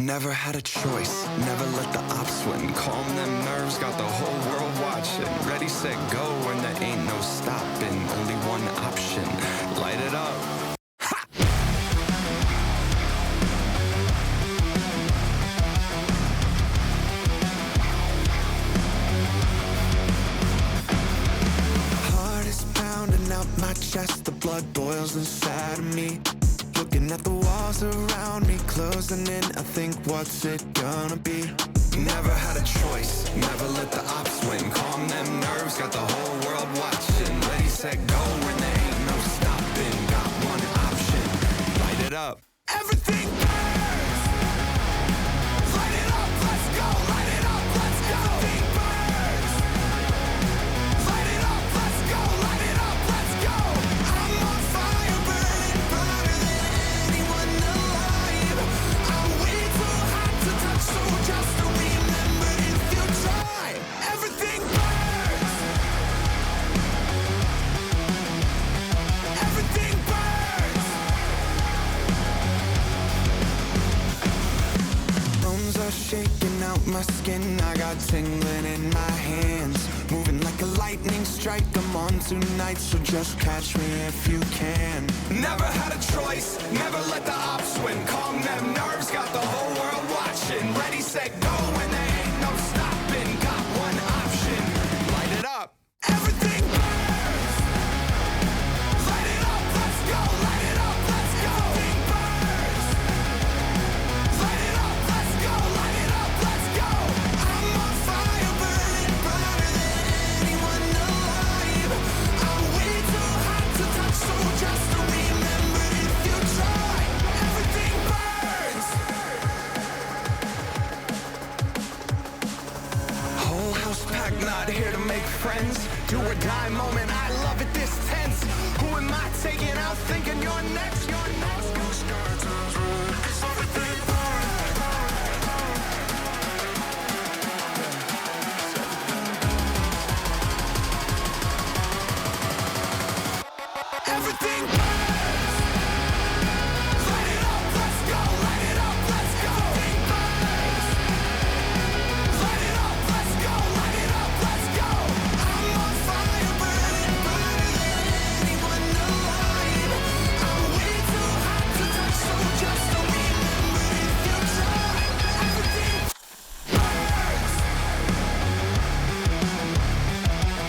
Never had a choice, never let the ops win. Calm them nerves, got the whole world watching. Ready, set, go, and there ain't no stopping. Only one option, light it up. Heart is pounding out my chest, the blood boils inside of me. Looking at the walls around me, closing in, I think, what's it gonna be? Never had a choice, never let the ops win. Calm them nerves, got the whole world watching. Ready, set, go, and there ain't no stopping. Got one option, light it up. Everything burns! Light it up, let's go! Light it up, let's go! Everything burns! Light it up, let's go! Light it up, let's go! I'm on fire, burning brighter than anyone alive. I'm way too hot to touch, so just remember if you try. Everything burns! Everything burns! Bones are shaking out my skin, I got tingling in my hands. Moving like a lightning strike, I'm on tonight, so just catch me if you can. Never had a choice, never let the ops win. Calm them nerves, got the whole world watching. Ready, set, go, and there ain't no stopping. Got one option, light it up. Everything burns! Light it up, let's go! Light it up, let's go! Everything burns! Light it up, let's go! Light it up, let's go! I'm on fire, burning brighter than anyone alive. I'm way too hot to touch, so just remember if you try. Everything burns! Whole house packed, not here to make friends. Do or die moment, I love it this tense. Who am I taking out thinking you're next? You're next. Everything burns! Light it up, let's go! Light it up, let's go! Everything burns! Light it up, let's go! Light it up, let's go! I'm on fire, burning brighter than anyone alive. I'm way too hot to touch, so just remember if you try. Everything burns!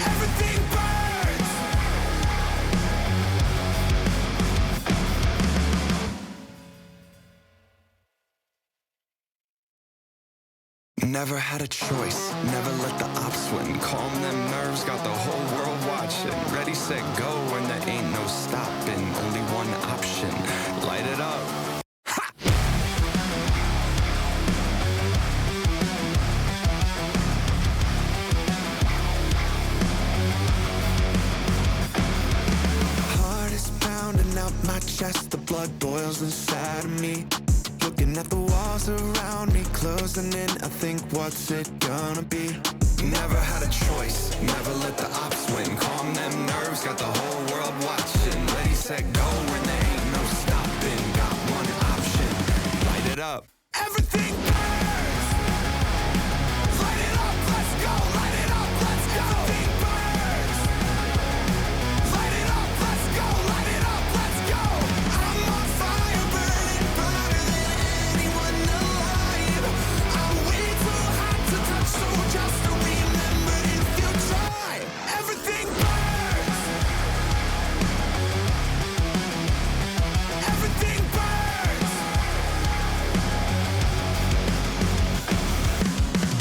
Everything burns! Never had a choice, never let the ops win. Calm them nerves, got the whole world watching. Ready, set, go, and there ain't no stopping. Only one option, light it up. Heart is pounding out my chest, the blood boils inside of me. Looking at the walls around me, closing in, I think, what's it gonna be? Never had a choice, never let the ops win. Calm them nerves, got the whole world watching. Ready, set, go, and there ain't no stopping. Got one option, light it up. Everything burns! Light it up, let's go! Light it up, let's go! Everything burns! Light it up, let's go! Light it up, let's go! I'm on fire, burning brighter than anyone alive. I'm way too hot to touch, so just remember if you try. Everything burns! Everything burns!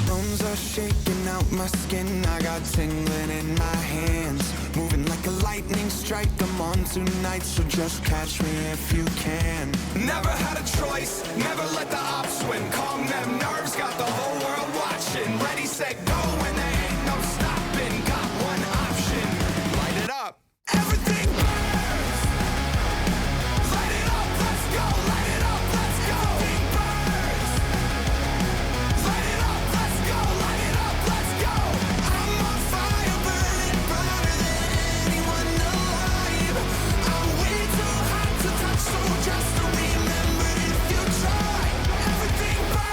Bones are shaking out my skin, I got tingling in my hands. Moving like a lightning strike, I'm on tonight, so just catch me if you can. Never had a choice, never let the ops win. Calm them nerves, got the whole world watching. Ready, set, go, and there ain't no stopping. Got one option, light it up. Everything burns! Light it up, let's go! Light it up, let's go! Everything burns! Light it up, let's go! Light it up, let's go! I'm on fire, burning brighter than anyone alive. I'm way too hot to touch, so just remember if you try. Everything burns!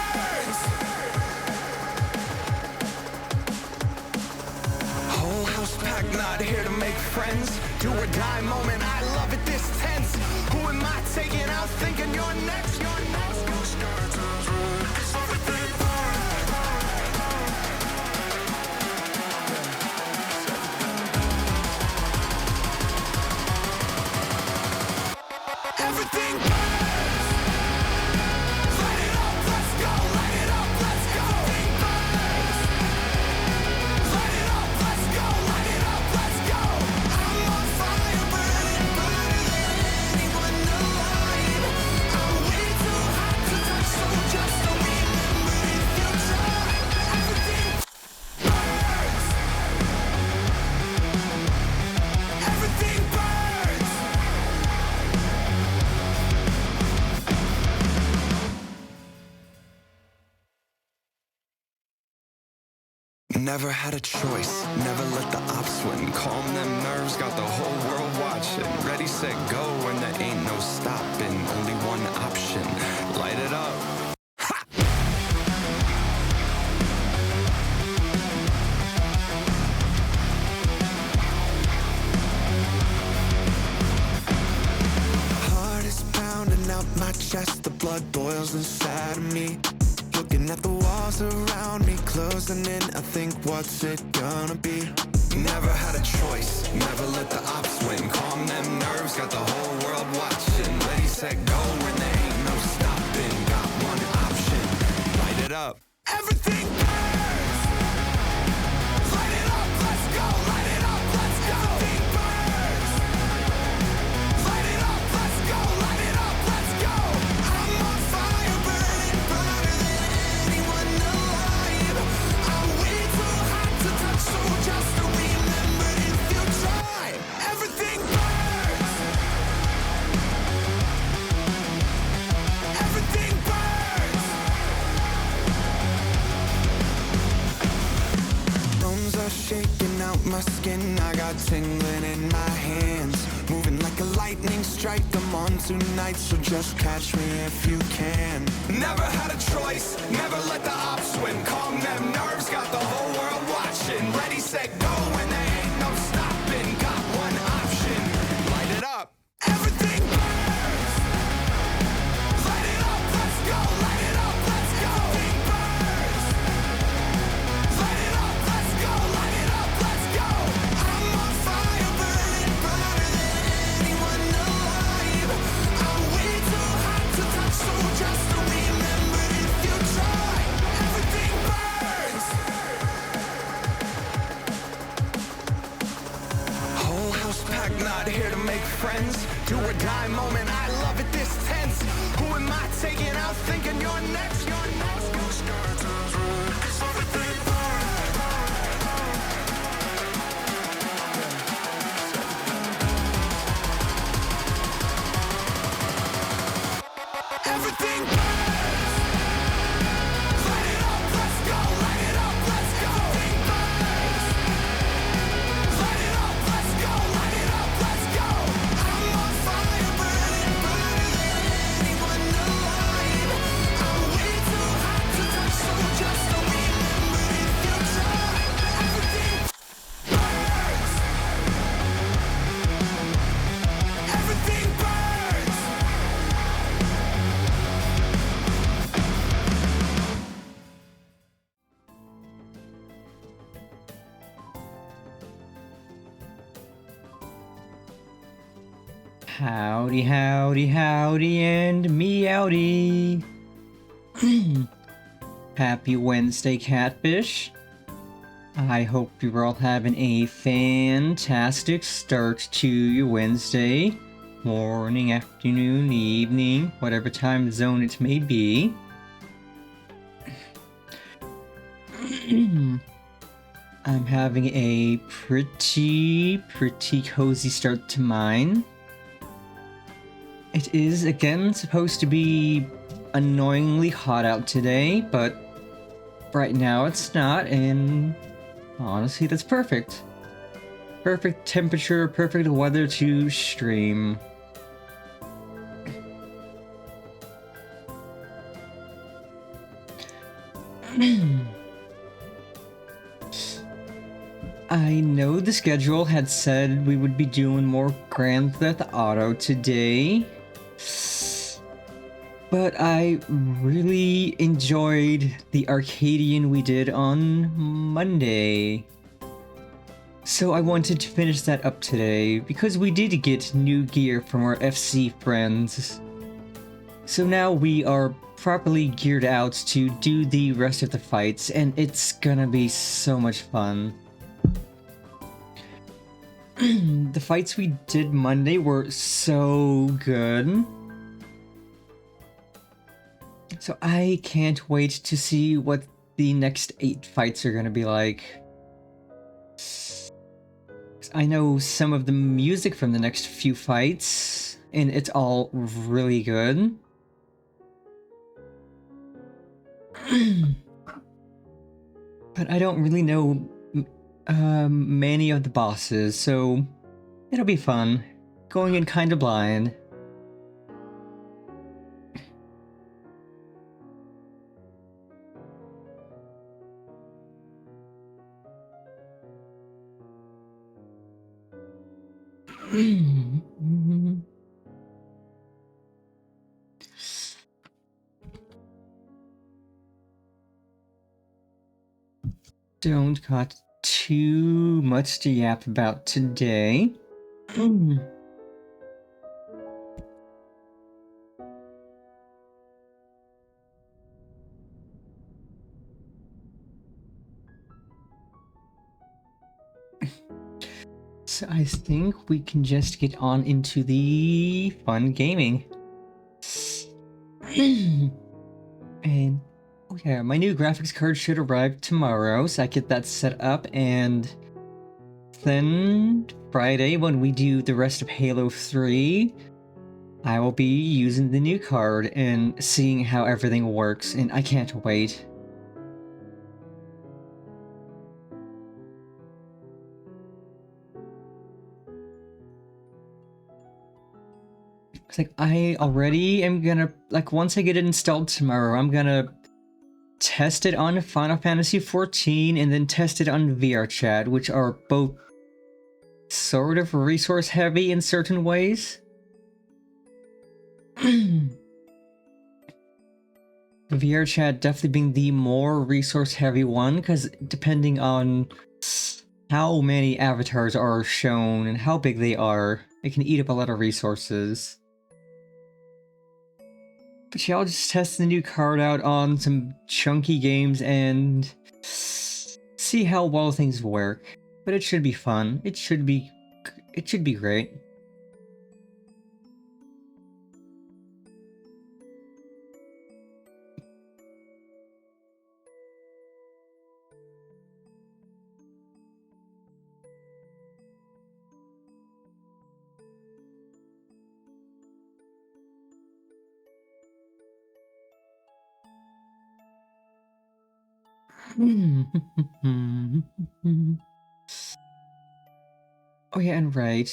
not here to make friends. Do or die moment, I love it this tense. Who am I taking out thinking you're next? You're next. Everything burns. Light it up, let's go. Light it up, let's go. Everything burns. Light it up, let's go. Light it up, let's go. I'm on fire, burning brighter than anyone alive. I'm way too hot to touch, so just don't remember if you try. Everything burns. Everything burns. Never had a choice, never let the ops win. Calm them nerves, got the whole world watching. Ready, set, go, and there ain't no stopping. Only one option, light it up. Ha! Heart is pounding out my chest, the blood boils inside of me. Looking at the walls around me, closing in, I think, what's it gonna be? Never had a choice, never let the ops win. Calm them nerves, got the whole world watching. Ready, set, go, and there ain't no stopping. Got one option, light it up. Everything burns. Light it up, let's go. Light it up, let's go. Everything burns. Light it up, let's go. Light it up, let's go. I'm on fire, burning brighter than anyone alive. I'm way too hot to touch, so just don't remember if you try. Everything burns. Everything burns. Bones are shaking out my skin, I got tingling in my hands. Moving like a lightning strike, I'm on tonight, so just catch me if you can. Never had a choice, never let the ops win. Calm them nerves, got the whole world watching. Ready, set, go, and there ain't no stopping. Got one option, light it up. Everything burns. Light it up, let's go. Light it up, let's go. Everything burns. Light it up, let's go. Light it up, let's go. I'm on fire, burning brighter than anyone alive. I'm way too hot to touch, so just don't remember if you try. Everything burns. Whole house packed, not here to make friends. Do or die moment, I love it this tense. Who am I taking out thinking you're next? You're next. Everything burns. Everything burns. Light it up, let's go. Light it up, let's go. Everything burns. Light it up, let's go. Light it up, let's go. I'm on fire, burning brighter than anyone alive. I'm way too hot to touch, so just don't remember if you try. Everything burns. Everything burns. Howdy, howdy, howdy, and meowdy. Happy Wednesday, Catfish. I hope you're all having a fantastic start to your Wednesday. Morning, afternoon, evening, whatever time zone it may be. I'm having a pretty cozy start to mine. It is, again, supposed to be annoyingly hot out today, but right now it's not, and honestly, that's perfect. Perfect temperature, perfect weather to stream. I know the schedule had said we would be doing more Grand Theft Auto today, but I really enjoyed the Arcadion we did on Monday. So I wanted to finish that up today, because we did get new gear from our FC friends. So now we are properly geared out to do the rest of the fights, and it's gonna be so much fun. The fights we did Monday were so good. So I can't wait to see what the next 8 fights are gonna be like. I know some of the music from the next few fights, and it's all really good. But I don't really know many of the bosses, so it'll be fun. Going in kinda blind. Don't got too much to yap about today. So I think we can just get on into the fun gaming. And oh yeah, my new graphics card should arrive tomorrow, so I get that set up, and then Friday when we do the rest of Halo 3, I will be using the new card and seeing how everything works, and I can't wait. It's like, I already am gonna, like, once I get it installed tomorrow, I'm gonna test it on Final Fantasy XIV and then test it on VRChat, which are both sort of resource heavy in certain ways. VRChat definitely being the more resource heavy one, because depending on how many avatars are shown and how big they are, it can eat up a lot of resources. But yeah, I'll just test the new card out on some chunky games and see how well things work. But it should be fun. It should be great. Oh yeah, and right.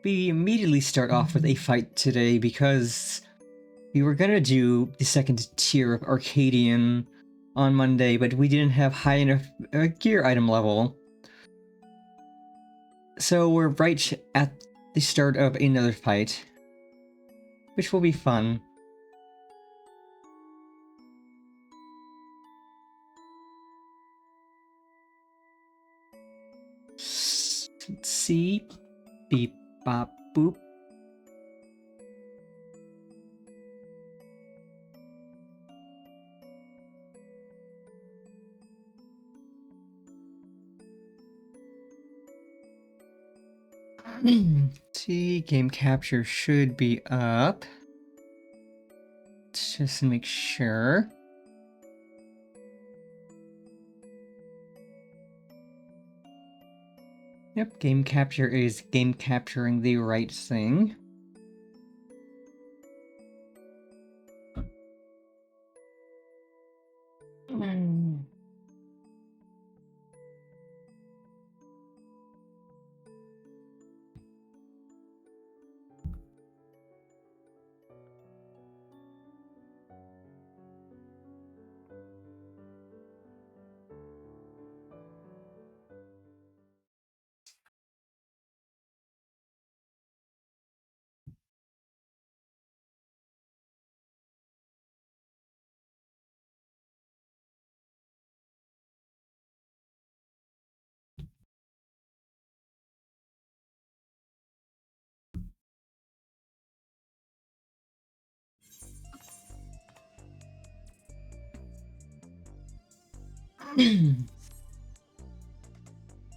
We immediately start off with a fight today because we were gonna do the second tier of Arcadion on Monday, but we didn't have high enough gear item level. So we're right at the start of another fight, which will be fun. Let's see. Beep, bop, boop. See, game capture should be up. Let's just make sure. Yep, game capture is game capturing the right thing.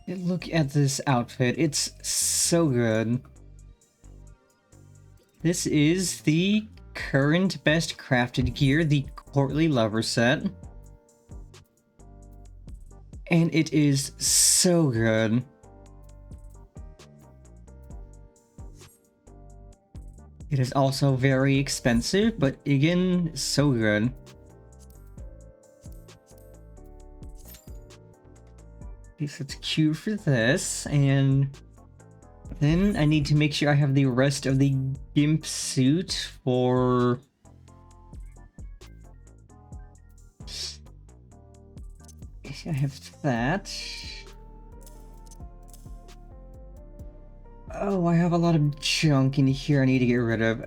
Look at this outfit. It's so good. This is the current best crafted gear, the Courtly Lover set. And it is so good. It is also very expensive, but again, so good. Okay, so it's Q for this, and then I need to make sure I have the rest of the GIMP suit for... I have that. Oh, I have a lot of junk in here I need to get rid of.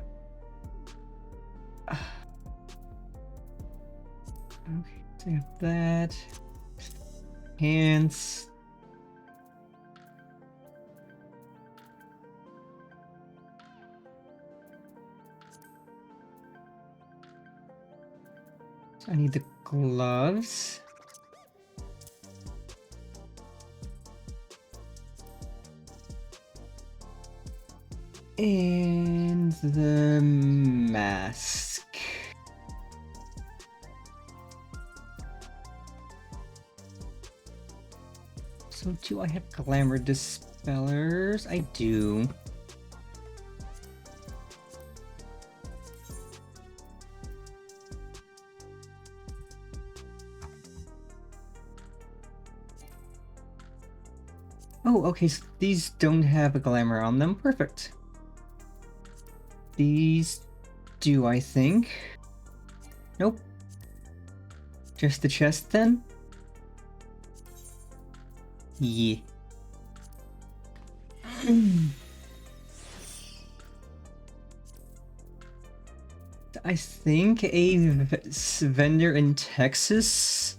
Okay, so I have that. Pants. So I need the gloves. And the mask. So do I have glamour dispellers? I do. Oh, okay, so these don't have a glamour on them. Perfect. These do, I think. Nope. Just the chest then? Yeah. I think a vendor in Texas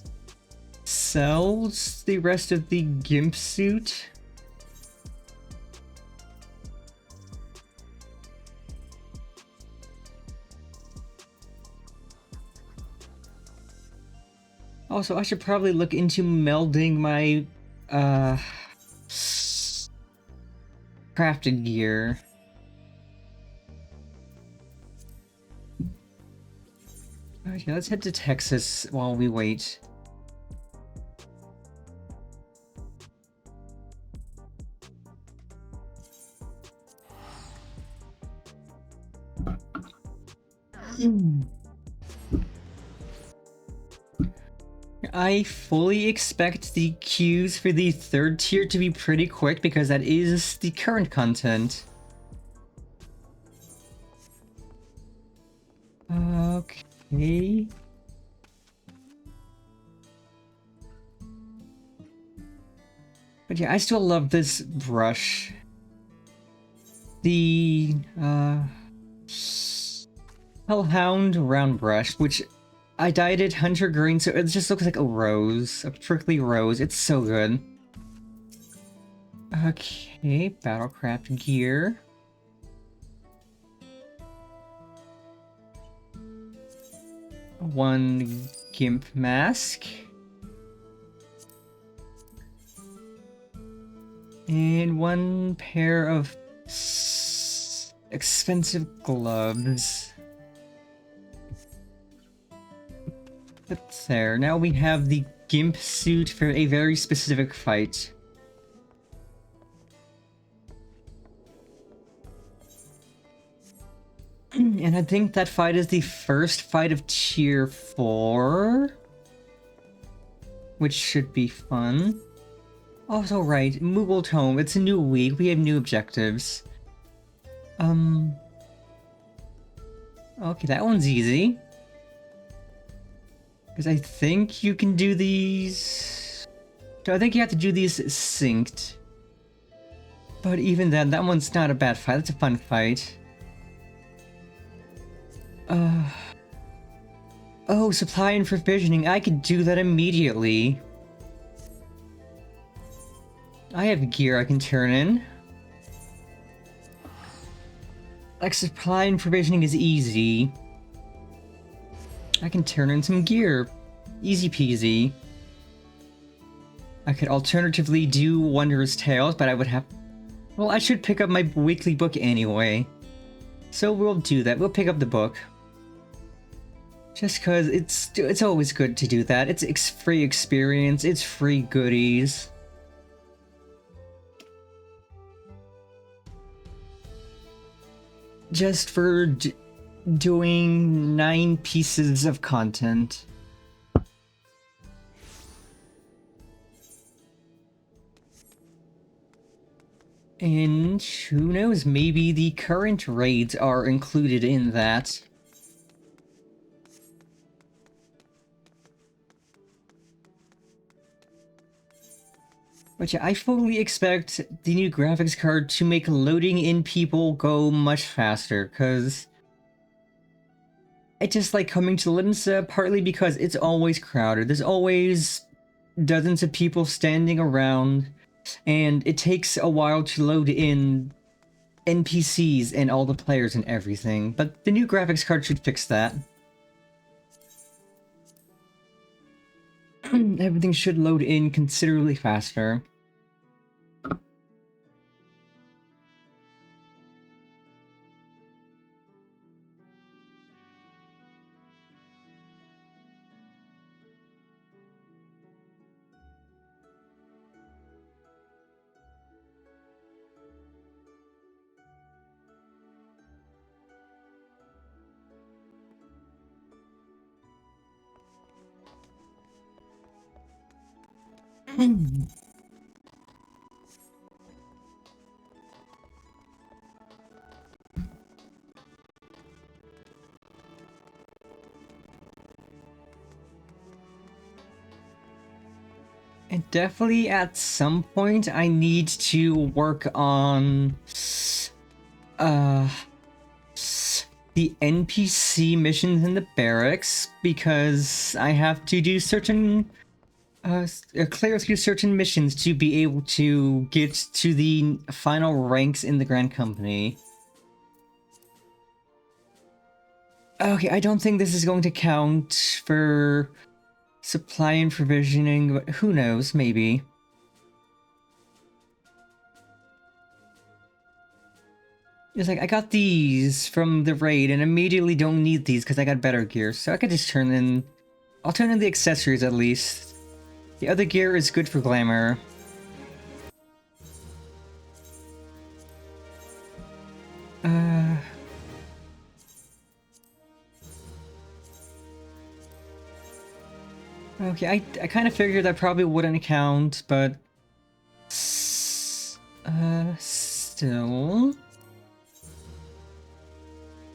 sells the rest of the GIMP suit. Also, I should probably look into melding my crafted gear. Okay, let's head to Texas while we wait. I fully expect the queues for the third tier to be pretty quick because that is the current content. Okay. But yeah, I still love this brush. The Hellhound round brush, which I dyed it hunter green, so it just looks like a rose, a prickly rose. It's so good. Okay, Battlecraft gear. One GIMP mask. And one pair of expensive gloves. That's there. Now we have the GIMP suit for a very specific fight. And I think that fight is the first fight of Tier 4. Which should be fun. Also, right, Moogle Tome. It's a new week. We have new objectives. Okay, that one's easy. Because I think you can do these... I think you have to do these synced. But even then, that one's not a bad fight. That's a fun fight. Oh, supply and provisioning. I could do that immediately. I have gear I can turn in. Like, supply and provisioning is easy. I can turn in some gear. Easy peasy. I could alternatively do Wondrous Tales, but I would have... Well, I should pick up my weekly book anyway. So we'll do that. We'll pick up the book. Just because it's always good to do that. It's free experience. It's free goodies. Just for doing 9 pieces of content. And who knows, maybe the current raids are included in that. But yeah, I fully expect the new graphics card to make loading in people go much faster, because I just like coming to Linsa partly because it's always crowded. There's always dozens of people standing around, and it takes a while to load in NPCs and all the players and everything. But the new graphics card should fix that. Everything should load in considerably faster. And definitely at some point I need to work on the NPC missions in the barracks, because I have to do certain clear through certain missions to be able to get to the final ranks in the Grand Company. Okay, I don't think this is going to count for supply and provisioning, but who knows, maybe. It's like, I got these from the raid and immediately don't need these because I got better gear, so I could just turn in... I'll turn in the accessories at least. The other gear is good for glamour. Okay, I kind of figured that probably wouldn't count, but... still...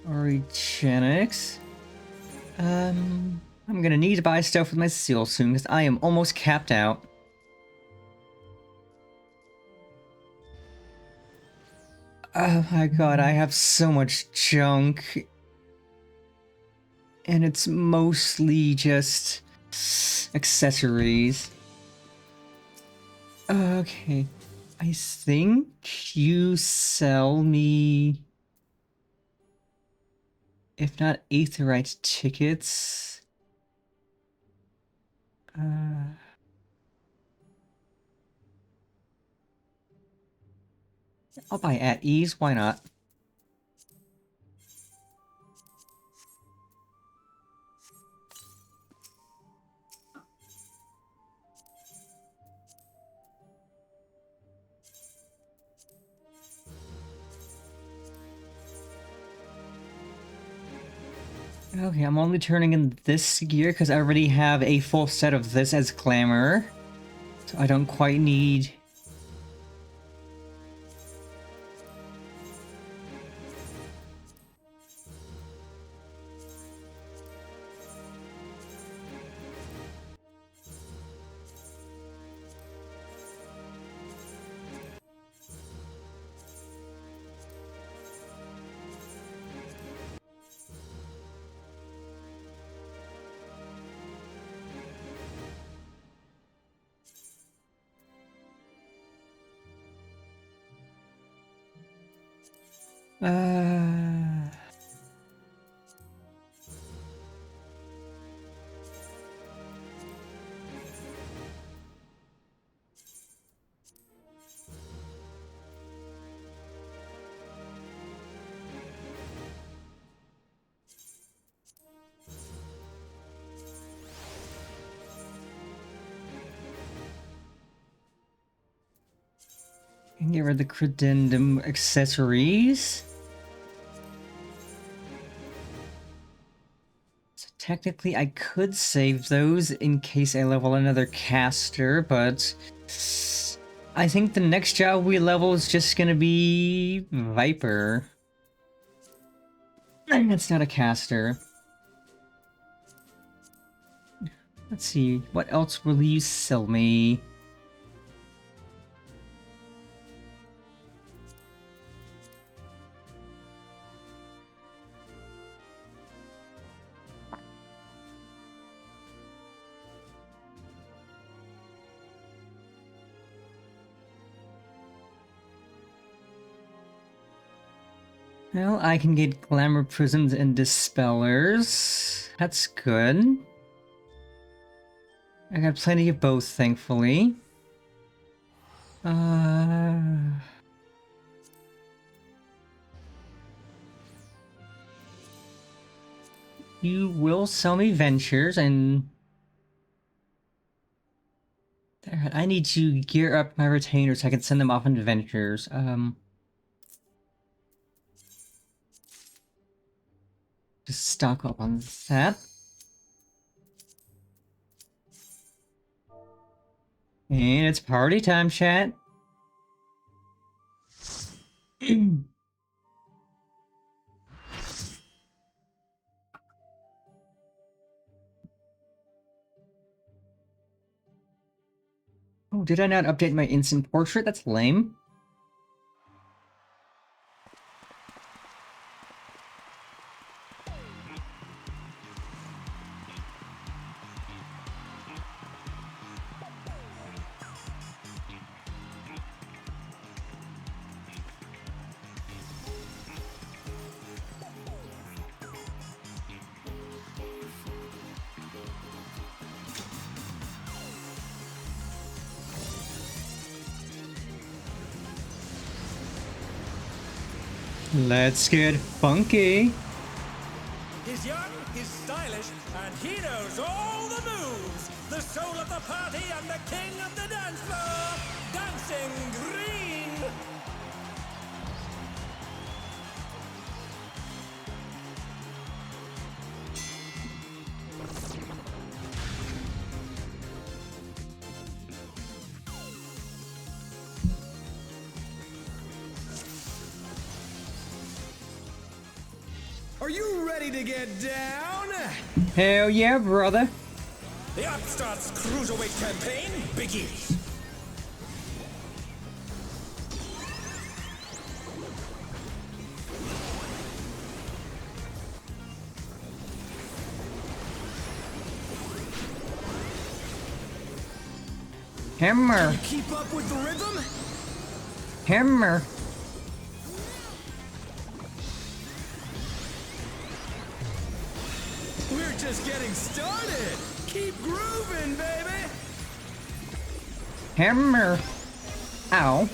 Origenics... I'm gonna need to buy stuff with my seal soon, because I am almost capped out. Oh my god, I have so much junk. And it's mostly just... accessories. Okay. I think you sell me... if not Aetherite tickets... I'll buy at ease, why not? Okay, I'm only turning in this gear because I already have a full set of this as glamour. So I don't quite need... Get rid of the credendum accessories. So technically I could save those in case I level another caster, but I think the next job we level is just gonna be Viper. And that's not a caster. Let's see, what else will you sell me? Well, I can get glamour prisms and dispellers. That's good. I got plenty of both, thankfully. You will sell me ventures, and there, I need to gear up my retainers so I can send them off on ventures. Just stock up on that. And it's party time, chat. Oh, did I not update my instant portrait? That's lame. Let's get funky. He's young, he's stylish, and he knows all the moves. The soul of the party and the king of the dance floor, Dancing Green. Are you ready to get down? Hell yeah, brother. The Upstarts Cruiserweight campaign begins. Hammer. Keep up with the rhythm? Hammer. We're just getting started. Keep grooving, baby. Hammer. Ow.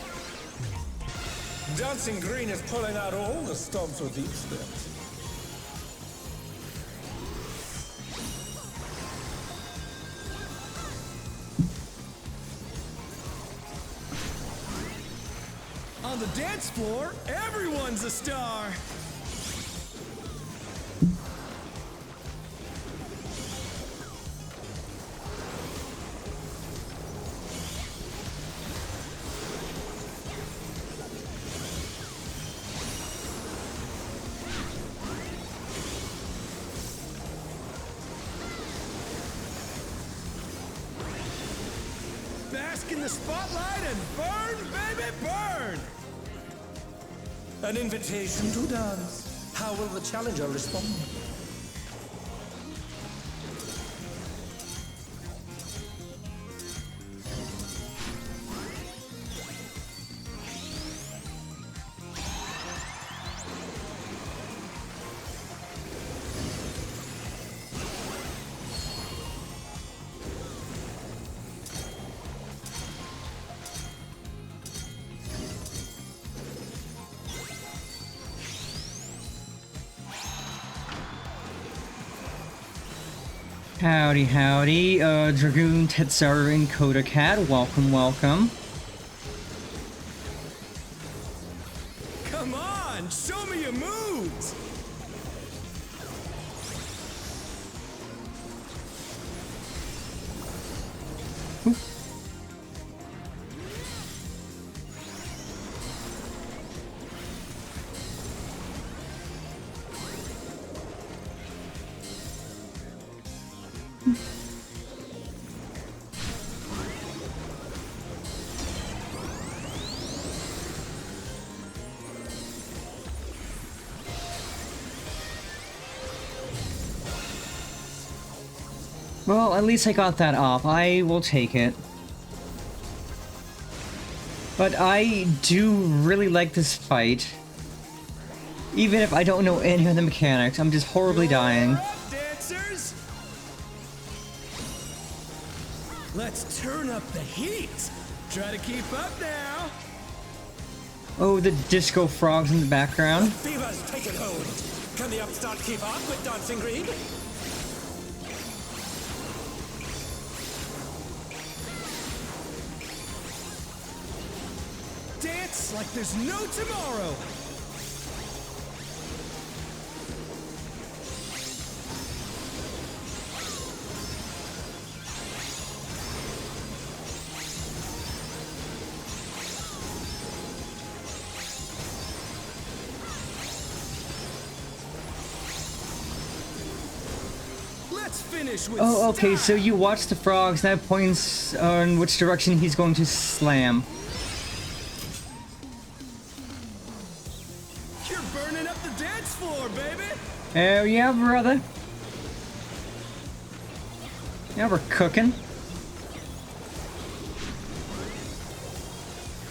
Dancing Green is pulling out all the stops with each step. On the dance floor, everyone's a star. Bask in the spotlight and burn, baby, burn! An invitation to dance. How will the challenger respond? Howdy, howdy. Dragoon, Tetsuru, and Koda Cat. Welcome, welcome. Well, at least I got that off. I will take it. But I do really like this fight. Even if I don't know any of the mechanics, I'm just horribly dying. You're up, dancers! Let's turn up the heat. Try to keep up now. Oh, the disco frogs in the background. Fever's taken hold. Can the upstart keep up with Dancing Green? Dance like there's no tomorrow. Let's finish with Oh, okay, so style. you watch the frogs, that points on which direction he's going to slam. You're burning up the dance floor, baby. Oh yeah, brother. Yeah, we're cooking.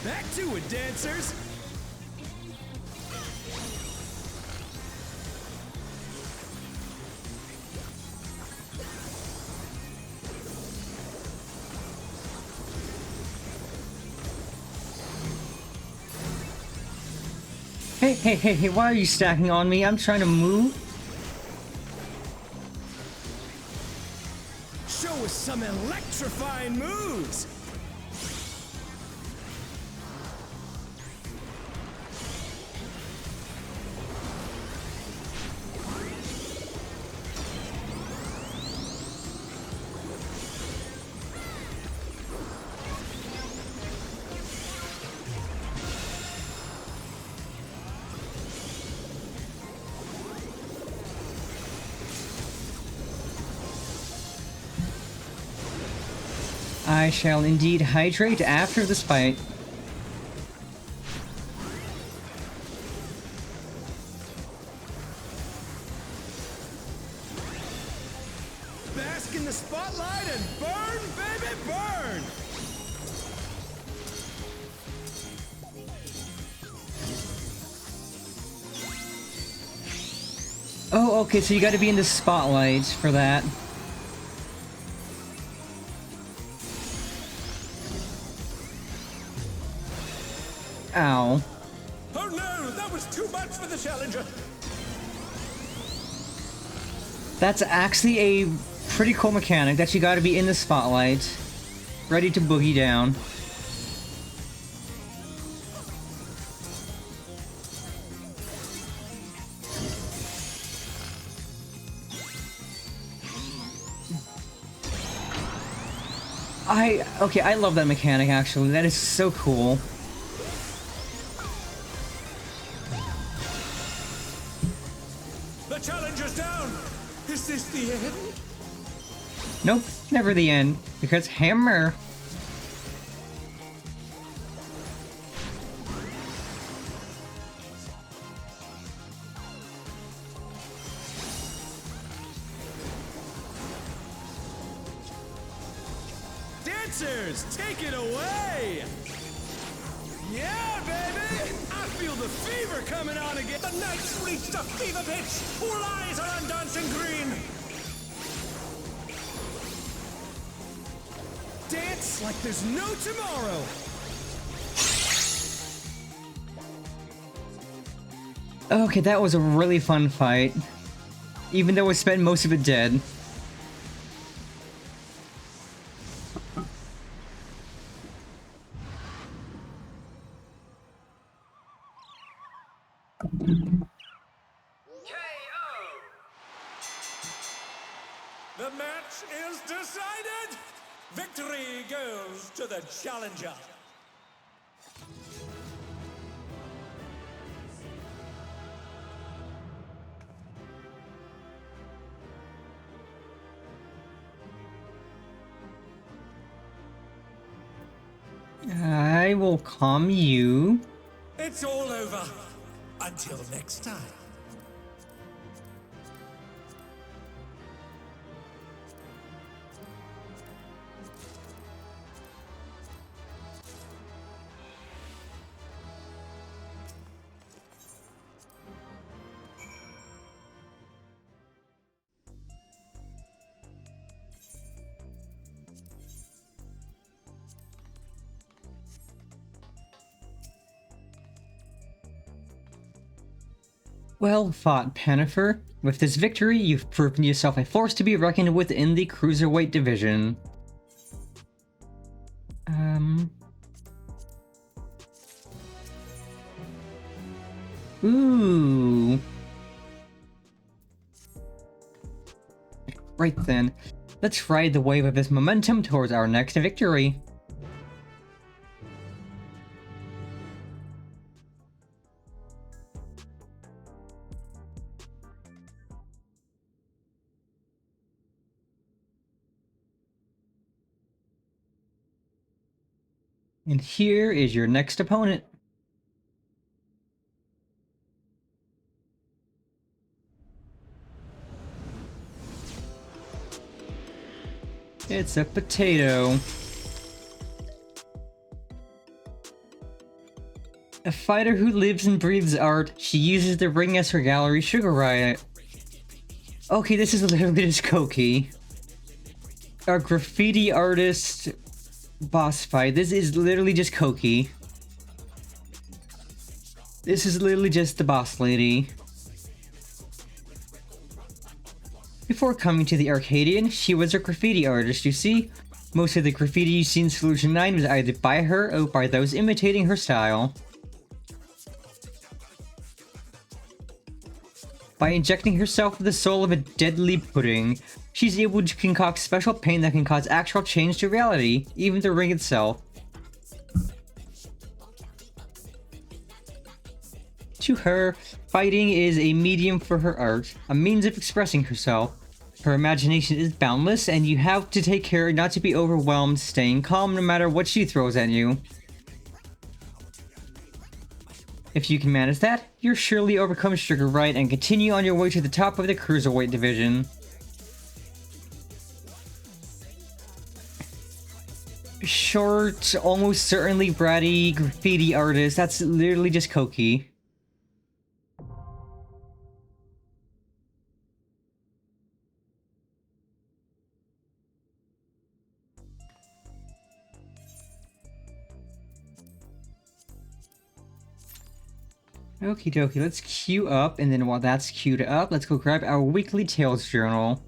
Back to it, dancers. Hey, why are you stacking on me? I'm trying to move. Show us some electrifying moves. I shall indeed hydrate after this fight. Bask in the spotlight and burn, baby, burn. Oh, okay, so you gotta be in the spotlight for that. Ow. Oh no, that was too much for the challenger. That's actually a pretty cool mechanic, that you gotta be in the spotlight, ready to boogie down. Okay, I love that mechanic actually, that is so cool. The challenger's down. Is this the end? Nope, never the end, because hammer. Dancers, take it away. Yeah, baby. I feel the fever coming on again. The knight's reached a fever pitch. All eyes are on Dancing Green. Dance like there's no tomorrow. Okay, that was a really fun fight. Even though I spent most of it dead. The match is decided. Victory goes to the challenger. I will calm you. It's all over. Until next time. Well fought, Pennifer. With this victory, you've proven yourself a force to be reckoned with in the Cruiserweight division. Ooh. Right then. Let's ride the wave of this momentum towards our next victory. And here is your next opponent. It's a potato. A fighter who lives and breathes art. She uses the ring as her gallery sugar riot. Okay, this is literally just Koki. A graffiti artist boss fight. This is literally just Koki. This is literally just the boss lady. Before coming to the Arcadion, she was a graffiti artist, you see? Most of the graffiti you see in Solution 9 was either by her or by those imitating her style. By injecting herself with the soul of a deadly pudding, she's able to concoct special pain that can cause actual change to reality, even the ring itself. To her, fighting is a medium for her art, a means of expressing herself. Her imagination is boundless, and you have to take care not to be overwhelmed, staying calm no matter what she throws at you. If you can manage that, you'll surely overcome Sugar Right and continue on your way to the top of the Cruiserweight division. Short, almost certainly bratty graffiti artist, that's literally just Koki. Okie dokie, let's queue up, and then while that's queued up, let's go grab our weekly Tales journal.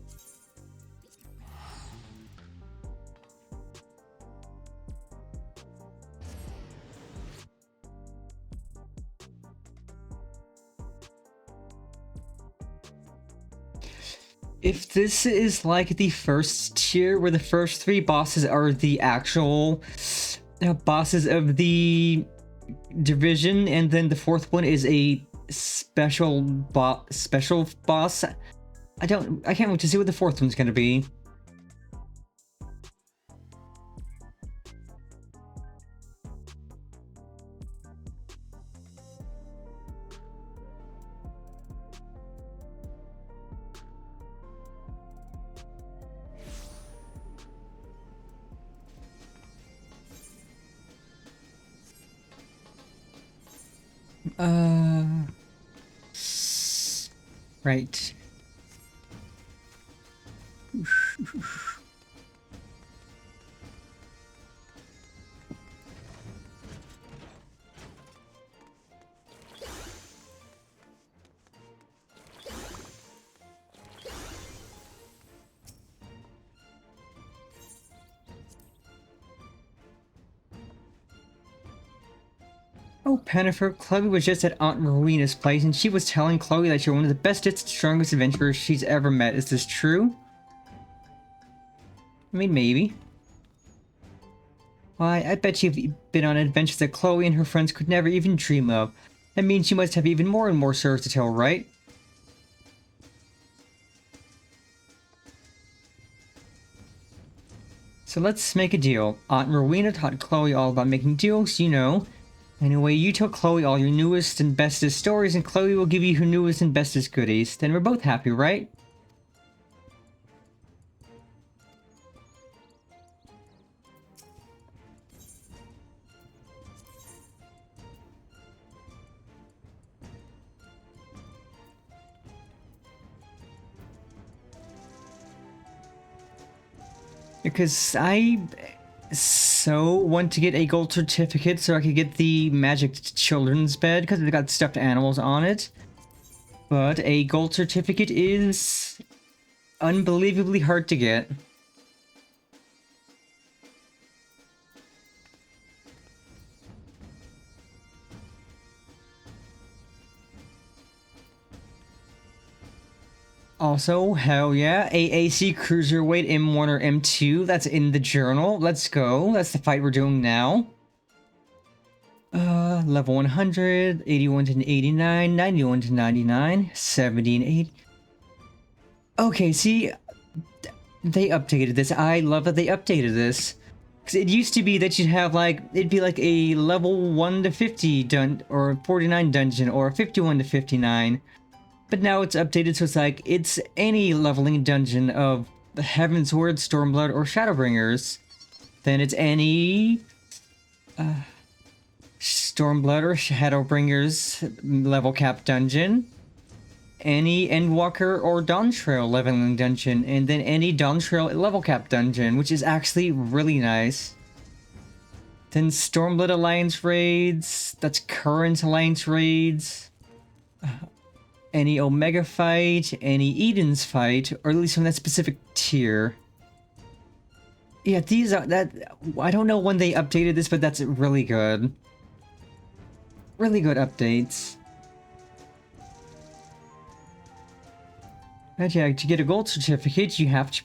If this is like the first tier, where the first three bosses are the actual bosses of the division, and then the fourth one is a special boss. I can't wait to see what the fourth one's gonna be. Right. Oh, Pennifer, Chloe was just at Aunt Rowena's place, and she was telling Chloe that you're one of the bestest, strongest adventurers she's ever met. Is this true? I mean, maybe. Why, I bet you've been on adventures that Chloe and her friends could never even dream of. That means you must have even more and more stories to tell, right? So let's make a deal. Aunt Rowena taught Chloe all about making deals, you know. Anyway, you tell Chloe all your newest and bestest stories, and Chloe will give you her newest and bestest goodies. Then we're both happy, right? Because I so want to get a gold certificate so I could get the magic children's bed because it's got stuffed animals on it. But a gold certificate is unbelievably hard to get. Also, hell yeah, AAC Cruiserweight M1 or M2, that's in the journal. Let's go. That's the fight we're doing now. Level 100, 81 to 89, 91 to 99, 70 and 80. Okay, see, they updated this. I love that they updated this. Because it used to be that you'd have like, it'd be like a level 1 to 50 or 49 dungeon, or 51 to 59. But now it's updated, so it's like, it's any leveling dungeon of the Heaven's Word, Stormblood, or Shadowbringers. Then it's any Stormblood or Shadowbringers level cap dungeon. Any Endwalker or Dawntrail leveling dungeon. And then any Dawntrail level cap dungeon, which is actually really nice. Then Stormblood Alliance raids, that's current Alliance raids. Any Omega fight, any Eden's fight, or at least from that specific tier. Yeah, these are I don't know when they updated this, but that's really good. Really good updates. But yeah, to get a gold certificate, you have to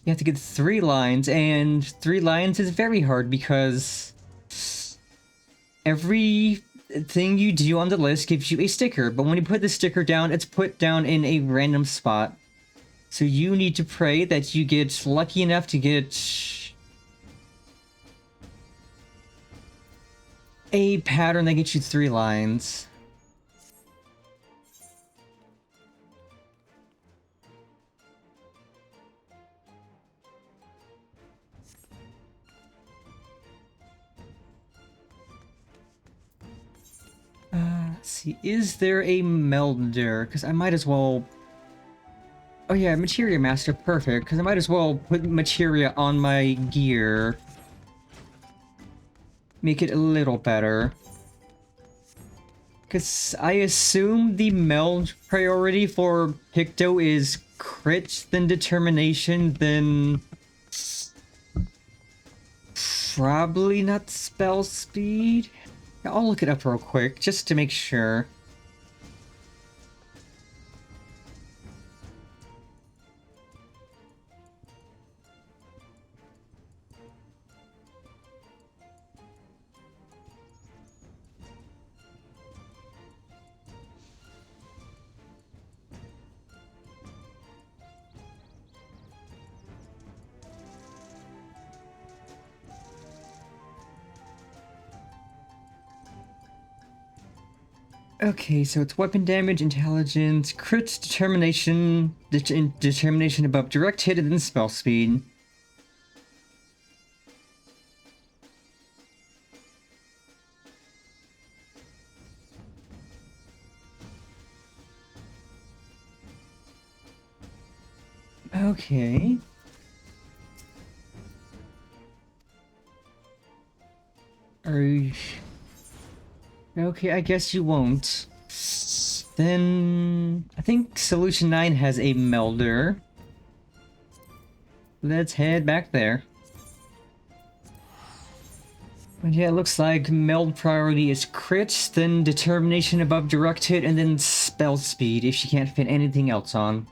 get 3 lines, and 3 lines is very hard because every thing you do on the list gives you a sticker, but when you put the sticker down, it's put down in a random spot. So you need to pray that you get lucky enough to get a pattern that gets you 3 lines. Let's see, is there a melder? Because I might as well... Oh yeah, Materia Master, perfect, because I might as well put materia on my gear. Make it a little better. Because I assume the meld priority for Picto is crit, then determination, then... probably not spell speed? I'll look it up real quick, just to make sure. Okay, so it's weapon damage, intelligence, crit, determination, determination above direct hit, and then spell speed. Okay. Are you... Okay, I guess you won't. Then... I think Solution 9 has a melder. Let's head back there. But yeah, it looks like meld priority is crit, then determination above direct hit, and then spell speed if she can't fit anything else on.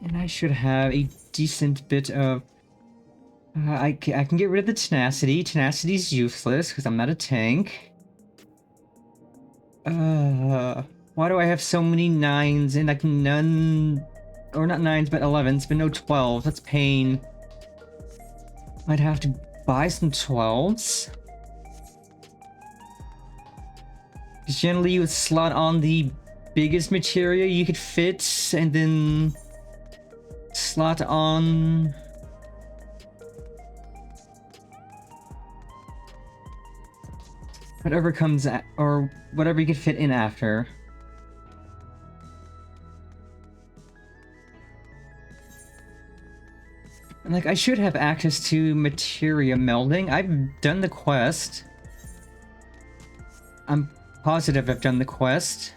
And I should have a decent bit of... I can get rid of the tenacity. Tenacity's useless, because I'm not a tank. Why do I have so many 9s and like none... Or not 9s, but 11s, but no 12s? That's pain. I'd have to buy some 12s. Because generally you would slot on the biggest materia you could fit, and then slot on... whatever comes at, or whatever you could fit in after. And like, I should have access to materia melding. I've done the quest. I'm positive I've done the quest.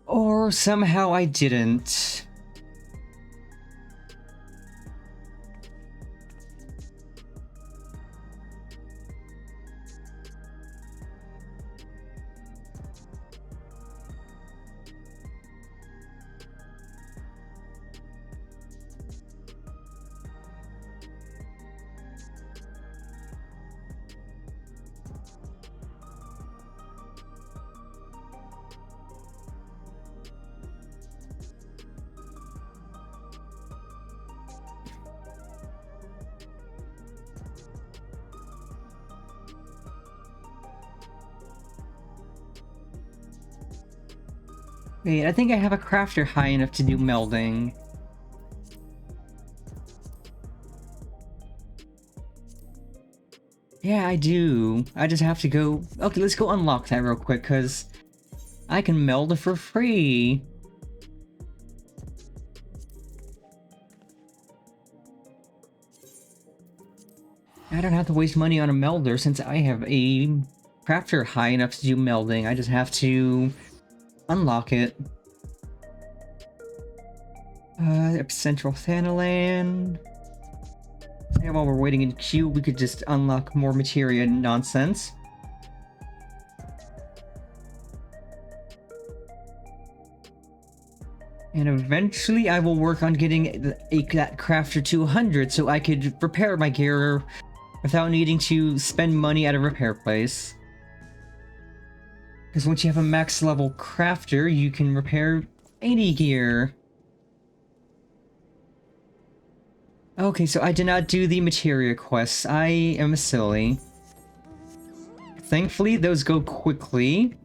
Or somehow I didn't. Wait, I think I have a crafter high enough to do melding. Yeah, I do. I just have to go... Okay, let's go unlock that real quick, because I can meld it for free. I don't have to waste money on a melder since I have a crafter high enough to do melding. I just have to unlock it. Central Thanalan. And while we're waiting in queue, we could just unlock more materia nonsense. And eventually I will work on getting that crafter to 100 so I could repair my gear without needing to spend money at a repair place. Because once you have a max level crafter, you can repair any gear. Okay, so I did not do the materia quests. I am silly. Thankfully, those go quickly.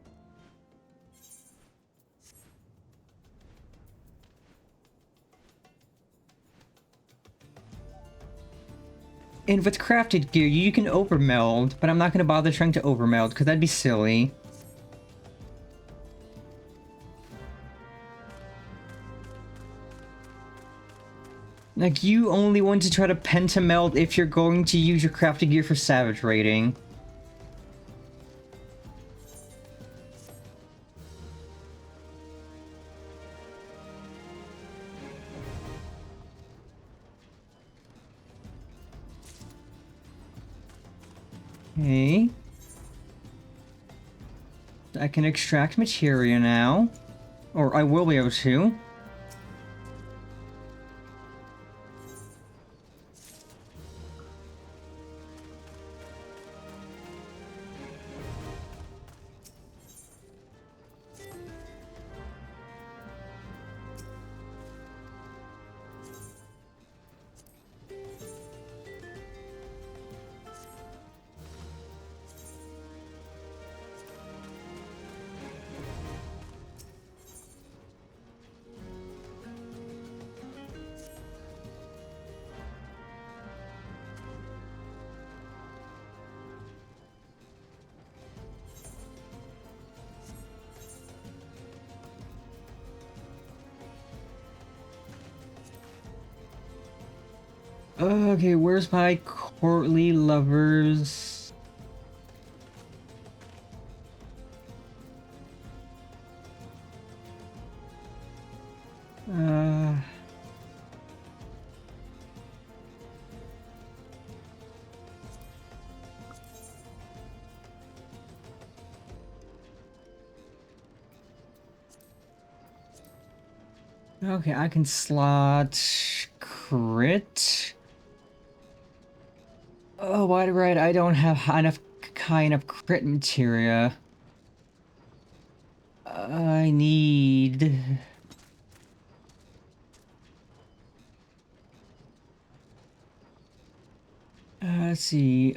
And with crafted gear, you can overmeld, but I'm not going to bother trying to overmeld, because that'd be silly. Like, you only want to try to pentameld if you're going to use your crafted gear for savage raiding. Okay. I can extract materia now. Or I will be able to. Okay, where's my courtly lovers? Uh... Okay, I can slot crit. Oh, right, I don't have enough kind of crit materia. I need... let's see,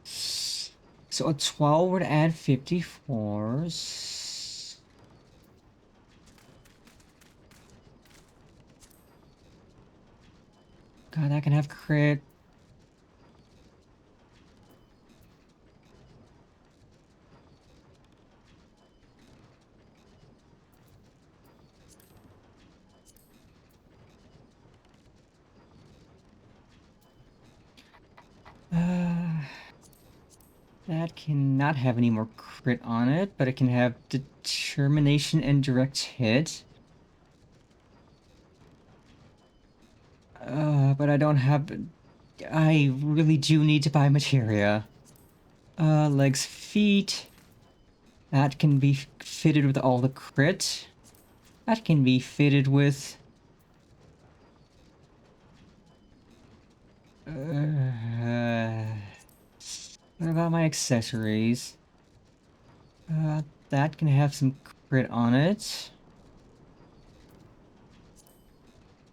so a 12 would add 54s. God, I can have crit. That cannot have any more crit on it, but it can have determination and direct hit. But I don't have... I really do need to buy materia. Legs, feet. That can be fitted with all the crit. That can be fitted with... what about my accessories? That can have some crit on it.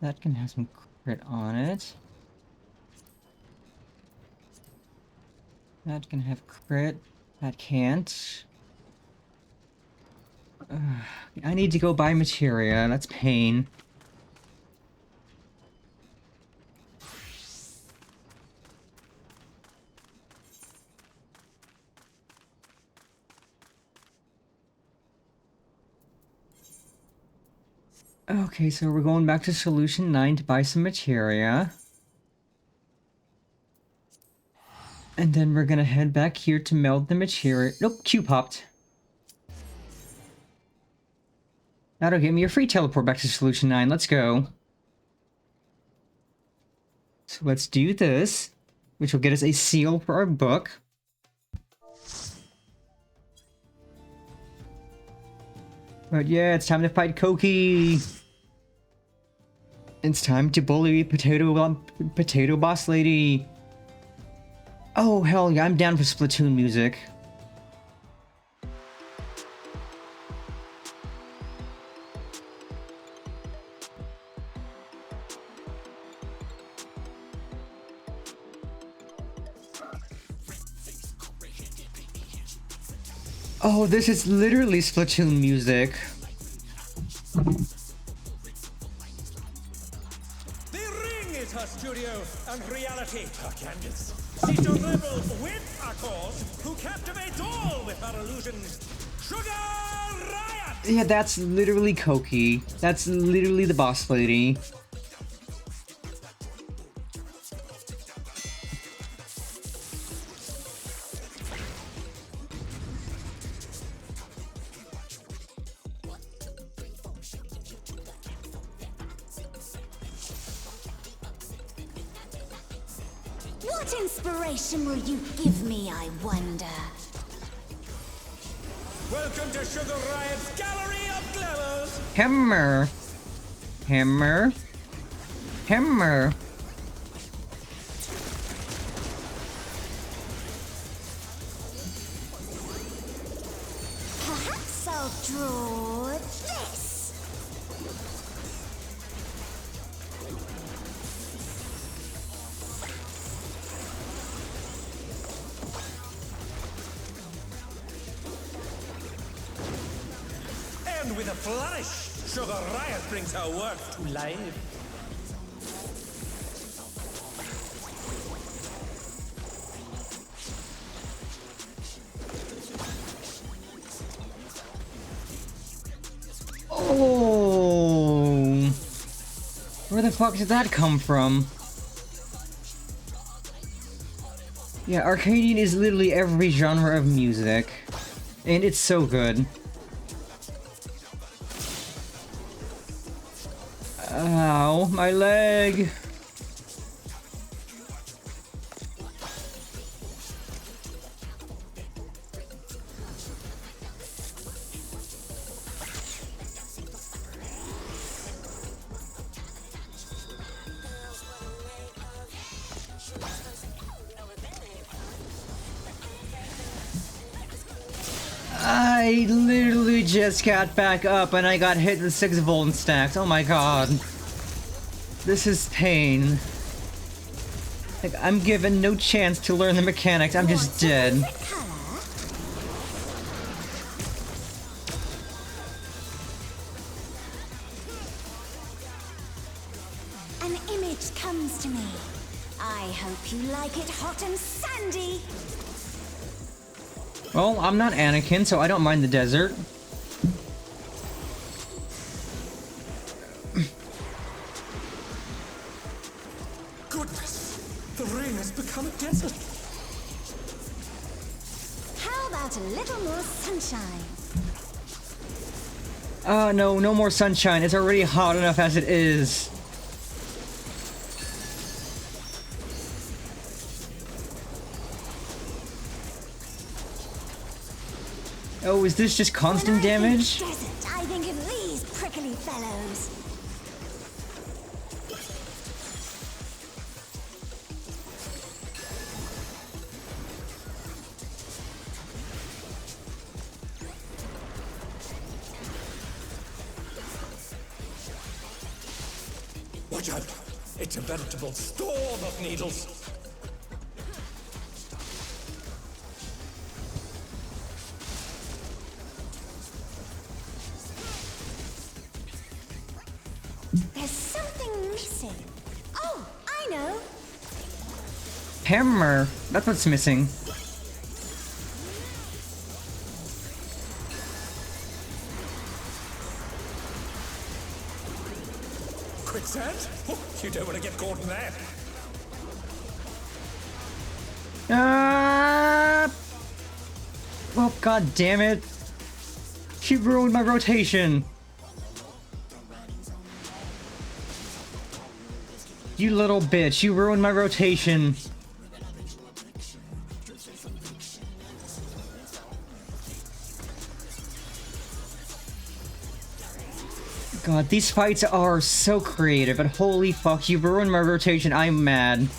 That can have some crit on it. That can have crit. That can't. I need to go buy materia. That's pain. Okay, so we're going back to Solution 9 to buy some materia. And then we're gonna head back here to meld the materia. Nope, Q popped. That'll give me a free teleport back to Solution 9. Let's go. So let's do this, which will get us a seal for our book. But yeah, it's time to fight Koki. It's time to bully Potato Boss Lady. Oh, hell yeah, I'm down for Splatoon music. Oh, this is literally Splatoon music. The ring is her studio, and reality her canvas. She's a rebel with a cause, who captivates all with her illusions. Sugar Riot! Yeah, that's literally Koki. That's literally the boss lady. What inspiration will you give me, I wonder? Welcome to Sugar Riot's Gallery of Glamours! Hammer. Hammer. Hammer. Perhaps I'll draw this. And with a flourish, Sugar Riot brings her work to life. Oh. Where the fuck did that come from? Yeah, Arcadion is literally every genre of music. And it's so good. Ow, my leg. I literally just got back up and I got hit with 6 Volt stacks. Oh my god. This is pain. Like, I'm given no chance to learn the mechanics. I'm just dead. An image comes to me. I hope you like it hot and sandy. Well, I'm not Anakin, so I don't mind the desert. Goodness, the ring has become a desert. How about a little more sunshine? No, no more sunshine. It's already hot enough as it is. Oh, is this just constant damage? When I think desert, I think of these prickly fellows. Watch out! It's a veritable storm of needles. There's something missing. Oh, I know. Hammer. That's what's missing. Quicksand? Oh, you don't want to get caught in that. Oh, god damn it. She ruined my rotation. You little bitch, you ruined my rotation. God, these fights are so creative, but holy fuck, you ruined my rotation, I'm mad.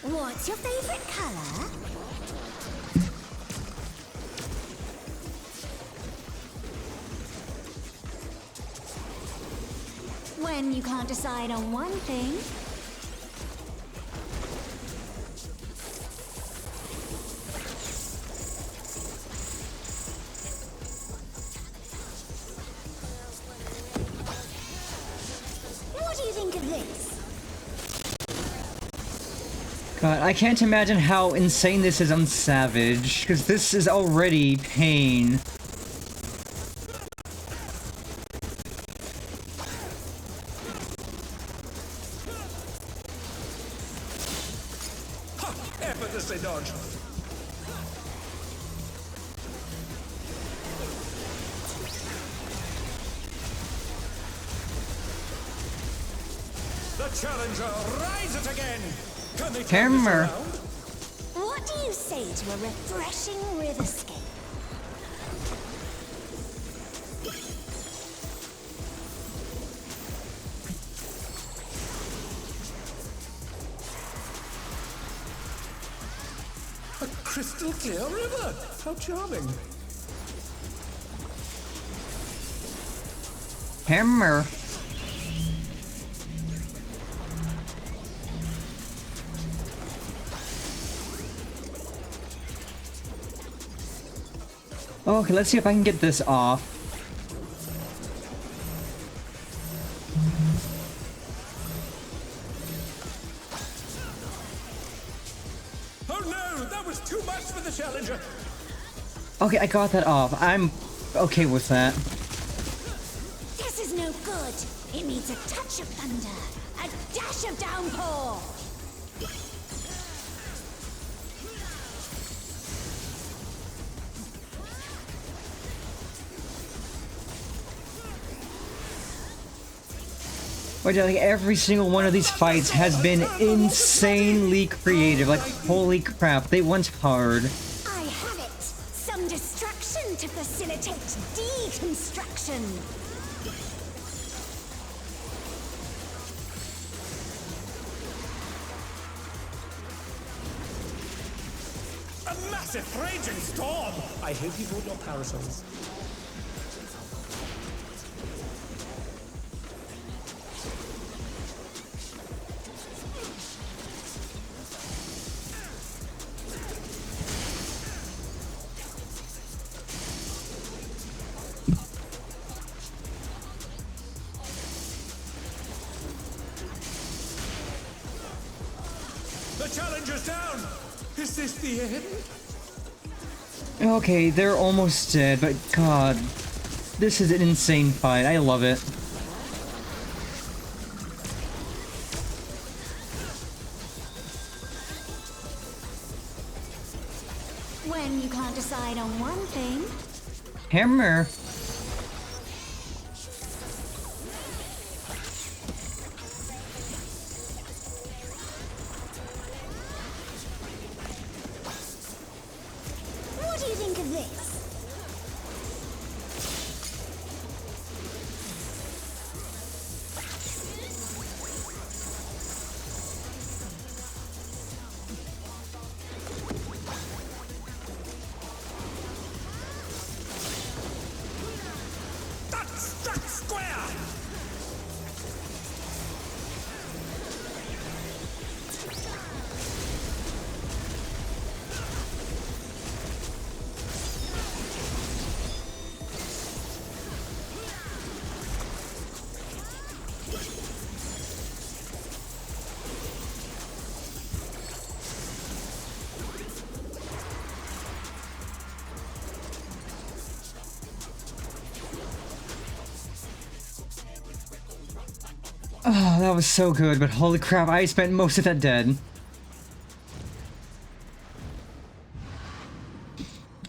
What's your favorite color? When you can't decide on one thing. What do you think of this? God, I can't imagine how insane this is on Savage, because this is already pain. Ha! Effortlessly dodged. The challenger rises again. Can they turn this Hammer. around? What do you say to a refreshing riverscape? A crystal clear river. How charming. Hammer. Okay, let's see if I can get this off. Oh no, that was too much for the challenger. Okay, I got that off. I'm okay with that. This is no good. It needs a touch of thunder, a dash of downpour. But like every single one of these fights has been insanely creative. Like, holy crap, they went hard. I have it! Some destruction to facilitate deconstruction! A massive raging storm! I hope you brought your parasols. The challenger's down! Is this the end? Okay, they're almost dead, but god, this is an insane fight. I love it. When you can't decide on one thing, Hammer. what do you think of this? That's struck square! Oh, that was so good, but holy crap, I spent most of that dead.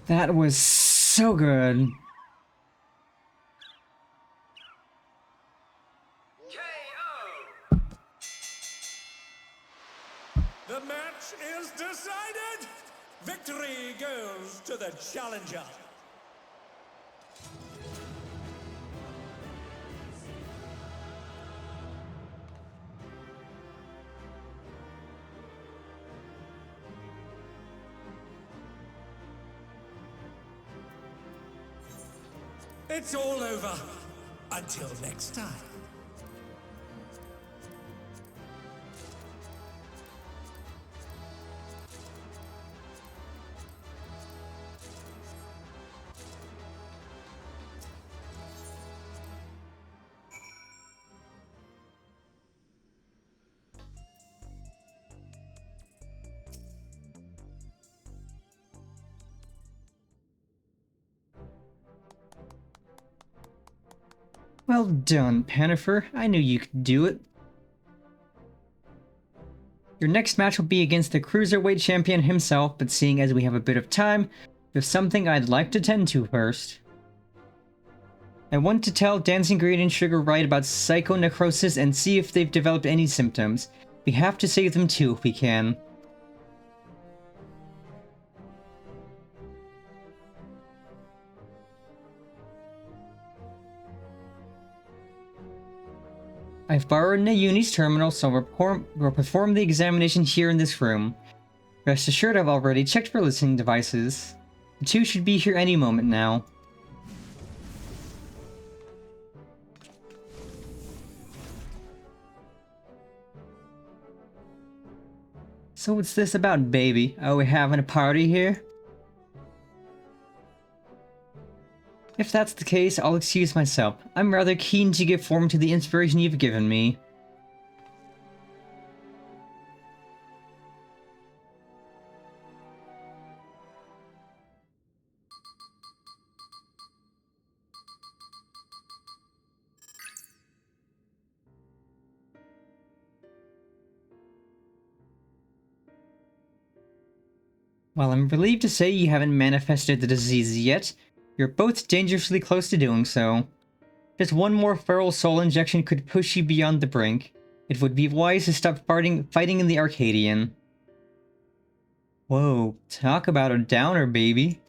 That was so good. The match is decided! Victory goes to the challenger! It's all over. Until next time. Well done, Panifer. I knew you could do it. Your next match will be against the Cruiserweight champion himself, but seeing as we have a bit of time, there's something I'd like to tend to first. I want to tell Dancing Green and Sugar right about psychonecrosis and see if they've developed any symptoms. We have to save them too if we can. I've borrowed Nayuni's terminal, so we'll perform the examination here in this room. Rest assured I've already checked for listening devices. The two should be here any moment now. So what's this about, baby? Are we having a party here? If that's the case, I'll excuse myself. I'm rather keen to give form to the inspiration you've given me. While I'm relieved to say you haven't manifested the disease yet, you're both dangerously close to doing so. Just one more feral soul injection could push you beyond the brink. It would be wise to stop fighting in the Arcadion. Whoa, talk about a downer, baby.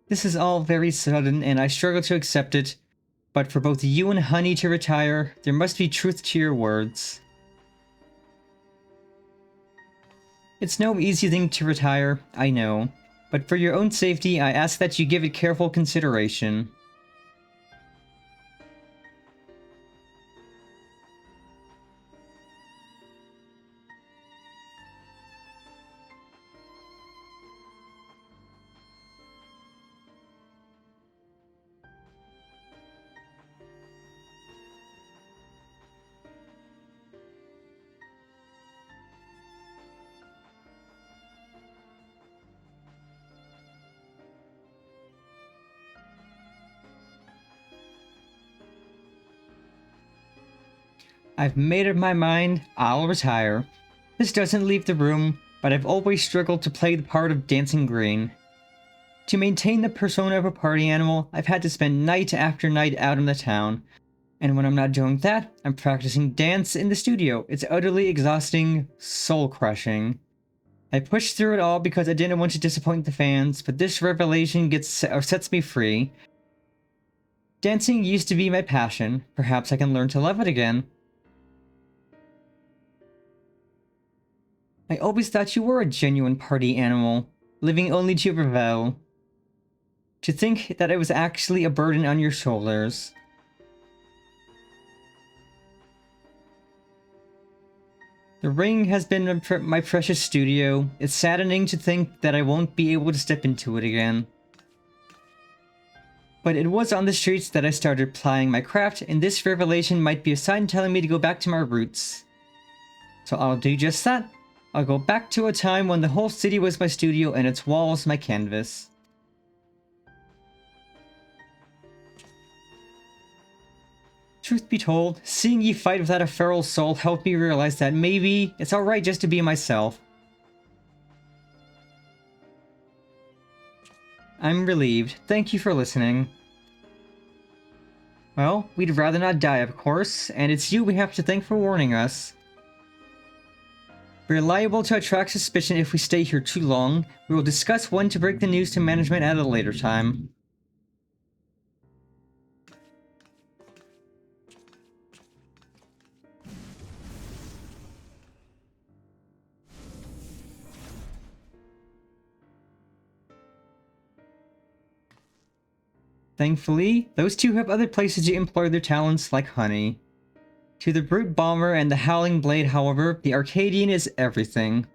This is all very sudden, and I struggle to accept it. But for both you and Honey to retire, there must be truth to your words. It's no easy thing to retire, I know. But for your own safety, I ask that you give it careful consideration. I've made up my mind, I'll retire. This doesn't leave the room, but I've always struggled to play the part of Dancing Green. To maintain the persona of a party animal, I've had to spend night after night out in the town. And when I'm not doing that, I'm practicing dance in the studio. It's utterly exhausting, soul-crushing. I pushed through it all because I didn't want to disappoint the fans, but this revelation sets me free. Dancing used to be my passion. Perhaps I can learn to love it again. I always thought you were a genuine party animal, living only to revel. To think that it was actually a burden on your shoulders. The ring has been my precious studio. It's saddening to think that I won't be able to step into it again. But it was on the streets that I started plying my craft, and this revelation might be a sign telling me to go back to my roots. So I'll do just that. I'll go back to a time when the whole city was my studio and its walls my canvas. Truth be told, seeing you fight without a feral soul helped me realize that maybe it's alright just to be myself. I'm relieved. Thank you for listening. Well, we'd rather not die, of course, and it's you we have to thank for warning us. We're liable to attract suspicion if we stay here too long. We will discuss when to break the news to management at a later time. Thankfully, those two have other places to employ their talents like Honey. To the Brute Bomber and the Howling Blade, however, the Arcadion is everything.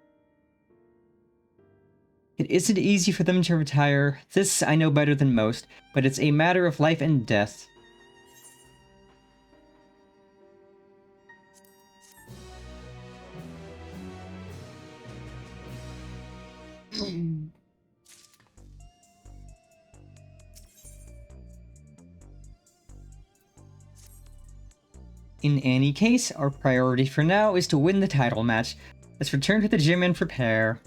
It isn't easy for them to retire, this I know better than most, but it's a matter of life and death. In any case, our priority for now is to win the title match. Let's return to the gym and prepare.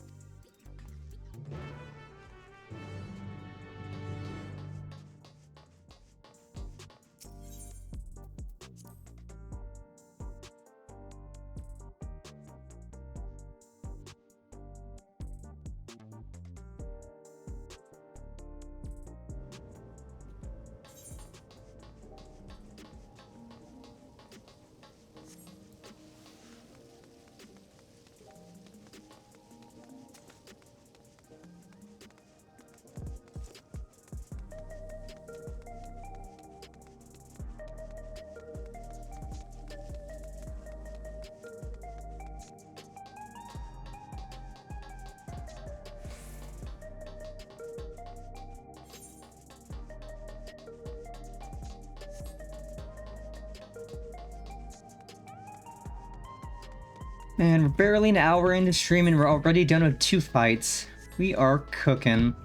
Man, we're barely an hour into stream and we're already done with 2 fights. We are cooking.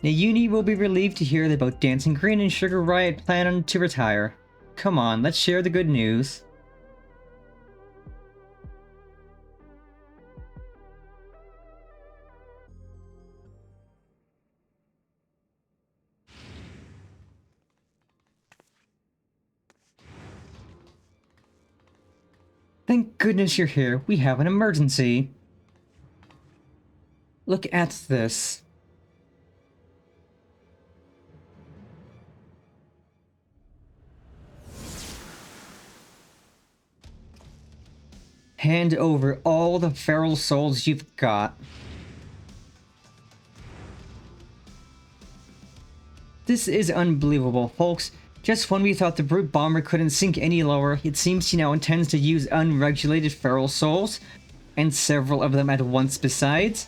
Now Uni will be relieved to hear that both Dancing Green and Sugar Riot plan to retire. Come on, let's share the good news. Thank goodness you're here. We have an emergency. Look at this. Hand over all the feral souls you've got. This is unbelievable, folks. Just when we thought the brute bomber couldn't sink any lower, it seems he now intends to use unregulated feral souls, and several of them at once besides.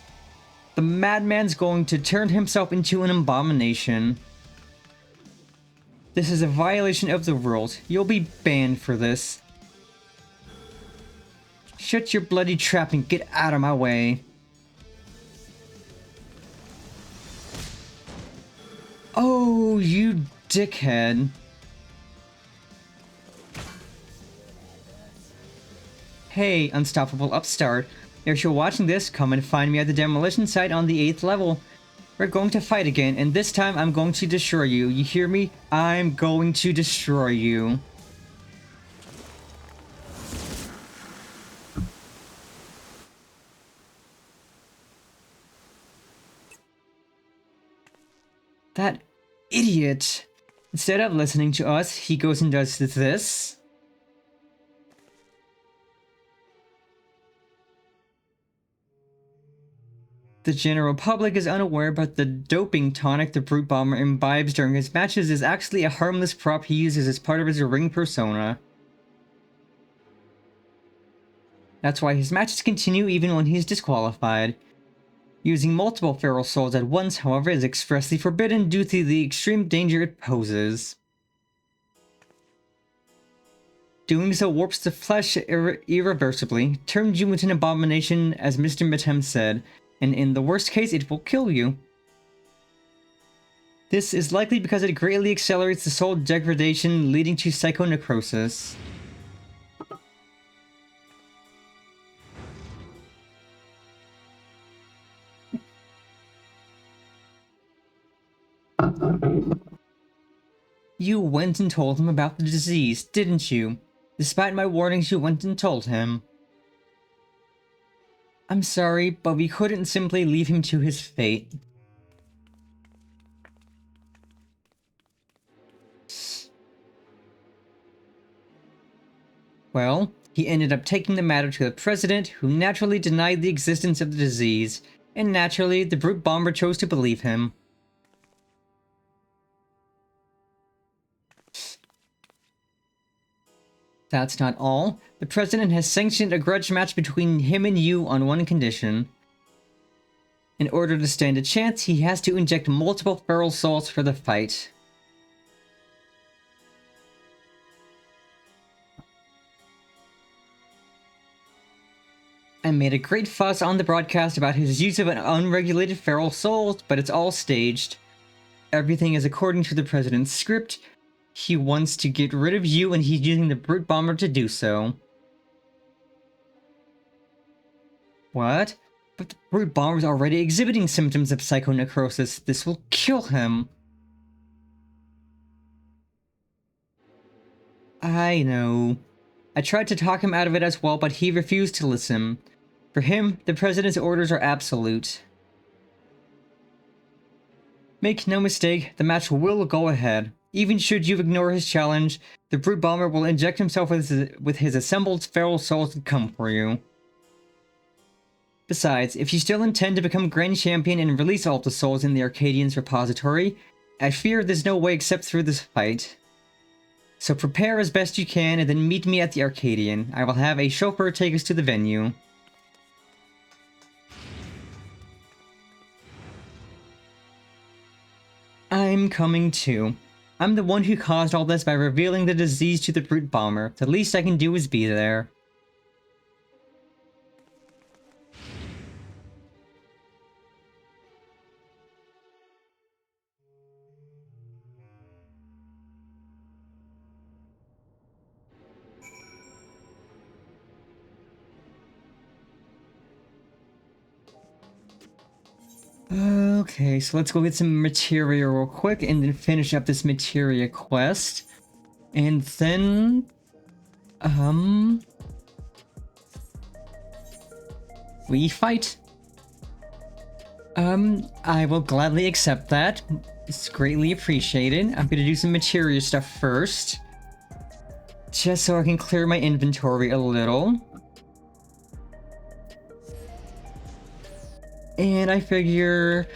The madman's going to turn himself into an abomination. This is a violation of the rules. You'll be banned for this. Shut your bloody trap and get out of my way. Oh, you dickhead. Hey, unstoppable upstart. If you're watching this, come and find me at the demolition site on the 8th level. We're going to fight again, and this time I'm going to destroy you. You hear me? I'm going to destroy you. That idiot! Instead of listening to us, he goes and does this. The general public is unaware, but the doping tonic the Brute Bomber imbibes during his matches is actually a harmless prop he uses as part of his ring persona. That's why his matches continue even when he's disqualified. Using multiple feral souls at once, however, is expressly forbidden due to the extreme danger it poses. Doing so warps the flesh irreversibly, turns you into an abomination, as Mr. Mittem said, and in the worst case, it will kill you. This is likely because it greatly accelerates the soul degradation, leading to psychonecrosis. You went and told him about the disease, didn't you? Despite my warnings, you went and told him. I'm sorry, but we couldn't simply leave him to his fate. Well, he ended up taking the matter to the president, who naturally denied the existence of the disease, and naturally, the Brute Bomber chose to believe him. That's not all. The president has sanctioned a grudge match between him and you on one condition. In order to stand a chance, he has to inject multiple feral souls for the fight. I made a great fuss on the broadcast about his use of an unregulated feral soul, but it's all staged. Everything is according to the president's script. He wants to get rid of you, and he's using the Brute Bomber to do so. What? But the Brute Bomber's already exhibiting symptoms of psychonecrosis. This will kill him. I know. I tried to talk him out of it as well, but he refused to listen. For him, the president's orders are absolute. Make no mistake, the match will go ahead. Even should you ignore his challenge, the Brute Bomber will inject himself with his assembled feral souls to come for you. Besides, if you still intend to become Grand Champion and release all the souls in the Arcadion's repository, I fear there's no way except through this fight. So prepare as best you can and then meet me at the Arcadion. I will have a chauffeur take us to the venue. I'm coming too. I'm the one who caused all this by revealing the disease to the Brute Bomber. The least I can do is be there. Okay, so let's go get some materia real quick and then finish up this materia quest. And then... we fight. I will gladly accept that. It's greatly appreciated. I'm gonna do some materia stuff first. Just so I can clear my inventory a little. And I figure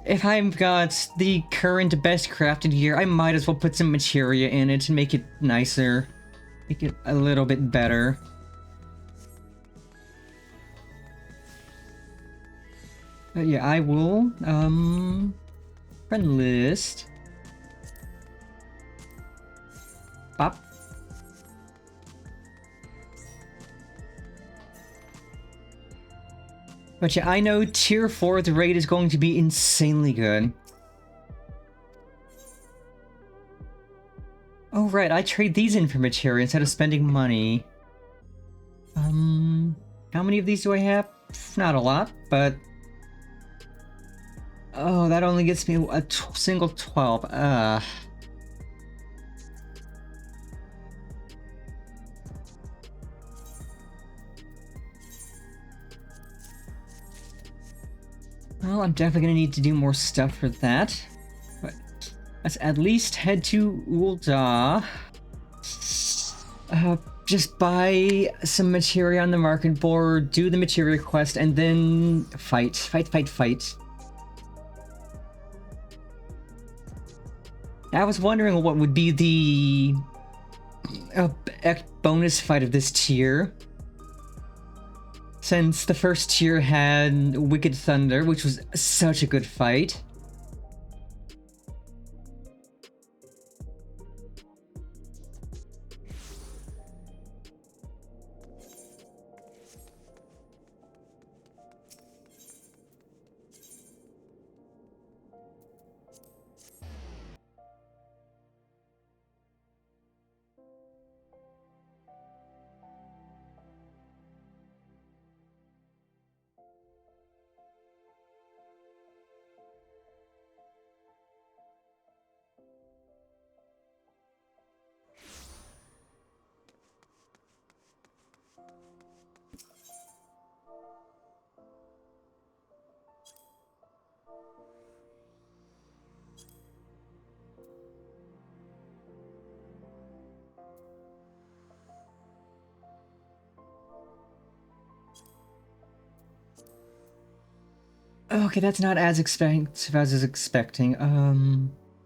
if I've got the current best crafted gear, I might as well put some materia in it to make it nicer. Make it a little bit better. But yeah, I will, friend list. Bop. But yeah, I know tier 4 the raid is going to be insanely good. Oh right, I trade these in for materia instead of spending money. How many of these do I have? Not a lot, but... Oh, that only gets me a single 12. Well, I'm definitely gonna need to do more stuff for that. But let's at least head to Ul'dah. Just buy some materia on the market board, do the materia quest, and then fight. Fight. I was wondering what would be the bonus fight of this tier. Since the first tier had Wicked Thunder, which was such a good fight. Okay, that's not as expensive as I was expecting.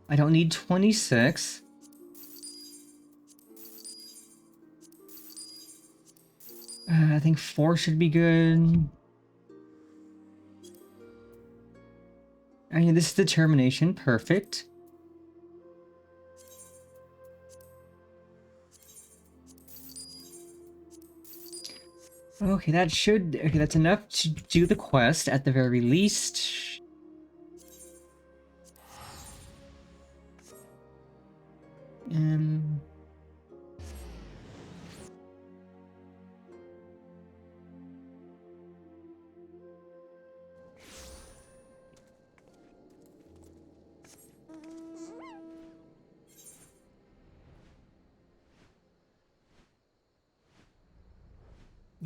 I don't need 26. I think 4 should be good. I mean, this is determination. Perfect. Okay, okay, that's enough to do the quest at the very least.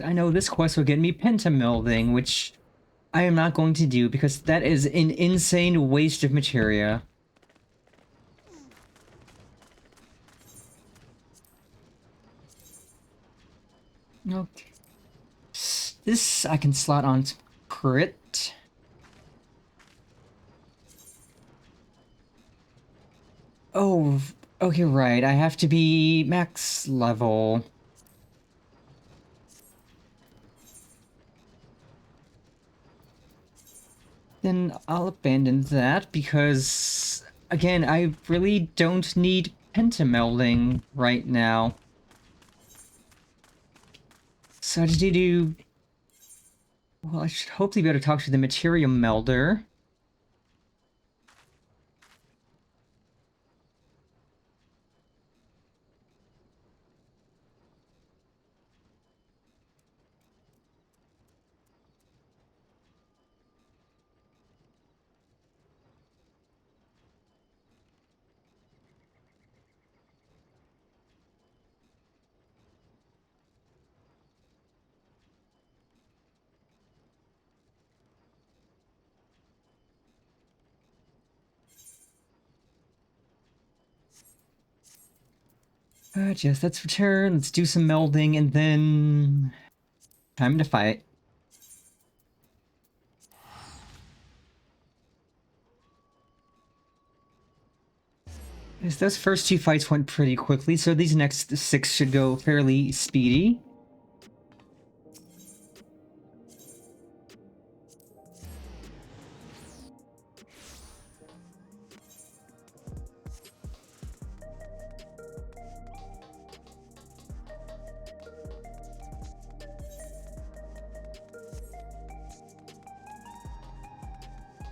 I know this quest will get me pentamelding, which I am not going to do because that is an insane waste of materia. Okay. This I can slot on crit. Oh, okay, right. I have to be max level. Then I'll abandon that because, again, I really don't need pentamelding right now. So I just need to... Well, I should hopefully be able to talk to the materia melder. Yes, let's return, let's do some melding, and then... time to fight. Yes, those first 2 fights went pretty quickly, so these next 6 should go fairly speedy.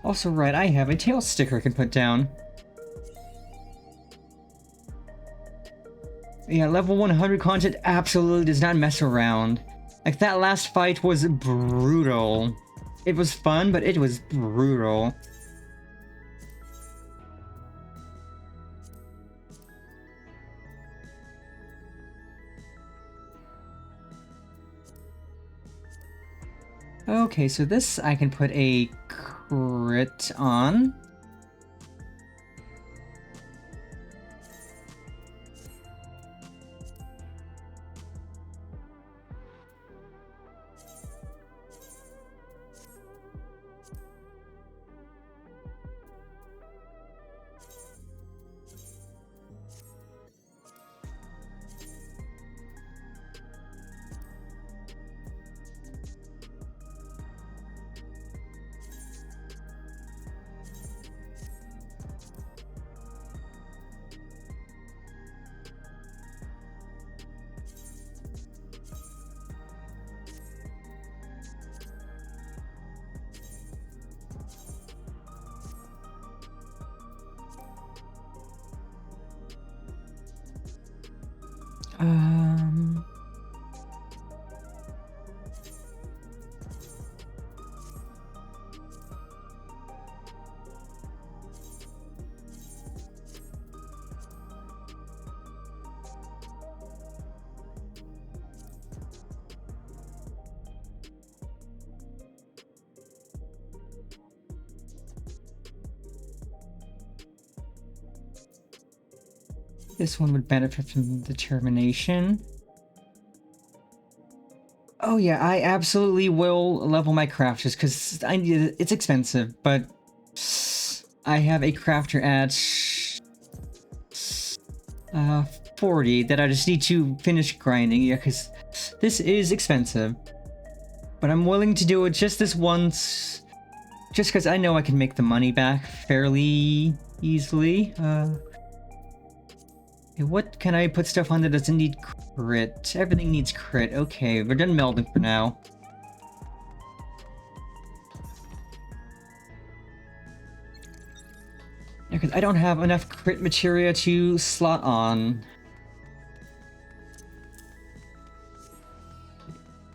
Also, right, I have a tail sticker I can put down. Yeah, level 100 content absolutely does not mess around. Like, that last fight was brutal. It was fun, but it was brutal. Okay, so this I can put a crit on. Um... This one would benefit from determination. Oh yeah, I absolutely will level my crafters because I need it. It's expensive, but I have a crafter at 40 that I just need to finish grinding. Yeah, because this is expensive, but I'm willing to do it just this once, just because I know I can make the money back fairly easily. What can I put stuff on that doesn't need crit? Everything needs crit. Okay, we're done melding for now. Yeah, because I don't have enough crit materia to slot on.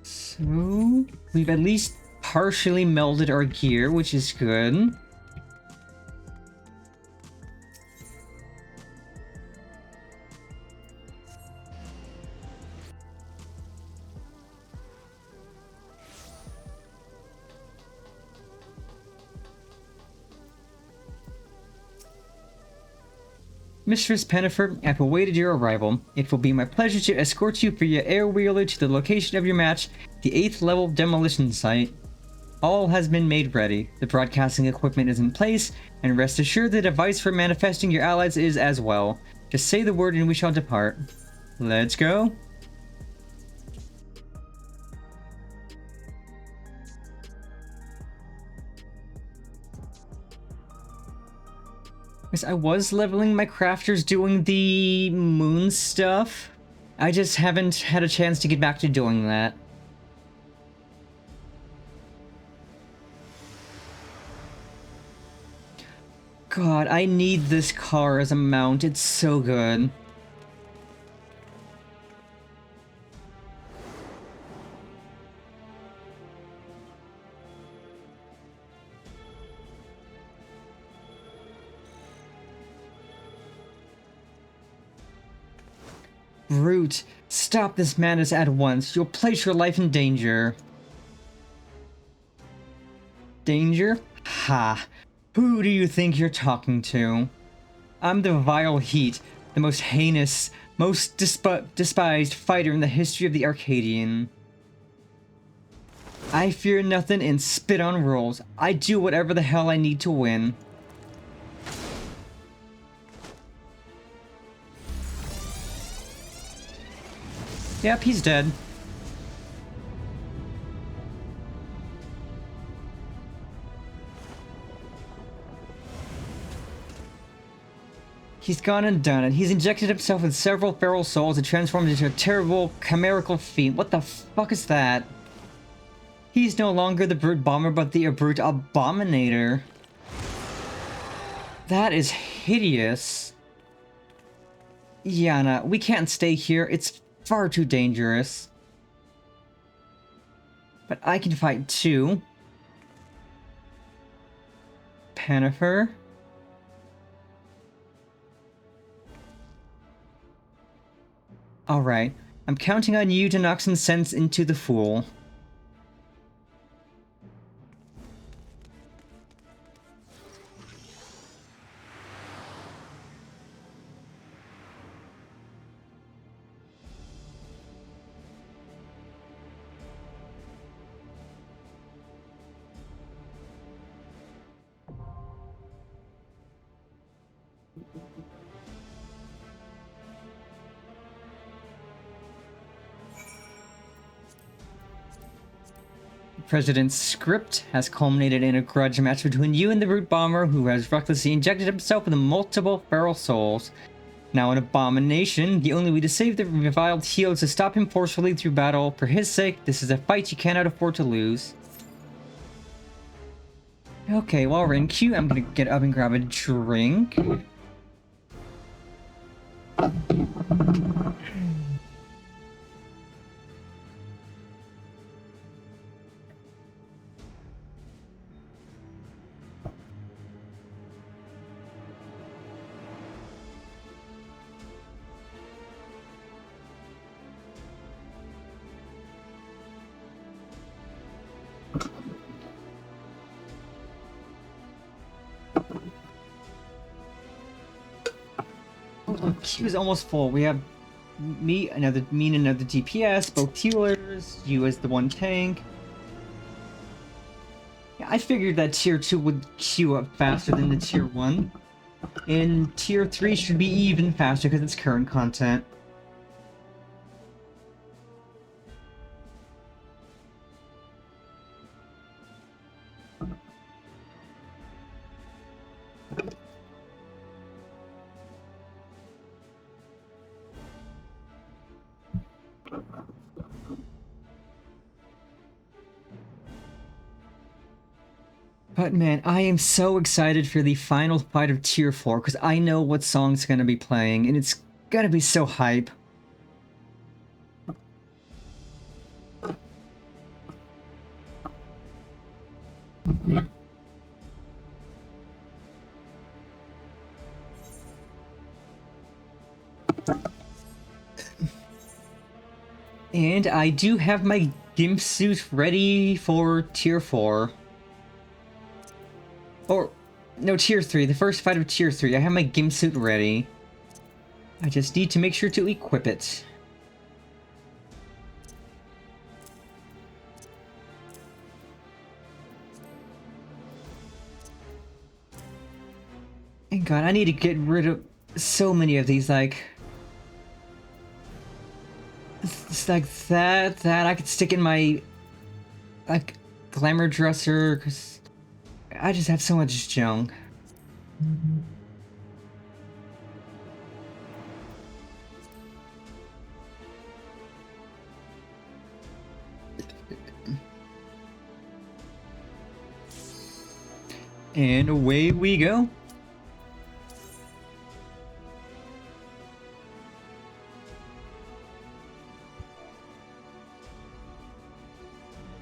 So, we've at least partially melded our gear, which is good. Mistress Pennifer, I've awaited your arrival. It will be my pleasure to escort you via air wheeler to the location of your match, the 8th level demolition site. All has been made ready. The broadcasting equipment is in place, and rest assured the device for manifesting your allies is as well. Just say the word and we shall depart. Let's go. I was leveling my crafters doing the moon stuff. I just haven't had a chance to get back to doing that. God, I need this car as a mount. It's so good. Brute, stop this madness at once. You'll place your life in danger. Danger? Ha! Who do you think you're talking to? I'm the vile heat, the most heinous, Most despised fighter in the history of the Arcadion. I fear nothing and spit on rolls. I do whatever the hell I need to win. Yep, he's dead. He's gone and done it. He's injected himself with several feral souls and transformed into a terrible, chimerical fiend. What the fuck is that? He's no longer the brute bomber, but the brute abominator. That is hideous. Yana, we can't stay here. It's far too dangerous. But I can fight too. Panifer. Alright, I'm counting on you to knock some sense into the fool. President's script has culminated in a grudge match between you and the brute bomber who has recklessly injected himself with multiple feral souls. Now an abomination, the only way to save the reviled heel is to stop him forcefully through battle. For his sake, this is a fight you cannot afford to lose. Okay, while we're in queue, I'm gonna get up and grab a drink. Queue is almost full. We have me and another DPS, both healers, you as the one tank. Yeah, I figured that tier 2 would queue up faster than the tier 1. And tier 3 should be even faster because it's current content. But man, I am so excited for the final fight of Tier 4 because I know what song's gonna be playing and it's gonna be so hype. And I do have my gimp suit ready for Tier 4. Or, no, Tier 3. The first fight of Tier 3. I have my gimp suit ready. I just need to make sure to equip it. And God, I need to get rid of so many of these, like... It's like that I could stick in my... like, glamour dresser, because... I just have so much junk. And away we go.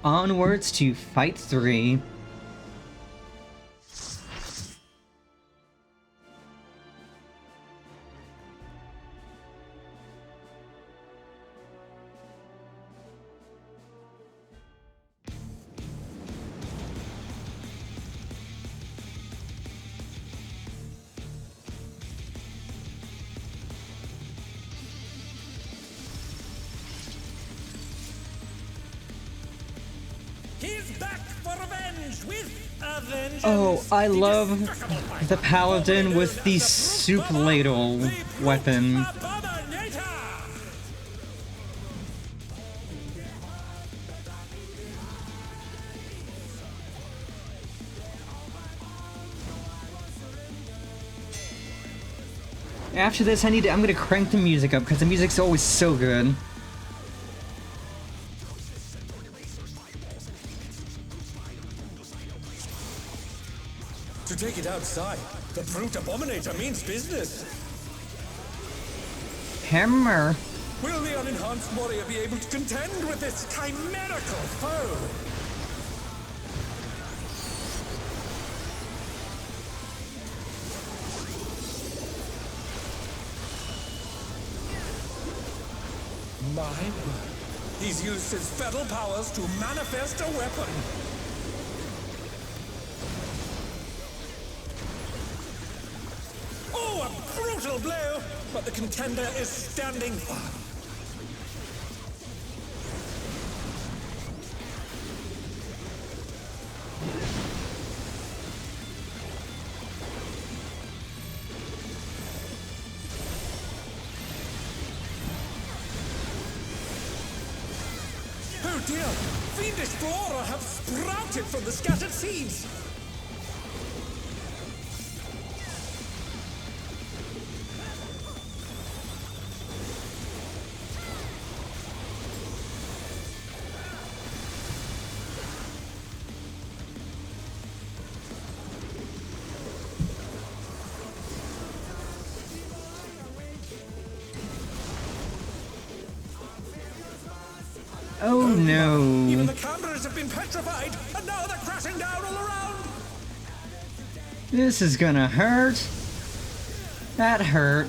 Onwards to Fight 3. back for revenge with a vengeance. Oh, I love the paladin with the soup ladle weapon. After this, I'm gonna crank the music up because the music's always so good. To take it outside, the brute abominator means business. Hammer. Will the unenhanced warrior be able to contend with this chimerical foe? My word. He's used his feral powers to manifest a weapon. Oh, a brutal blow! But the contender is standing firm. Oh dear! Fiendish flora have sprouted from the scattered seeds! Oh no. Even the cameras have been petrified, and now they're crashing down all around! This is gonna hurt. That hurt.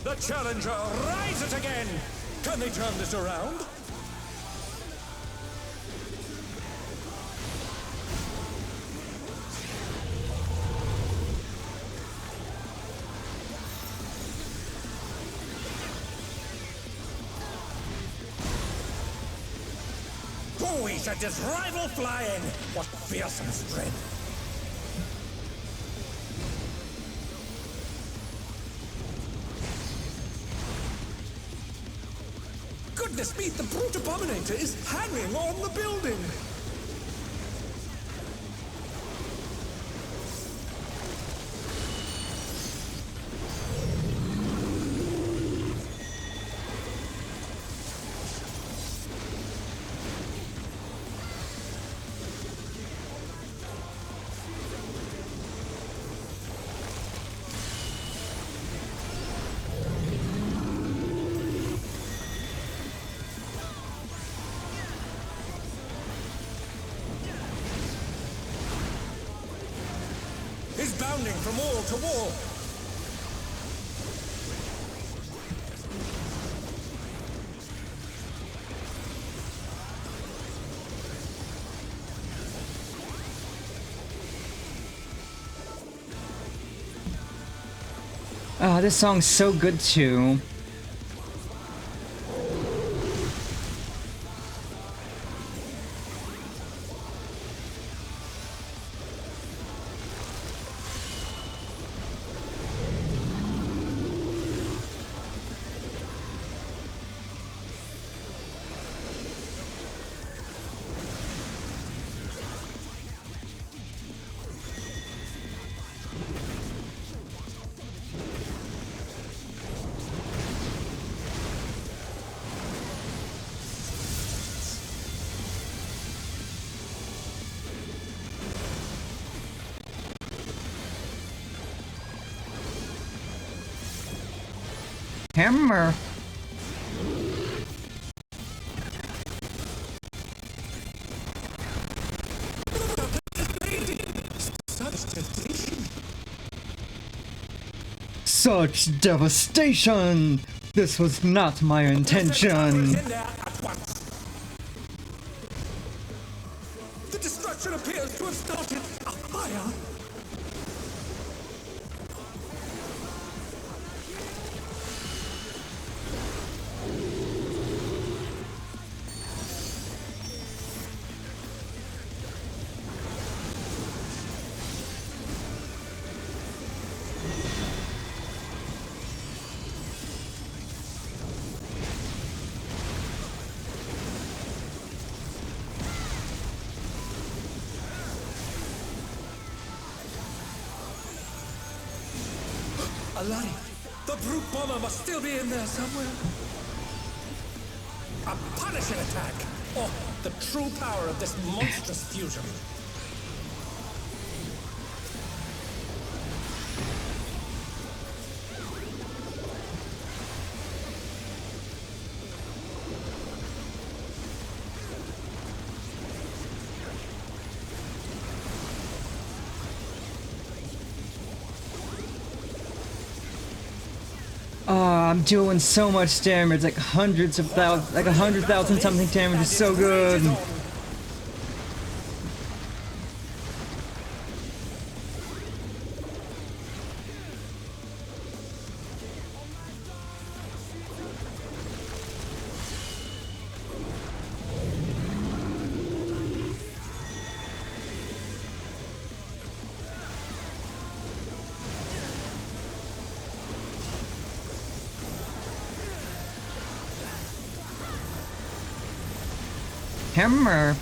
The challenger rises again! Can they turn this around? Oh, he sent his rival flying! What fearsome strength! Goodness me, the brute abominator is hanging on the building! He's bounding from wall to wall. Ah, this song's so good too. Hammer. Such devastation! This was not my intention! The destruction appears to have started a fire. alive! The brute bomber must still be in there somewhere. A punishing attack! Oh, the true power of this monstrous fusion. Oh, I'm doing so much damage, like hundreds of thousands, like 100,000 something damage is so good. Hammer.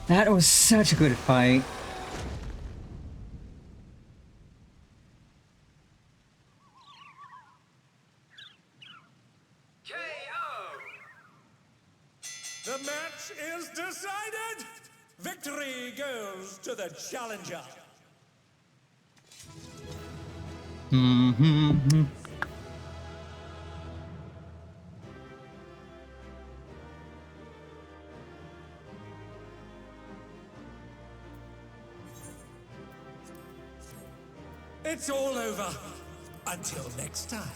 That was such a good fight. The match is decided! Victory goes to the challenger! It's all over. Until next time.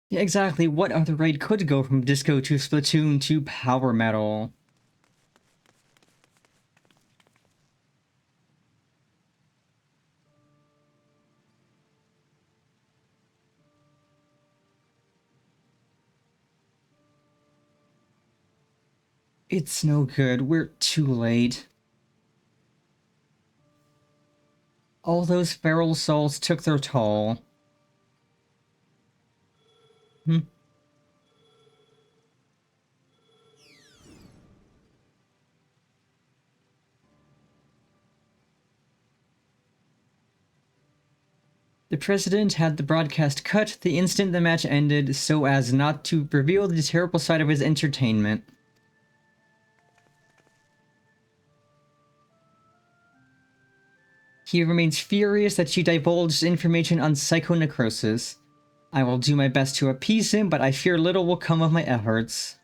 Yeah, exactly. What other raid could go from disco to Splatoon to power metal? It's no good. We're too late. All those feral souls took their toll. The president had the broadcast cut the instant the match ended so as not to reveal the terrible side of his entertainment. He remains furious that she divulged information on psychonecrosis. I will do my best to appease him, but I fear little will come of my efforts.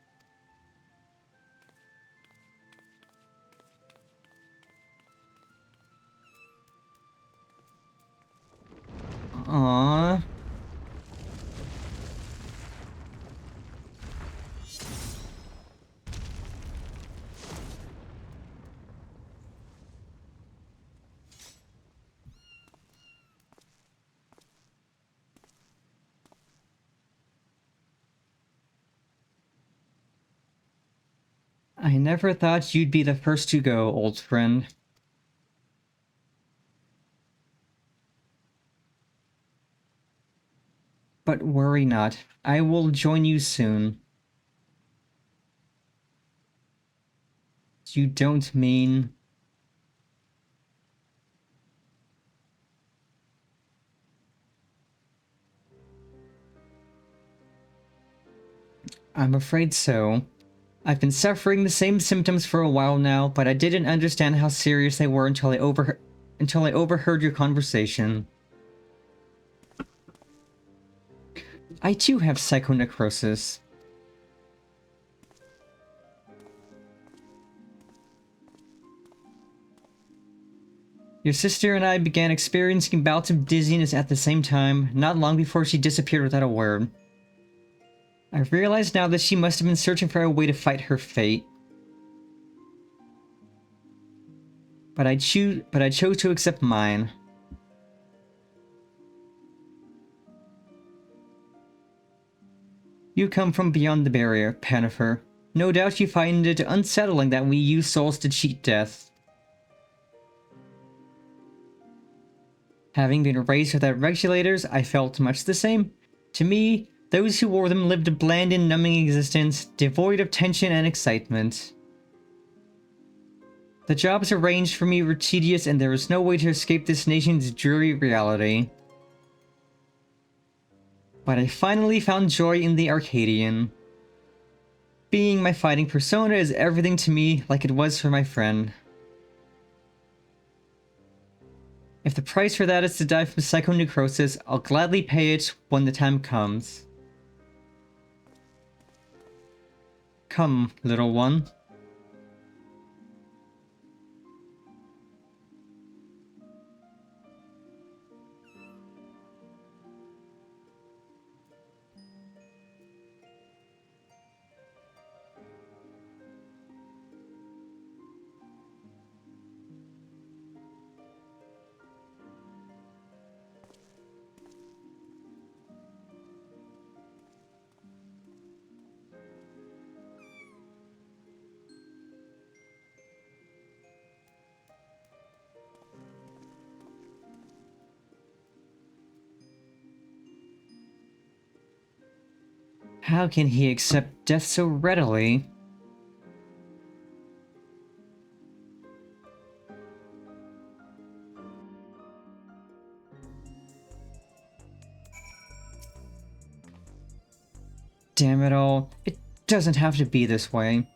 Aww. I never thought you'd be the first to go, old friend. But worry not, I will join you soon. You don't mean... I'm afraid so. I've been suffering the same symptoms for a while now, but I didn't understand how serious they were until I overheard your conversation. I too have psychonecrosis. Your sister and I began experiencing bouts of dizziness at the same time, not long before she disappeared without a word. I realize now that she must have been searching for a way to fight her fate. But I chose to accept mine. You come from beyond the barrier, Pannifer. No doubt you find it unsettling that we use souls to cheat death. Having been raised without regulators, I felt much the same. To me, those who wore them lived a bland and numbing existence, devoid of tension and excitement. The jobs arranged for me were tedious, and there was no way to escape this nation's dreary reality. But I finally found joy in the Arcadion. Being my fighting persona is everything to me, like it was for my friend. If the price for that is to die from psychonecrosis, I'll gladly pay it when the time comes. Come, little one. How can he accept death so readily? Damn it all. It doesn't have to be this way.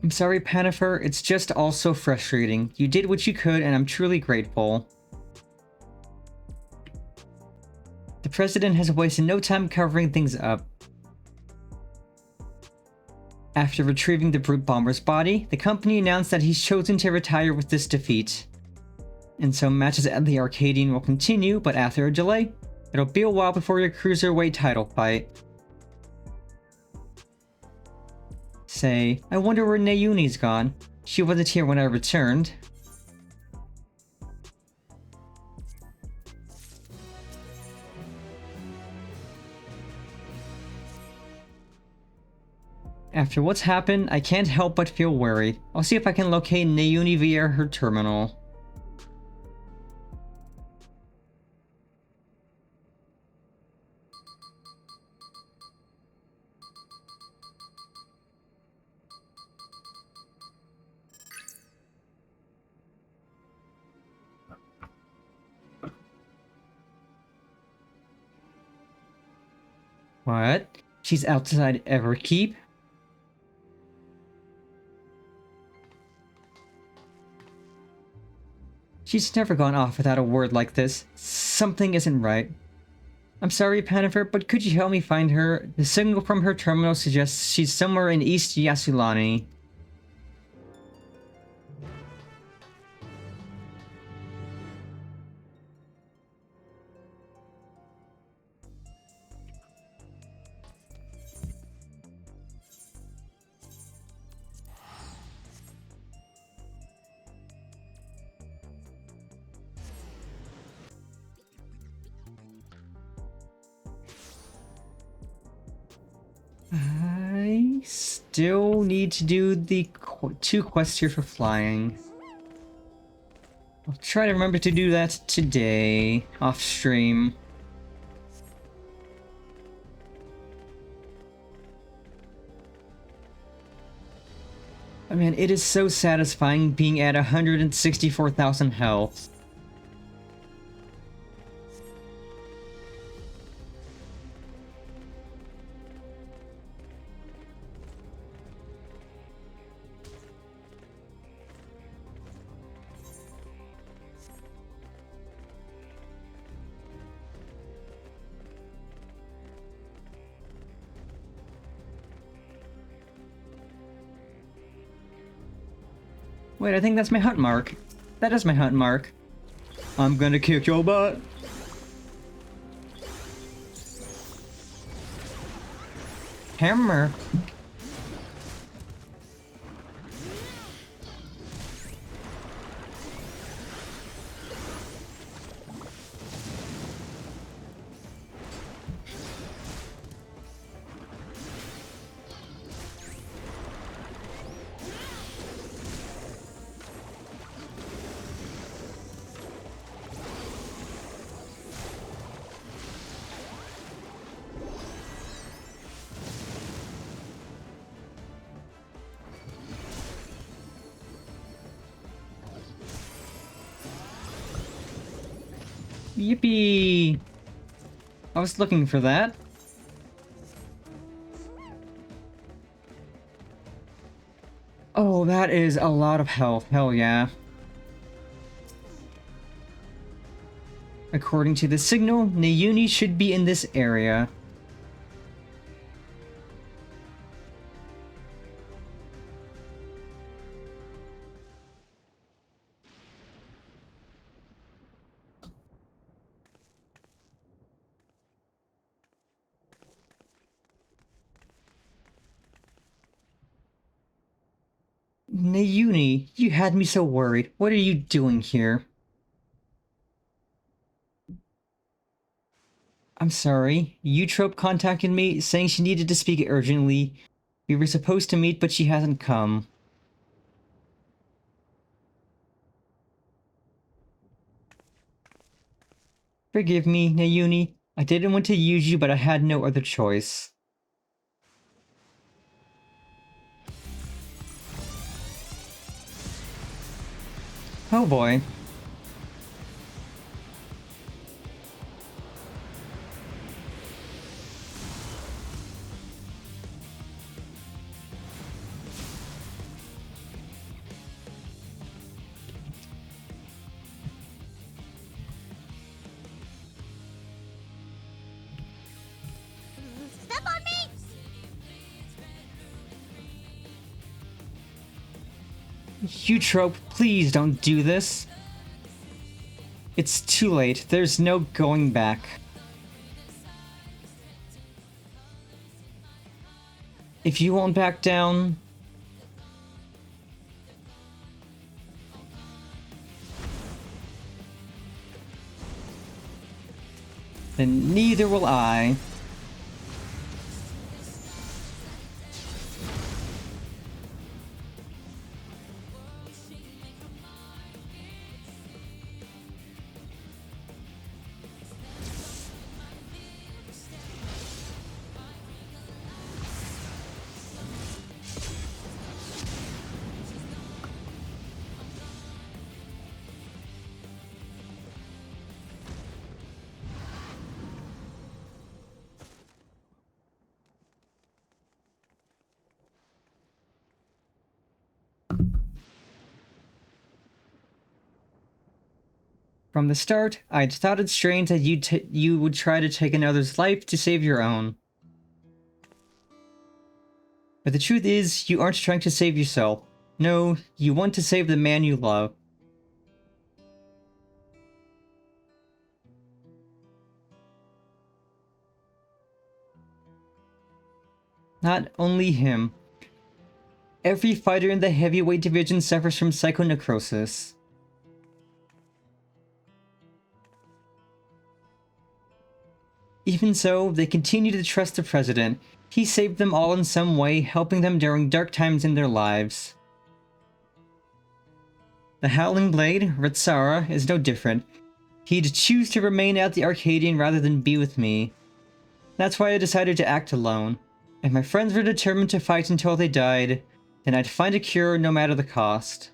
I'm sorry, Pannifer. It's just all so frustrating. You did what you could, and I'm truly grateful. The President has wasted no time covering things up. After retrieving the Brute Bomber's body, the company announced that he's chosen to retire with this defeat. And so matches at the Arcadion will continue, but after a delay. It'll be a while before your Cruiserweight title fight. Say, I wonder where Nayuni's gone. She wasn't here when I returned. After what's happened, I can't help but feel worried. I'll see if I can locate Nayuni via her terminal. What? She's outside Everkeep? She's never gone off without a word like this. Something isn't right. I'm sorry, Pannifer, but could you help me find her? The signal from her terminal suggests she's somewhere in East Yasulani. I still need to do the two quests here for flying. I'll try to remember to do that today, off stream. I mean, it is so satisfying being at 164,000 health. Wait, I think that's my hunt mark. That is my hunt mark. I'm gonna kick your butt. Hammer. Yippee! I was looking for that. Oh, that is a lot of health. Hell yeah. According to the signal, Nayuni should be in this area. Nayuni, you had me so worried. What are you doing here? I'm sorry. Eutrope contacted me, saying she needed to speak urgently. We were supposed to meet, but she hasn't come. Forgive me, Nayuni. I didn't want to use you, but I had no other choice. Oh boy. Step on me! Eutrope, please don't do this. It's too late. There's no going back. If you won't back down... then neither will I. From the start, I'd thought it strange that you would try to take another's life to save your own. But the truth is, you aren't trying to save yourself. No, you want to save the man you love. Not only him. Every fighter in the heavyweight division suffers from psychonecrosis. Even so, they continue to trust the president. He saved them all in some way, helping them during dark times in their lives. The Howling Blade, Ritsara, is no different. He'd choose to remain at the Arcadion rather than be with me. That's why I decided to act alone. If my friends were determined to fight until they died, then I'd find a cure no matter the cost.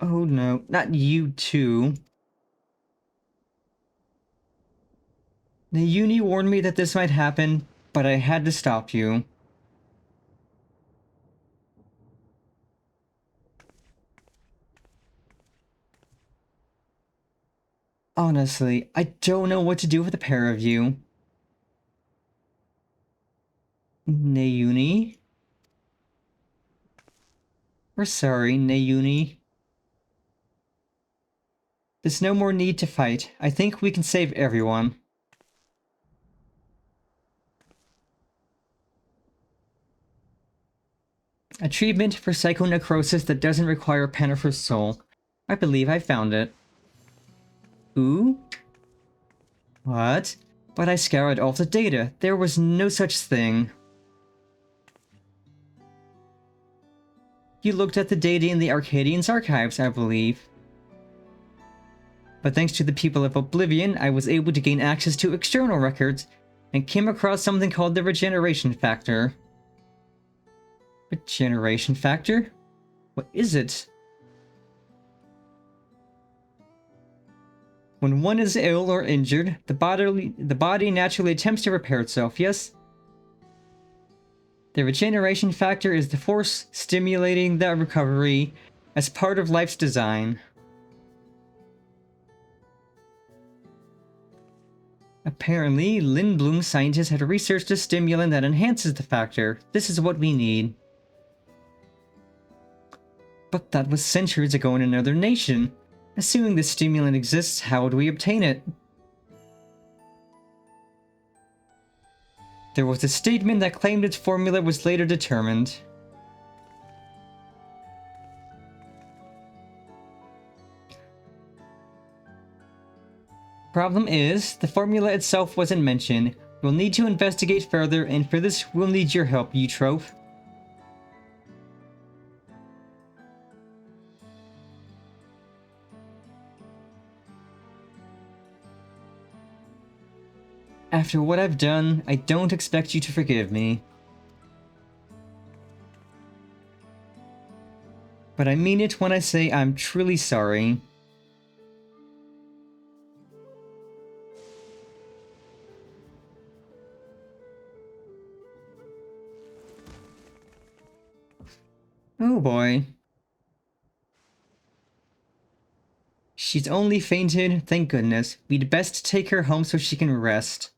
Oh no, not you too. Nayuni warned me that this might happen, but I had to stop you. Honestly, I don't know what to do with the pair of you. Nayuni? We're sorry, Nayuni. There's no more need to fight. I think we can save everyone. A treatment for psychonecrosis that doesn't require Pennifer's soul. I believe I found it. Ooh? What? But I scoured all the data. There was no such thing. You looked at the data in the Arcadion's archives, I believe. But thanks to the people of Oblivion, I was able to gain access to external records and came across something called the regeneration factor. Regeneration factor? What is it? When one is ill or injured, the body naturally attempts to repair itself, yes? The regeneration factor is the force stimulating that recovery as part of life's design. Apparently, Lindblom scientists had researched a stimulant that enhances the factor. This is what we need. But that was centuries ago in another nation. Assuming the stimulant exists, how would we obtain it? There was a statement that claimed its formula was later determined. Problem is, the formula itself wasn't mentioned. We'll need to investigate further, and for this, we'll need your help, Eutrope. After what I've done, I don't expect you to forgive me. But I mean it when I say I'm truly sorry. Oh boy. She's only fainted, thank goodness. We'd best take her home so she can rest.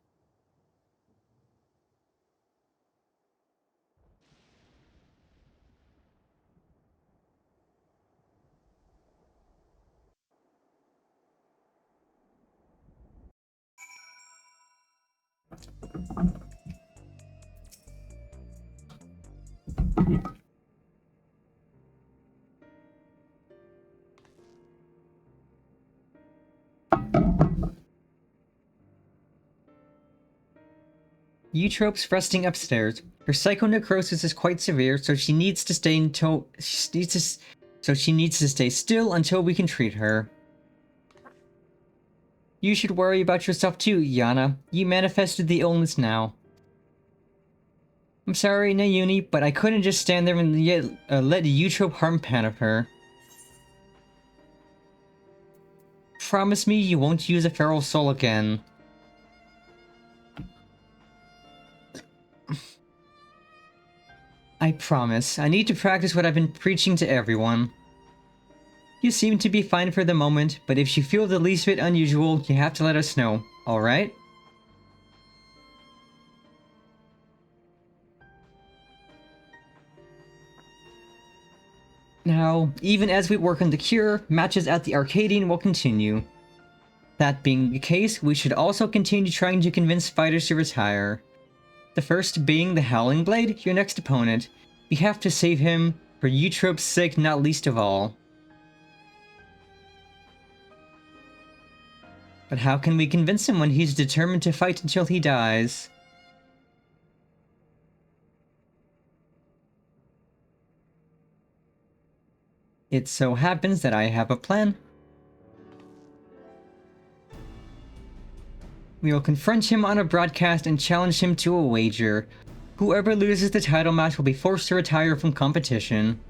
Eutrope's resting upstairs. Her psychonecrosis is quite severe, so she needs to stay still until we can treat her. You should worry about yourself too, Yana. You manifested the illness now. I'm sorry, Nayuni, but I couldn't just stand there and let Eutrope harm Pennifer. Promise me you won't use a feral soul again. I promise. I need to practice what I've been preaching to everyone. You seem to be fine for the moment, but if you feel the least bit unusual, you have to let us know, alright? Now, even as we work on the cure, matches at the Arcadion will continue. That being the case, we should also continue trying to convince fighters to retire. The first being the Howling Blade, your next opponent. We have to save him, for Eutrope's sake not least of all. But how can we convince him when he's determined to fight until he dies? It so happens that I have a plan. We will confront him on a broadcast and challenge him to a wager. Whoever loses the title match will be forced to retire from competition.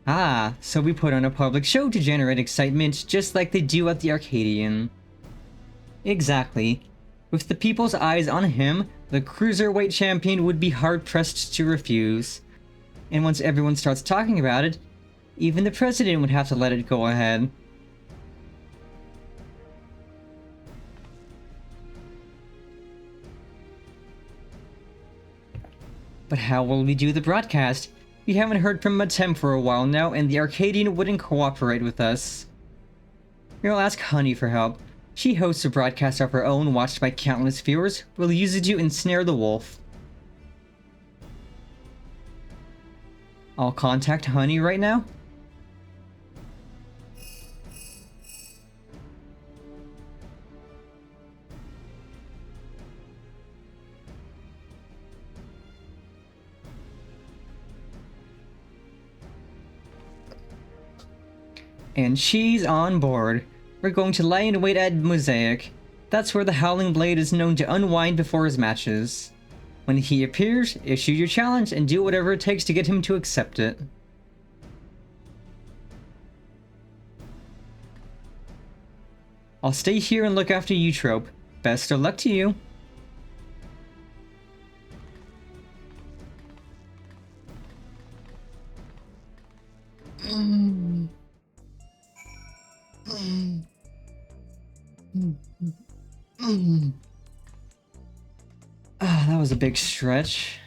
Ah, so we put on a public show to generate excitement, just like they do at the Arcadion. Exactly. With the people's eyes on him, the Cruiserweight champion would be hard-pressed to refuse. And once everyone starts talking about it, even the president would have to let it go ahead. But how will we do the broadcast? We haven't heard from Matem for a while now, and the Arcadion wouldn't cooperate with us. We'll ask Honey for help. She hosts a broadcast of her own watched by countless viewers. We'll use it to ensnare the wolf. I'll contact Honey right now. And she's on board. We're going to lie in wait at Mosaic. That's where the Howling Blade is known to unwind before his matches. When he appears, issue your challenge and do whatever it takes to get him to accept it. I'll stay here and look after you, Trope. Best of luck to you. That was a big stretch.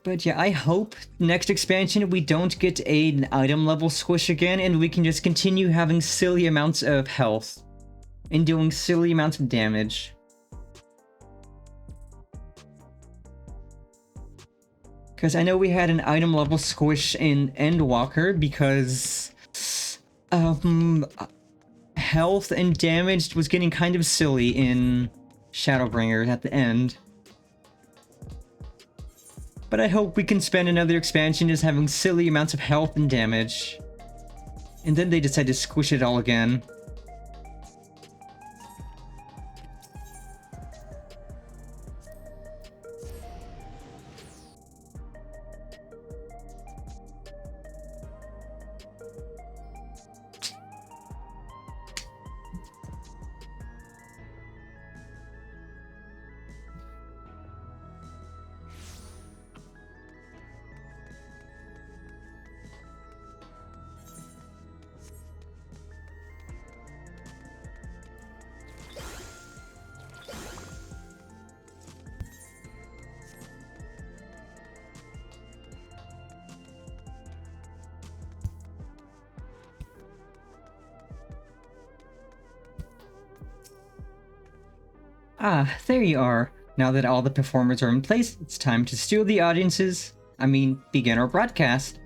But yeah, I hope next expansion we don't get an item level squish again and we can just continue having silly amounts of health and doing silly amounts of damage. Because I know we had an item level squish in Endwalker because health and damage was getting kind of silly in Shadowbringer at the end. But I hope we can spend another expansion just having silly amounts of health and damage. And then they decide to squish it all again. Ah, there you are. Now that all the performers are in place, it's time to steal the audiences. Begin our broadcast.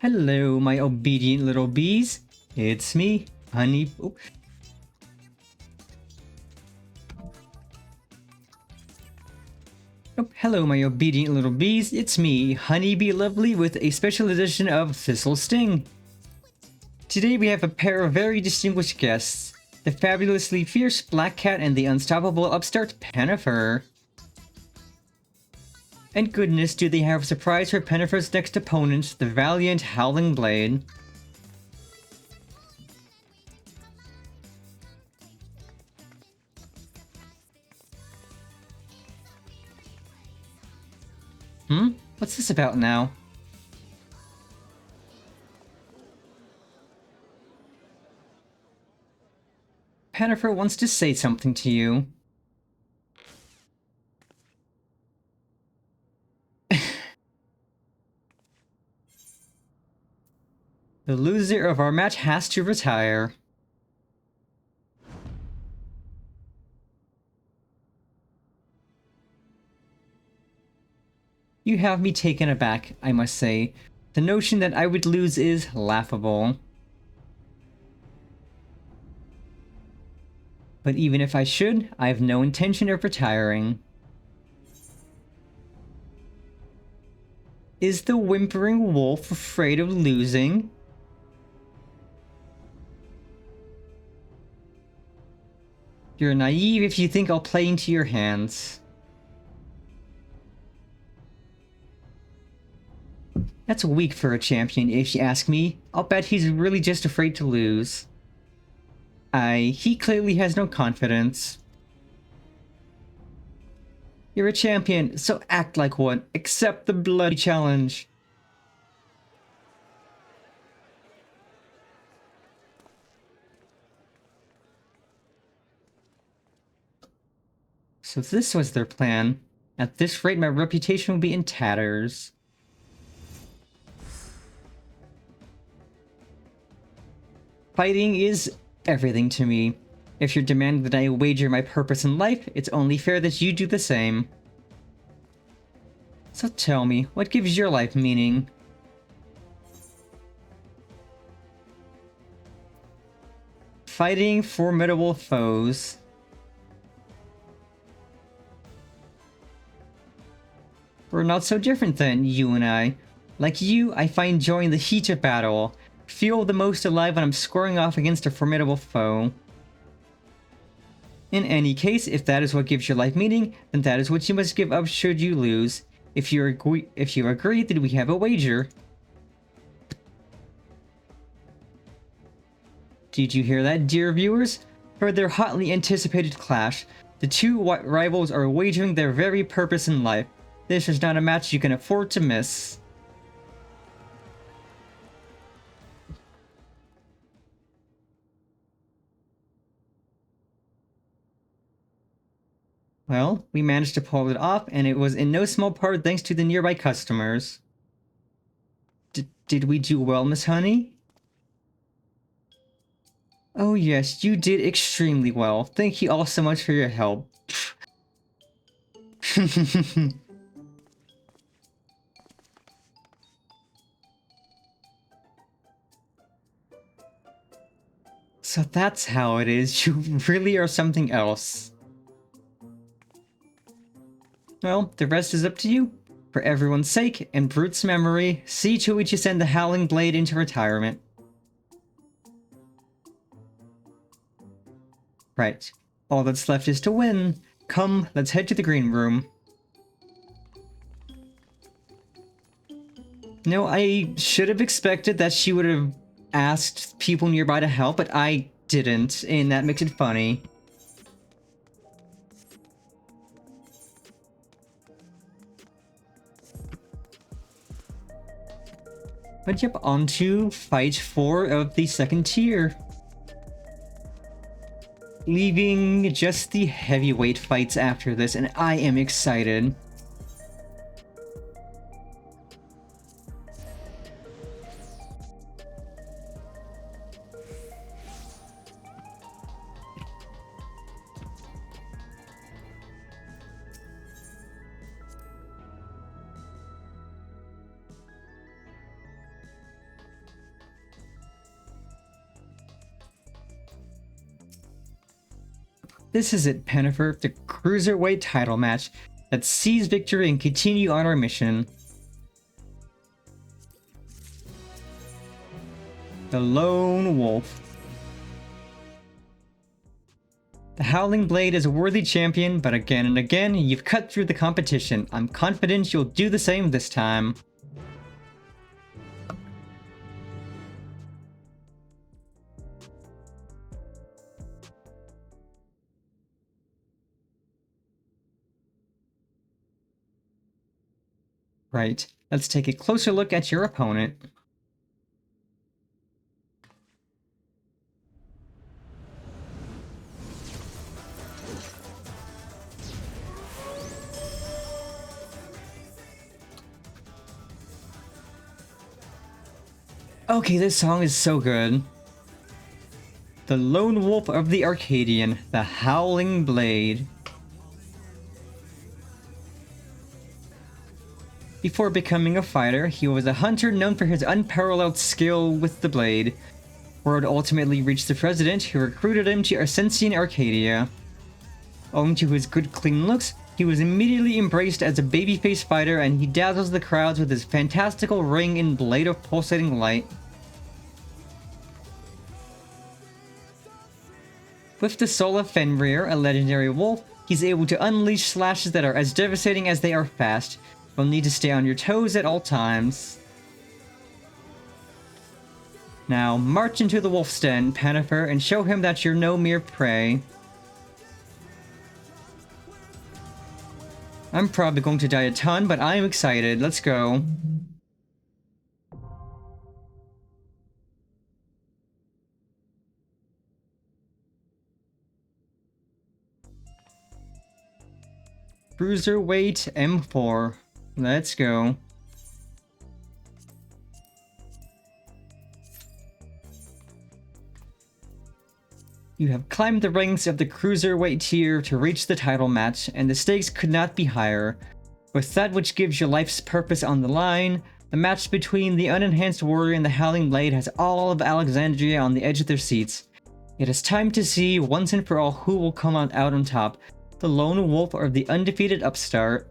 Hello, my obedient little bees. It's me, Honey. Oh. Hello, my obedient little bees. It's me, Honeybee Lovely, with a special edition of Thistle Sting. Today we have a pair of very distinguished guests, the fabulously fierce Black Cat and the unstoppable upstart Pennifer. And goodness, do they have a surprise for Pennifer's next opponent, the valiant Howling Blade. What's this about now? Pennifer wants to say something to you. The loser of our match has to retire. You have me taken aback, I must say. The notion that I would lose is laughable. But even if I should, I have no intention of retiring. Is the whimpering wolf afraid of losing? You're naive if you think I'll play into your hands. That's weak for a champion, if you ask me. I'll bet he's really just afraid to lose. He clearly has no confidence. You're a champion, so act like one. Accept the bloody challenge. So this was their plan. At this rate, my reputation will be in tatters. Fighting is everything to me. If you're demanding that I wager my purpose in life, it's only fair that you do the same. So tell me, what gives your life meaning? Fighting formidable foes. We're not so different then, you and I. Like you, I find joy in the heat of battle. Feel the most alive when I'm scoring off against a formidable foe. In any case, if that is what gives your life meaning, then that is what you must give up should you lose. If you agree, then we have a wager. Did you hear that, dear viewers? For their hotly anticipated clash, the two rivals are wagering their very purpose in life. This is not a match you can afford to miss. Well, we managed to pull it off, and it was in no small part thanks to the nearby customers. Did we do well, Miss Honey? Oh yes, you did extremely well. Thank you all so much for your help. So that's how it is. You really are something else. Well, the rest is up to you. For everyone's sake, and Brute's memory, see to it you send the Howling Blade into retirement. Right. All that's left is to win. Come, let's head to the green room. No, I should have expected that she would have asked people nearby to help, but I didn't, and that makes it funny. But yep, on to Fight 4 of the second tier. Leaving just the heavyweight fights after this, and I am excited. This is it, Pennifer, the Cruiserweight title match. Let's seize victory and continue on our mission. The Lone Wolf. The Howling Blade is a worthy champion, but again and again, you've cut through the competition. I'm confident you'll do the same this time. Right, let's take a closer look at your opponent. Okay, this song is so good. The Lone Wolf of the Arcadion, the Howling Blade. Before becoming a fighter, he was a hunter known for his unparalleled skill with the blade. Word ultimately reached the president, who recruited him to Arcadion, Arcadia. Owing to his good clean looks, he was immediately embraced as a babyface fighter, and he dazzles the crowds with his fantastical ring and blade of pulsating light. With the soul of Fenrir, a legendary wolf, he's able to unleash slashes that are as devastating as they are fast. You'll need to stay on your toes at all times. Now, march into the wolf's den, Pennifer, and show him that you're no mere prey. I'm probably going to die a ton, but I'm excited. Let's go. Cruiserweight M4. Let's go. You have climbed the ranks of the Cruiserweight tier to reach the title match, and the stakes could not be higher. With that which gives your life's purpose on the line, the match between the Unenhanced Warrior and the Howling Blade has all of Alexandria on the edge of their seats. It is time to see, once and for all, who will come out on top, the lone wolf or the undefeated upstart.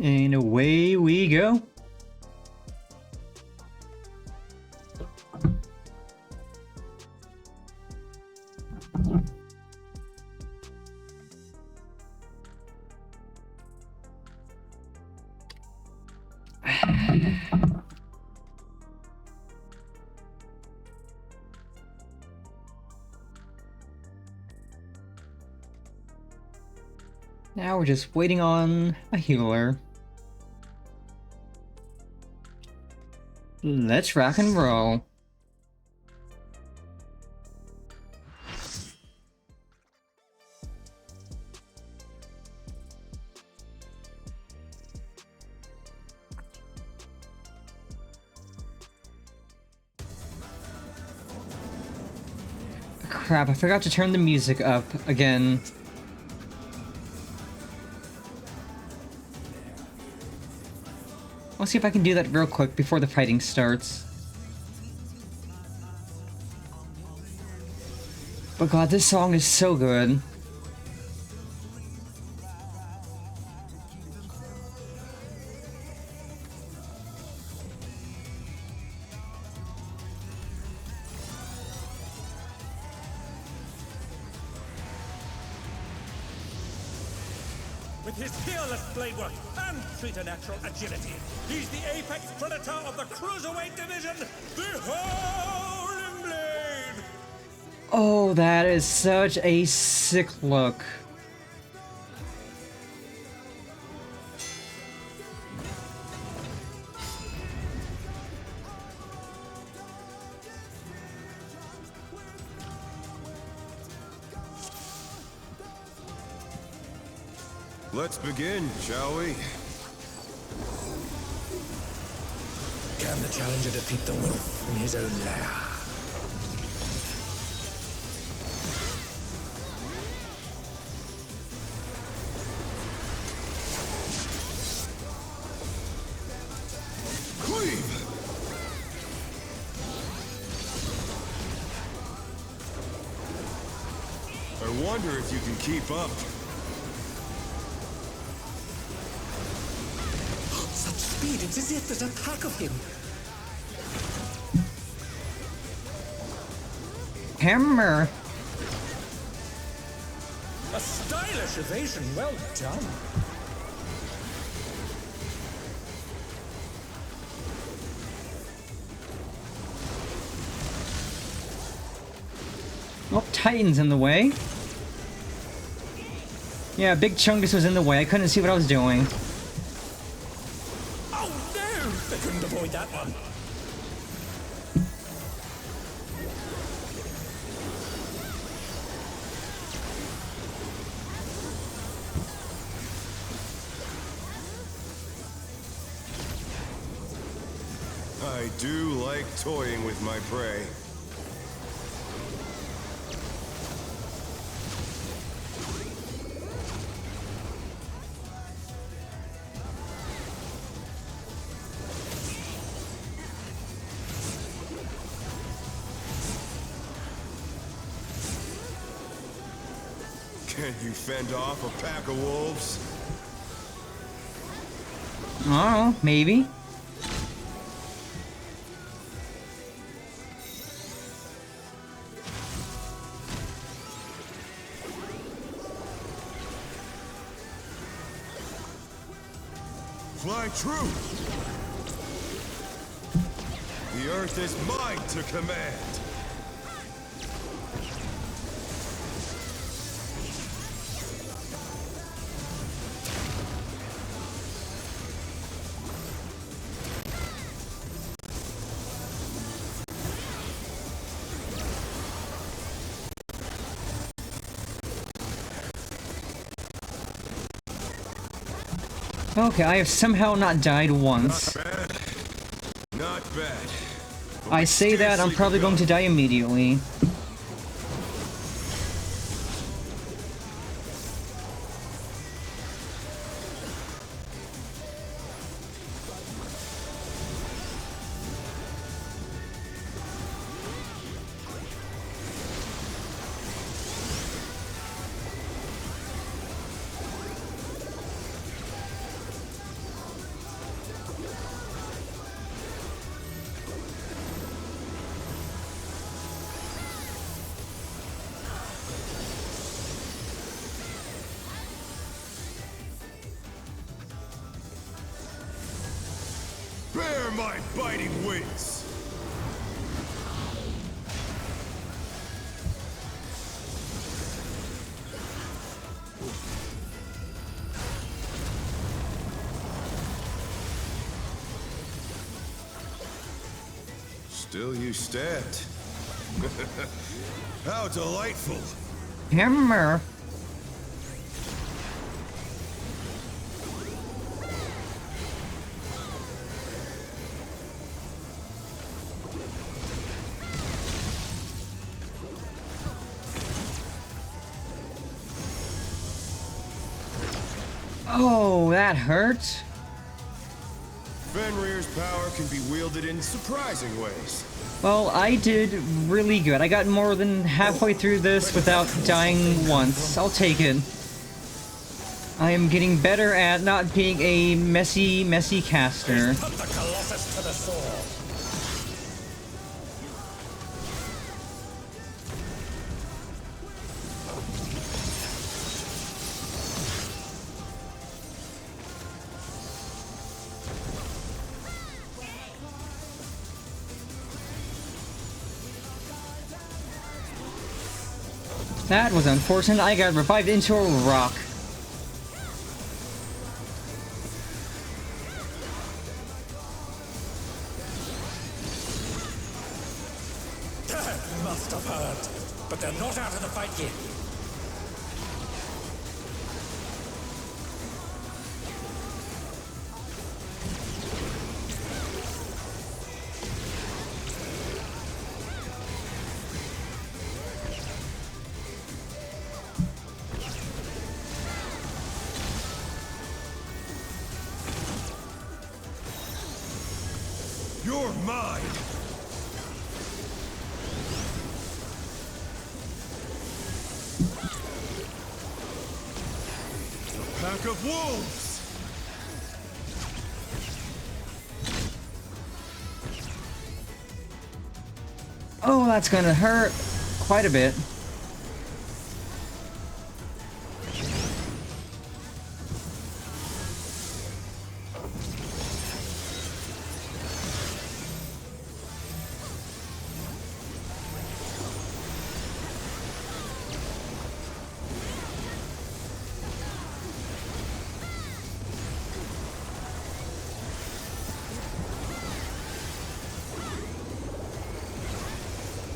And away we go. Now we're just waiting on a healer. Let's rock and roll. Crap, I forgot to turn the music up again. Let's see if I can do that real quick before the fighting starts. But god, this song is so good. With his peerless blade work and preternatural agility, he's the apex predator of the Cruiserweight division, the Howling Blade! Oh, that is such a sick look. Let's begin, shall we? Can the challenger defeat the wolf in his own lair? Cleave! I wonder if you can keep up. Such speed, it's as if there's a pack of him. Hammer! A stylish evasion, well done. Oh, Titan's in the way. Yeah, Big Chungus was in the way. I couldn't see what I was doing. Oh no! They couldn't avoid that one. I do like toying with my prey. Can you fend off a pack of wolves? Oh, maybe. Fly true! The earth is mine to command! Okay, I have somehow not died once. Not bad. Not bad. But I we say that, I'm scarcely probably begun. going to die immediately. Bear my biting wings! Still you stand. How delightful! Hammer. Oh, that hurt. Fenrir's power can be wielded in surprising ways. Well, I did really good. I got more than halfway through this without dying once. I'll take it. I am getting better at not being a messy caster. Put the Colossus to the sword. That was unfortunate. I got revived into a rock. That must have hurt. But they're not out of the fight yet. You're mine! A pack of wolves! Oh, that's gonna hurt quite a bit.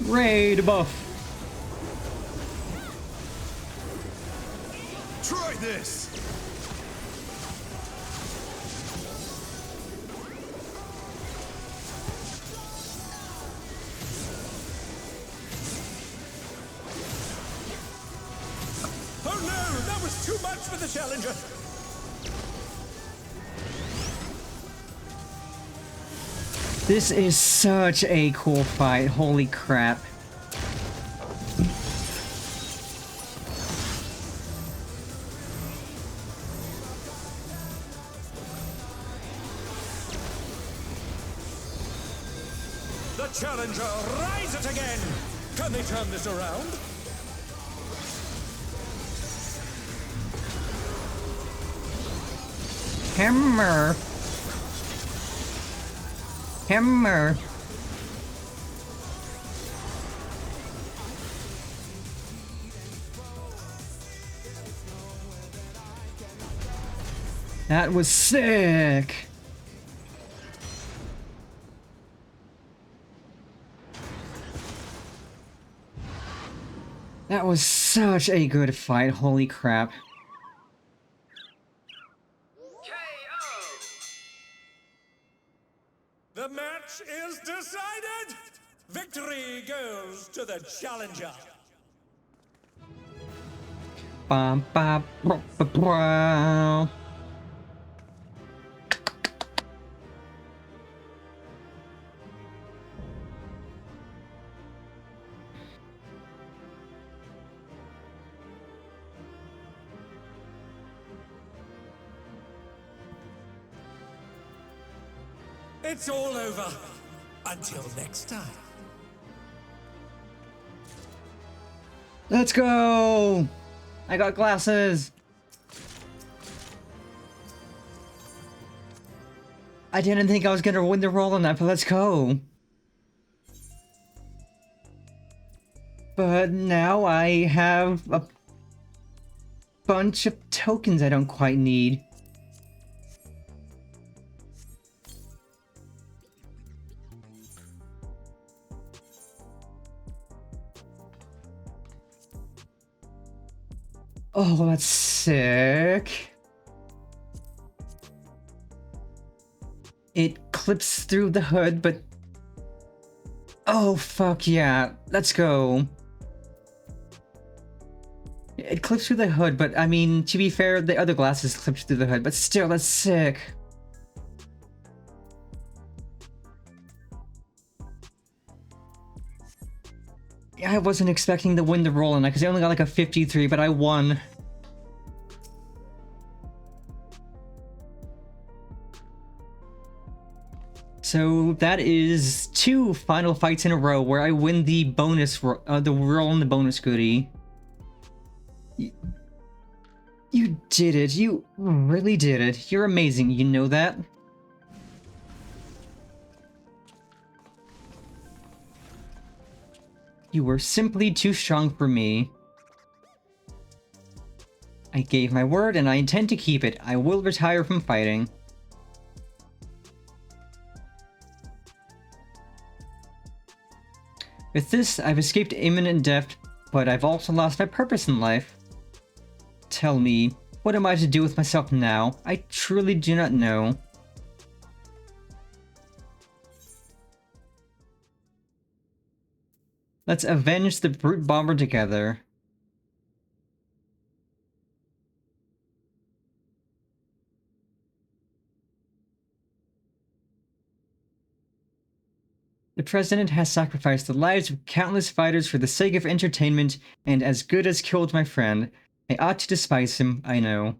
Raid buff. Try this! Oh no, that was too much for the challenger. This is such a cool fight. Holy crap. challenger rise it again! Can they turn this around? Hammer! Hammer! That was sick! That was such a good fight, holy crap. The match is decided! Victory goes to the challenger! Bum, bum, bum, bum, bum. It's all over. Until next time. Let's go! I got glasses! I didn't think I was gonna win the roll on that, but let's go! But now I have a bunch of tokens I don't quite need. Oh, that's sick. It clips through the hood, but... Oh, fuck yeah. Let's go. It clips through the hood, but I mean, to be fair, the other glasses clipped through the hood, but still, that's sick. I wasn't expecting to win the roll on that because I only got like a 53, but I won. So that is 2 final fights in a row where I win the bonus, the roll on the bonus goodie. You did it. You really did it. You're amazing. You know that? You were simply too strong for me. I gave my word and I intend to keep it. I will retire from fighting. With this, I've escaped imminent death, but I've also lost my purpose in life. Tell me, what am I to do with myself now? I truly do not know. Let's avenge the brute bomber together. The President has sacrificed the lives of countless fighters for the sake of entertainment, and as good as killed my friend. I ought to despise him, I know.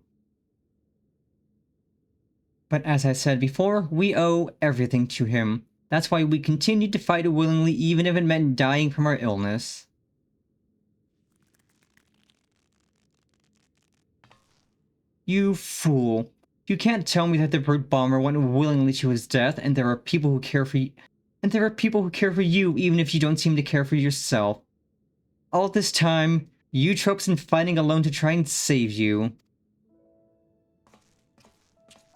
But as I said before, we owe everything to him. That's why we continued to fight willingly even if it meant dying from our illness. You fool. You can't tell me that the brute bomber went willingly to his death and there are people who care for you. And there are people who care for you even if you don't seem to care for yourself. All this time, Eutrope's been fighting alone to try and save you.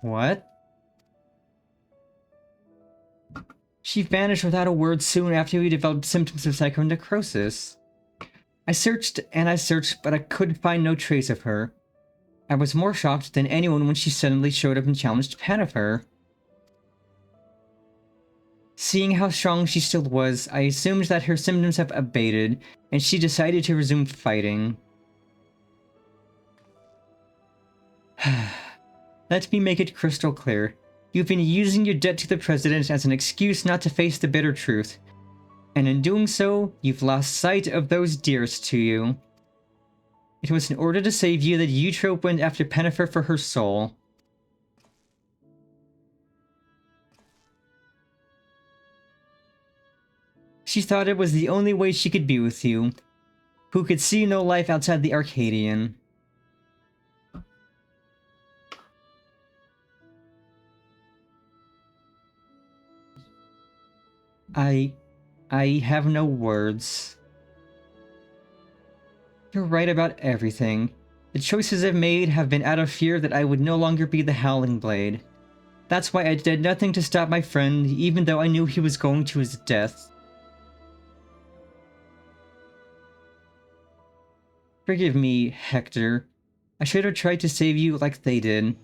What? She vanished without a word soon after we developed symptoms of psychonecrosis. I searched and I searched, but I could find no trace of her. I was more shocked than anyone when she suddenly showed up and challenged Pennifer. Seeing how strong she still was, I assumed that her symptoms have abated, and she decided to resume fighting. Let me make it crystal clear. You've been using your debt to the President as an excuse not to face the bitter truth. And in doing so, you've lost sight of those dearest to you. It was in order to save you that Eutrope went after Pennifer for her soul. She thought it was the only way she could be with you, who could see no life outside the Arcadion. I have no words. You're right about everything. The choices I've made have been out of fear that I would no longer be the Howling Blade. That's why I did nothing to stop my friend, even though I knew he was going to his death. Forgive me, Hector. I should have tried to save you like they did.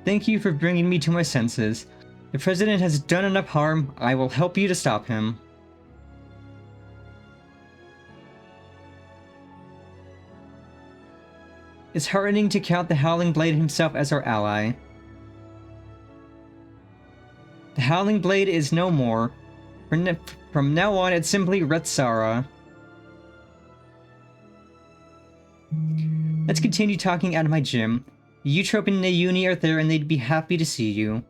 Thank you for bringing me to my senses. The President has done enough harm. I will help you to stop him. It's heartening to count the Howling Blade himself as our ally. The Howling Blade is no more. From now on, it's simply Retsara. Let's continue talking out of my gym. Eutrope and Nayuni are there and they'd be happy to see you.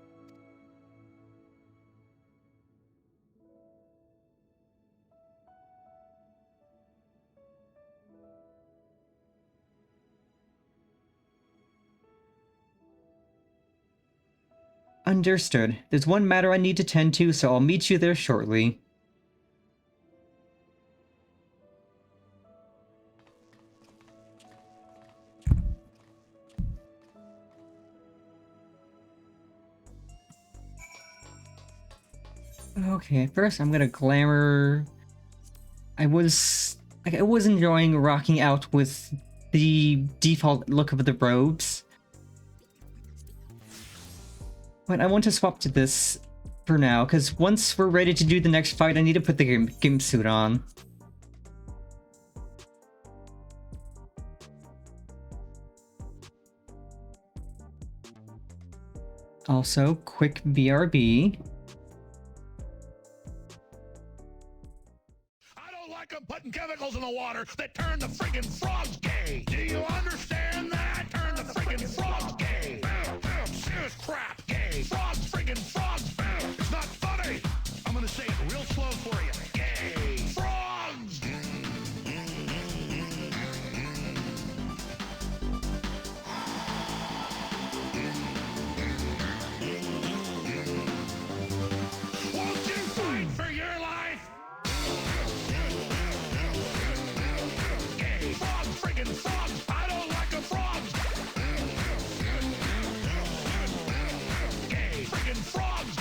Understood. There's one matter I need to tend to, so I'll meet you there shortly. Okay, first I'm gonna glamour. I was enjoying rocking out with the default look of the robes. But I want to swap to this for now, because once we're ready to do the next fight, I need to put the gimp suit on. Also, quick BRB. I don't like them putting chemicals in the water that turn the friggin' frogs gay. Do you understand that? Turn the friggin' frogs gay. Serious crap. Gay. Frogs, friggin' frogs. It's not funny. I'm gonna say it real slow for you. Gay. Frogs. Won't you fight for your life? Gay. Frogs, friggin' frogs. I don't like a frog. Gay. Friggin' frogs.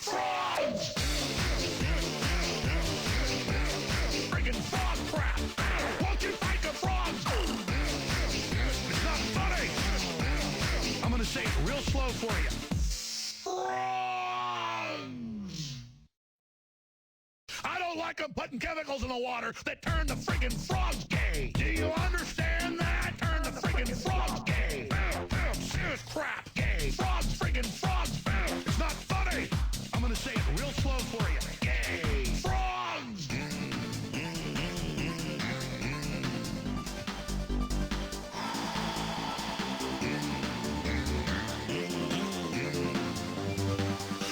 Frogs. Friggin' frog crap. Won't you fight the frogs? It's not funny. I'm gonna say it real slow for you. Frogs. I don't like them putting chemicals in the water that turn the friggin' frogs gay. Do you understand that? Turn the friggin' frogs gay. Serious crap. Gay. Frogs, friggin' frogs. It's not funny. I'm gonna say it real slow for you. Gay. Frogs.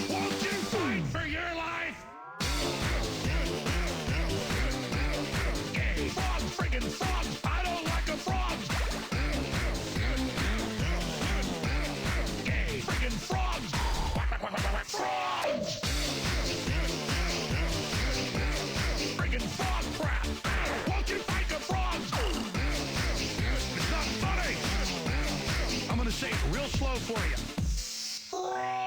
Won't you fight for your life? Gay. Frogs, friggin' frogs. I don't like a frog. Gay. Friggin' frogs. Frogs. Friggin' frog crap. Won't you fight the frogs? It's not funny. I'm gonna say it real slow for you. Frogs.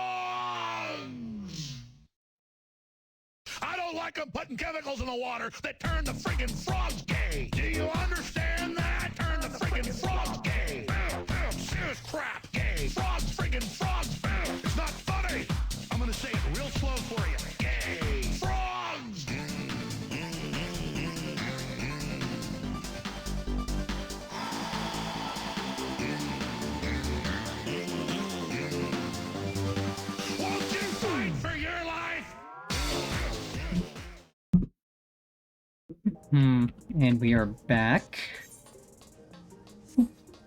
I don't like them putting chemicals in the water that turn the friggin' frogs gay. Do you understand that? Turn the friggin' frogs gay. Serious crap. Gay. Frogs, friggin' frogs. It's not funny. I'm gonna say it real slow for you. Gay. Frogs. Won't you fight for your life? And we are back.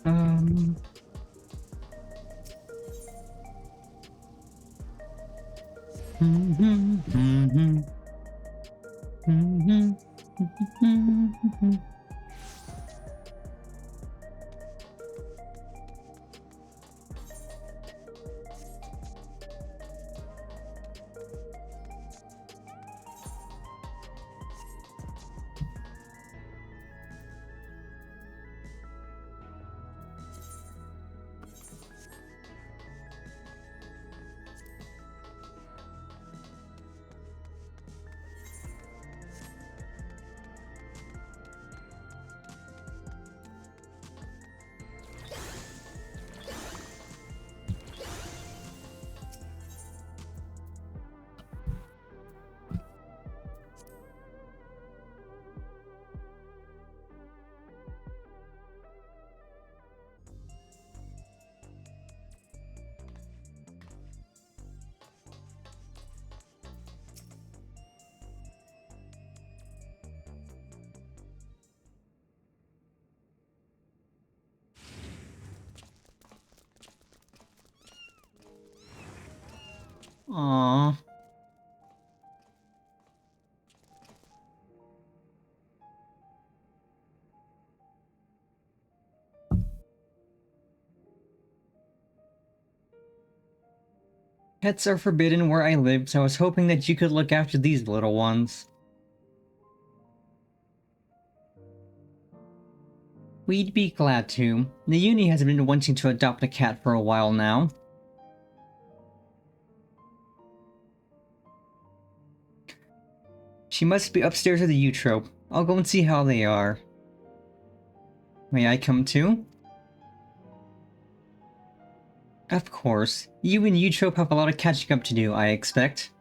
Um... Aww. Pets are forbidden where I live, so I was hoping that you could look after these little ones. We'd be glad to. Naomi has been wanting to adopt a cat for a while now. She must be upstairs at the Eutrope. I'll go and see how they are. May I come too? Of course. You and Eutrope have a lot of catching up to do, I expect.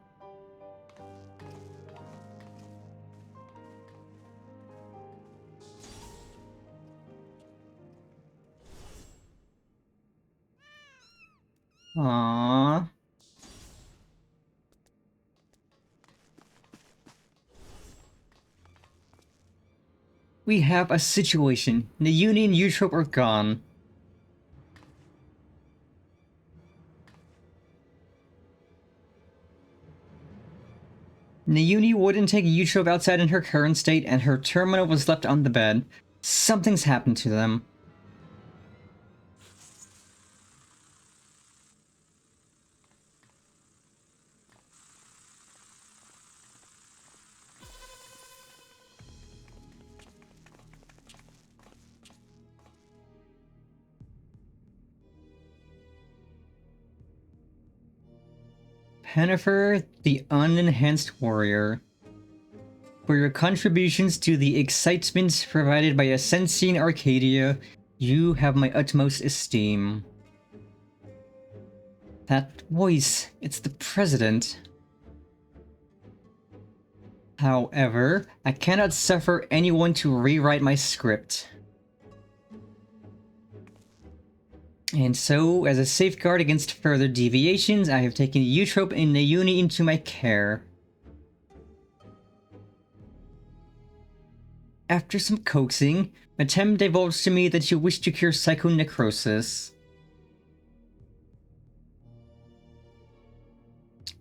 Aww. We have a situation. Naomi and Eutrope are gone. Naomi wouldn't take Eutrope outside in her current state, and her terminal was left on the bed. Something's happened to them. Pennifer, the Unenhanced Warrior. For your contributions to the excitement provided by Ascension Arcadia, you have my utmost esteem. That voice, it's the President. However, I cannot suffer anyone to rewrite my script. And so, as a safeguard against further deviations, I have taken Eutrope and Naomi into my care. After some coaxing, Matem divulged to me that you wish to cure psychonecrosis.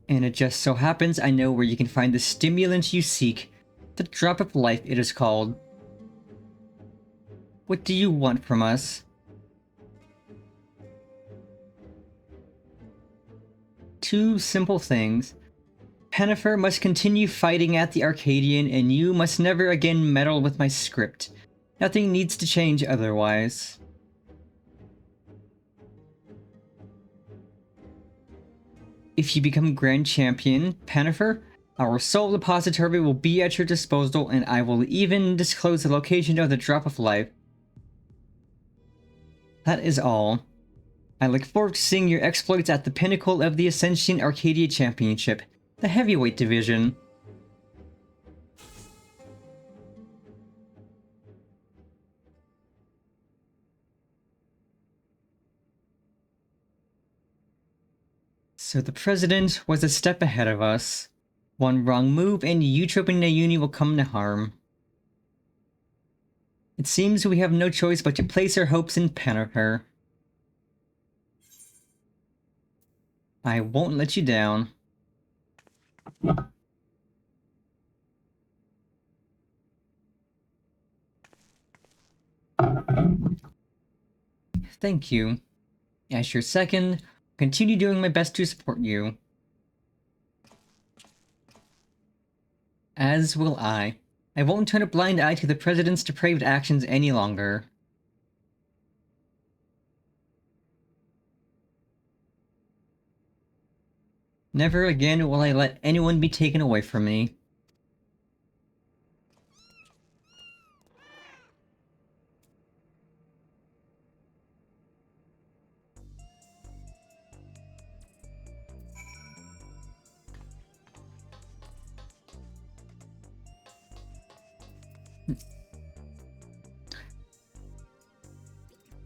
And it just so happens I know where you can find the stimulant you seek. The Drop of Life, it is called. What do you want from us? Two simple things. Pennifer must continue fighting at the Arcadion, and you must never again meddle with my script. Nothing needs to change otherwise. If you become Grand Champion, Pennifer, our Soul Depository will be at your disposal, and I will even disclose the location of the Drop of Life. That is all. I look forward to seeing your exploits at the pinnacle of the Ascension Arcadia Championship, the heavyweight division. So the President was a step ahead of us. One wrong move and Eutrope and Naomi will come to harm. It seems we have no choice but to place our hopes in Pennifer. I won't let you down. Thank you. As your second, continue doing my best to support you. As will I. I won't turn a blind eye to the President's depraved actions any longer. Never again will I let anyone be taken away from me.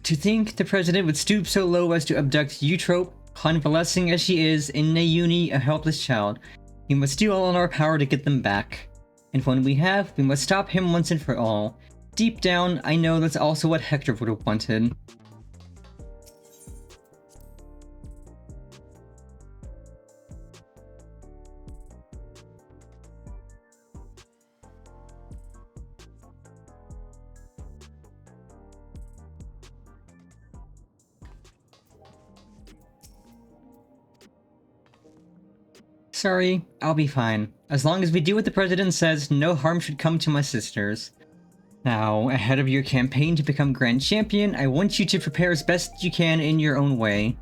To think the President would stoop so low as to abduct Eutrope, convalescing as she is, in Nayuni, a helpless child. We must do all in our power to get them back. And when we have, we must stop him once and for all. Deep down, I know that's also what Hector would have wanted. Sorry, I'll be fine. As long as we do what the President says, no harm should come to my sisters. Now, ahead of your campaign to become Grand Champion, I want you to prepare as best you can in your own way.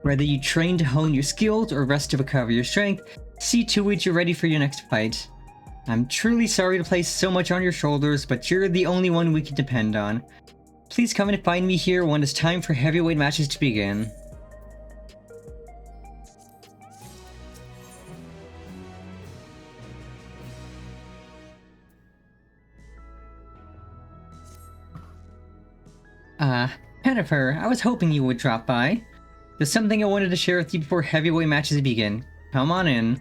Whether you train to hone your skills or rest to recover your strength, see to it you're ready for your next fight. I'm truly sorry to place so much on your shoulders, but you're the only one we can depend on. Please come and find me here when it's time for heavyweight matches to begin. Pennifer, I was hoping you would drop by. There's something I wanted to share with you before heavyweight matches begin. Come on in.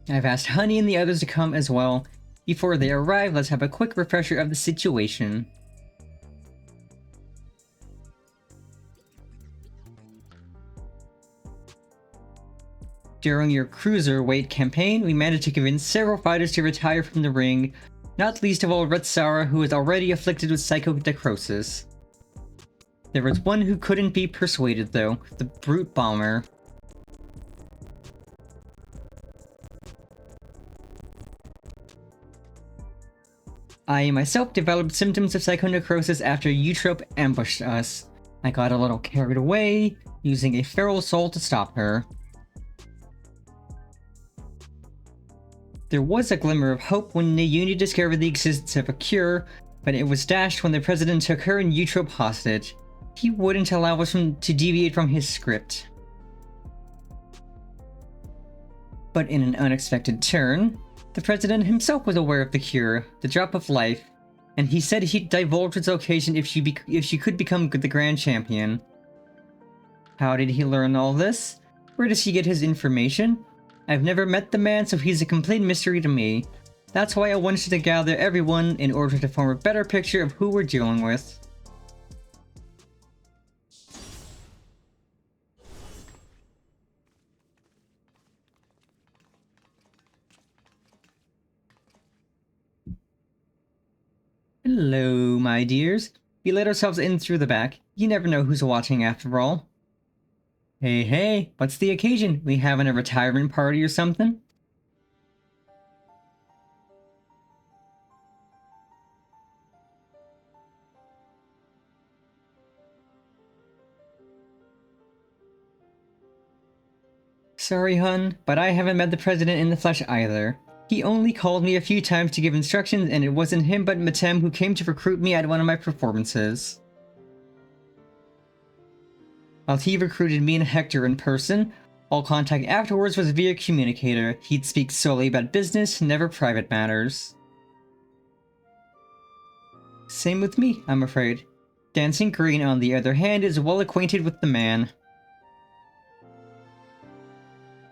I've asked Honey and the others to come as well. Before they arrive, let's have a quick refresher of the situation. During your Cruiserweight campaign, we managed to convince several fighters to retire from the ring, not least of all Retsara, who is already afflicted with psychodecrosis. There was one who couldn't be persuaded though, the Brute Bomber. I myself developed symptoms of psychonecrosis after Eutrope ambushed us. I got a little carried away, using a feral soul to stop her. There was a glimmer of hope when Nayuni discovered the existence of a cure, but it was dashed when the President took her and Eutrope hostage. He wouldn't allow us to deviate from his script. But in an unexpected turn, the President himself was aware of the cure, the Drop of Life, and he said he'd divulge its location if she could become the Grand Champion. How did he learn all this? Where does he get his information? I've never met the man, so he's a complete mystery to me. That's why I wanted to gather everyone in order to form a better picture of who we're dealing with. Hello, my dears. We let ourselves in through the back. You never know who's watching after all. Hey, what's the occasion? We having a retirement party or something? Sorry, hun, but I haven't met the President in the flesh either. He only called me a few times to give instructions, and it wasn't him but Matem who came to recruit me at one of my performances. While he recruited me and Hector in person, all contact afterwards was via communicator. He'd speak solely about business, never private matters. Same with me, I'm afraid. Dancing Green, on the other hand, is well acquainted with the man.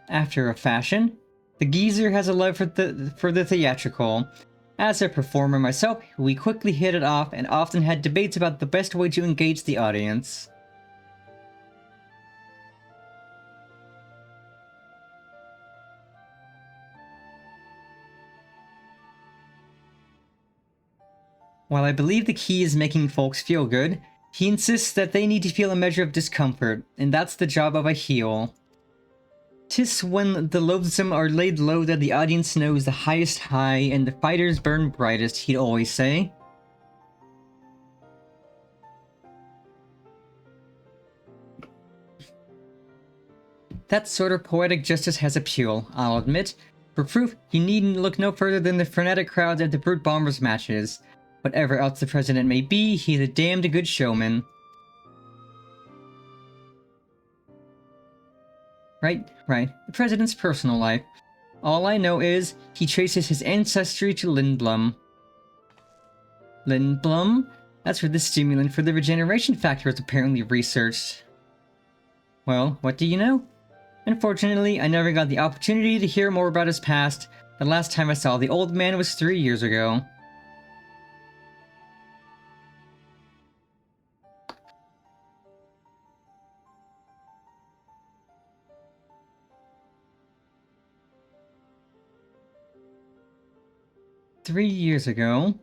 After a fashion, the geezer has a love for the theatrical. As a performer myself, we quickly hit it off and often had debates about the best way to engage the audience. While I believe the key is making folks feel good, he insists that they need to feel a measure of discomfort, and that's the job of a heel. 'Tis when the loathsome are laid low that the audience knows the highest high and the fighters burn brightest, he'd always say. That sort of poetic justice has appeal, I'll admit. For proof, you needn't look no further than the frenetic crowds at the Brute Bombers matches. Whatever else the president may be, he's a damned good showman. Right. The president's personal life. All I know is, he traces his ancestry to Lindblom. Lindblom? That's where the stimulant for the regeneration factor is apparently researched. Well, what do you know? Unfortunately, I never got the opportunity to hear more about his past. The last time I saw the old man was 3 years ago. "3 years ago?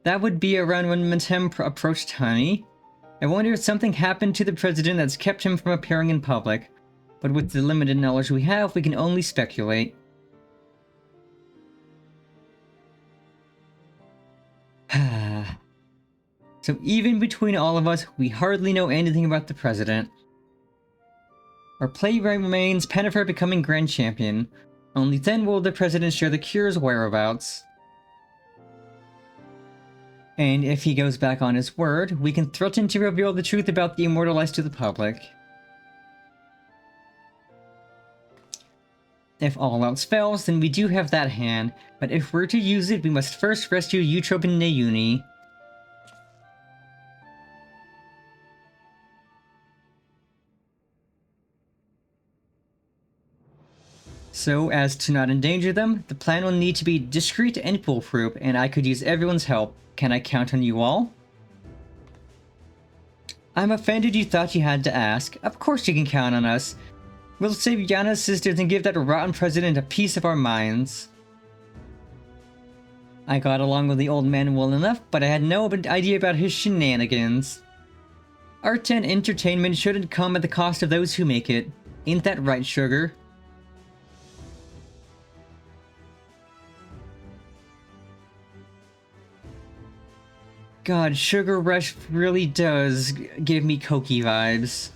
That would be around when Mentem approached Honey. I wonder if something happened to the president that's kept him from appearing in public. But with the limited knowledge we have, we can only speculate." So even between all of us, we hardly know anything about the president. Our play remains Pennifer becoming Grand Champion. Only then will the president share the cure's whereabouts. And if he goes back on his word, we can threaten to reveal the truth about the Immortalized to the public. If all else fails, then we do have that hand, but if we're to use it, we must first rescue Eutrope and Nayuni. So, as to not endanger them, the plan will need to be discreet and foolproof, and I could use everyone's help. Can I count on you all? I'm offended you thought you had to ask. Of course you can count on us. We'll save Yana's sisters and give that rotten president a piece of our minds. I got along with the old man well enough, but I had no idea about his shenanigans. Art and entertainment shouldn't come at the cost of those who make it. Ain't that right, Sugar? God, Sugar Rush really does give me Koki vibes.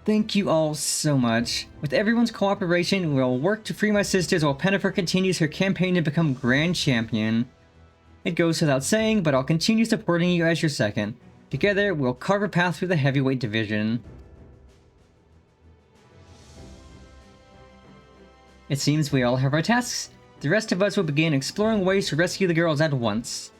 Thank you all so much. With everyone's cooperation, we'll work to free my sisters while Pennifer continues her campaign to become Grand Champion. It goes without saying, but I'll continue supporting you as your second. Together, we'll carve a path through the heavyweight division. It seems we all have our tasks. The rest of us will begin exploring ways to rescue the girls at once.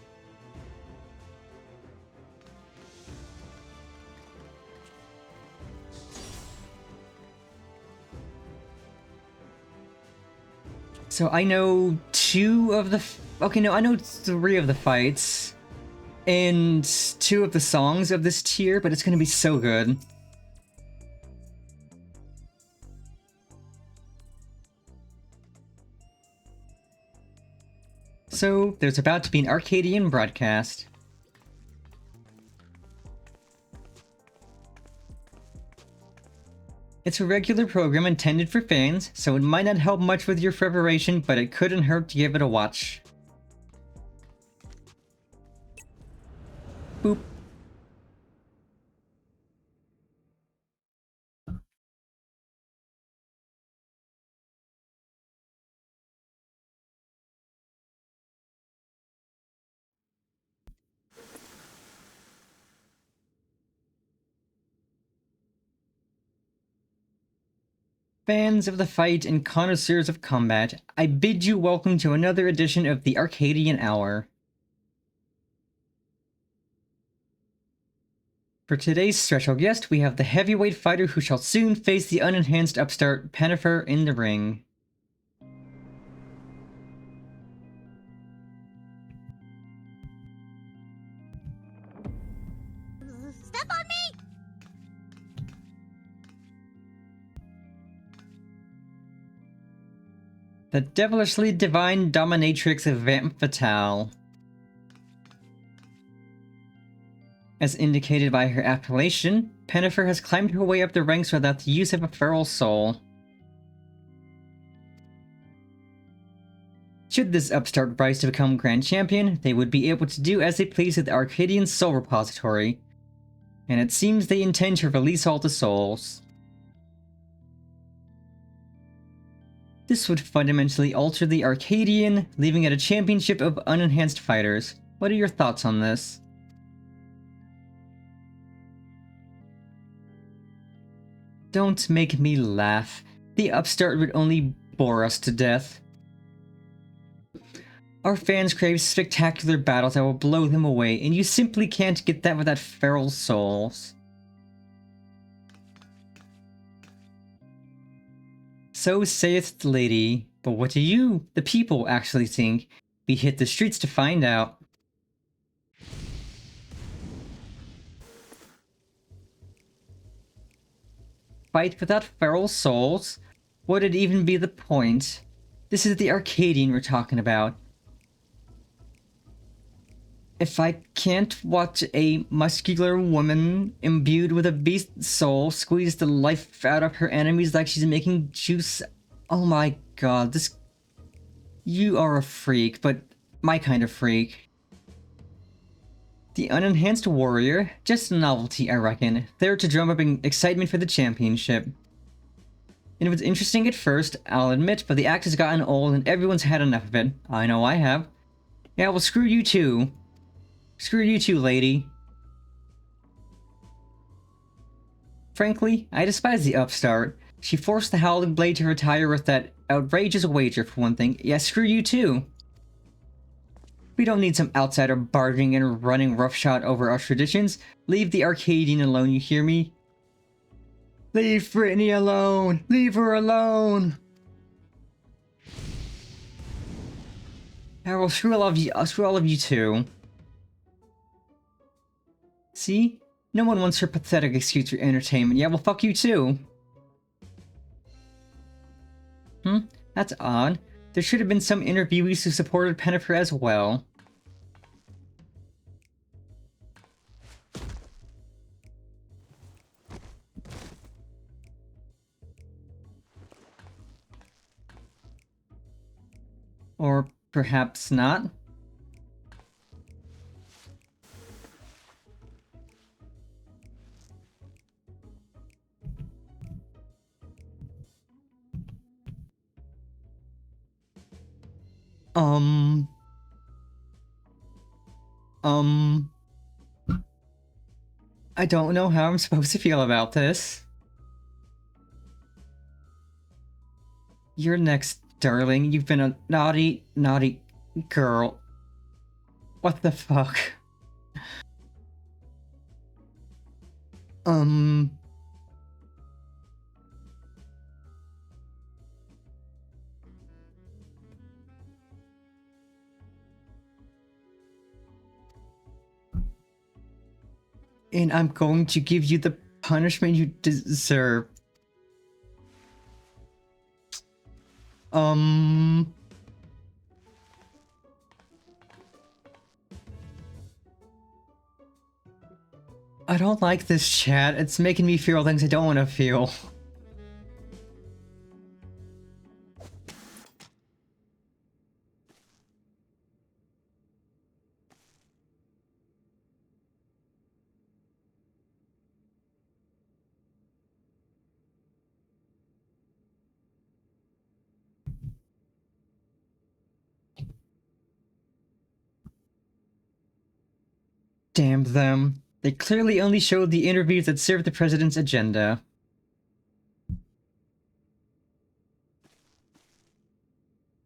So I know 2 of the... Okay, no, I know 3 of the fights. And 2 of the songs of this tier, but it's gonna be so good. So, there's about to be an Arcadion broadcast. It's a regular program intended for fans, so it might not help much with your preparation, but it couldn't hurt to give it a watch. Boop. Fans of the fight and connoisseurs of combat, I bid you welcome to another edition of the Arcadion Hour. For today's special guest, we have the heavyweight fighter who shall soon face the unenhanced upstart Pennifer in the ring. Step on me! The devilishly divine dominatrix of Vamp Fatale. As indicated by her appellation, Pennifer has climbed her way up the ranks without the use of a feral soul. Should this upstart rise to become Grand Champion, they would be able to do as they please with the Arcadion Soul Repository, and it seems they intend to release all the souls. This would fundamentally alter the Arcadion, leaving it a championship of unenhanced fighters. What are your thoughts on this? Don't make me laugh. The upstart would only bore us to death. Our fans crave spectacular battles that will blow them away, and you simply can't get that without feral souls. So saith the lady, but what do you, the people, actually think? We hit the streets to find out. Fight without feral souls? Would it even be the point? This is the Arcadian we're talking about. If I can't watch a muscular woman imbued with a beast soul squeeze the life out of her enemies like she's making juice, oh my god, this... You are a freak, but my kind of freak. The unenhanced warrior, just a novelty I reckon, there to drum up excitement for the championship. It was interesting at first, I'll admit, but the act has gotten old and everyone's had enough of it. I know I have. Yeah, well screw you too. Screw you too, lady. Frankly, I despise the upstart. She forced the Howling Blade to retire with that outrageous wager, for one thing. Yeah, screw you too. We don't need some outsider barging and running roughshod over our traditions. Leave the Arcadian alone, you hear me? Leave Brittany alone! Leave her alone! Well, screw all of you too. See? No one wants her pathetic excuse for entertainment. Yeah, well fuck you too. That's odd. There should have been some interviewees who supported Pennifer as well. Or perhaps not. I don't know how I'm supposed to feel about this. You're next, darling. You've been a naughty, naughty girl. What the fuck? And I'm going to give you the punishment you deserve. I don't like this chat. It's making me feel things I don't want to feel. Damn them. They clearly only showed the interviews that served the president's agenda.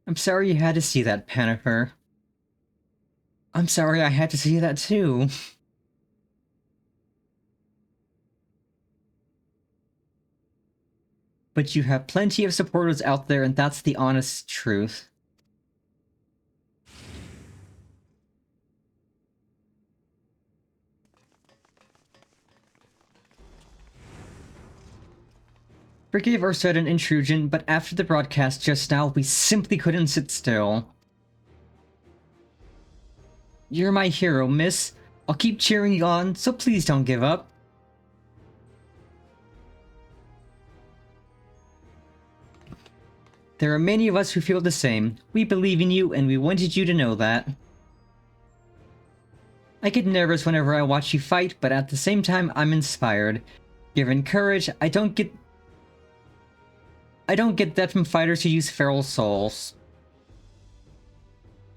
I'm sorry you had to see that, Pennifer. I'm sorry I had to see that too. But you have plenty of supporters out there, and that's the honest truth. Forgive our sudden intrusion, but after the broadcast just now, we simply couldn't sit still. You're my hero, miss. I'll keep cheering you on, so please don't give up. There are many of us who feel the same. We believe in you, and we wanted you to know that. I get nervous whenever I watch you fight, but at the same time, I'm inspired. Given courage, I don't get that from fighters who use feral souls.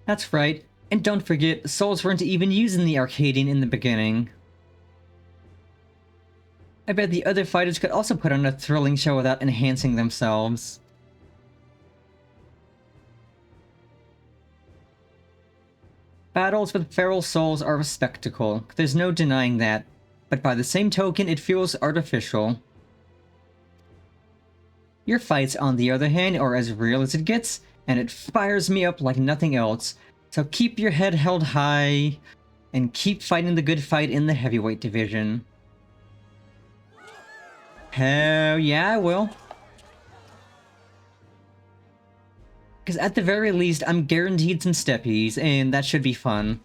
That's right, and don't forget, souls weren't even used in the Arcadion in the beginning. I bet the other fighters could also put on a thrilling show without enhancing themselves. Battles with feral souls are a spectacle, there's no denying that, but by the same token, it feels artificial. Your fights, on the other hand, are as real as it gets, and it fires me up like nothing else. So keep your head held high, and keep fighting the good fight in the heavyweight division. Hell yeah, I will. Because at the very least, I'm guaranteed some steppies, and that should be fun.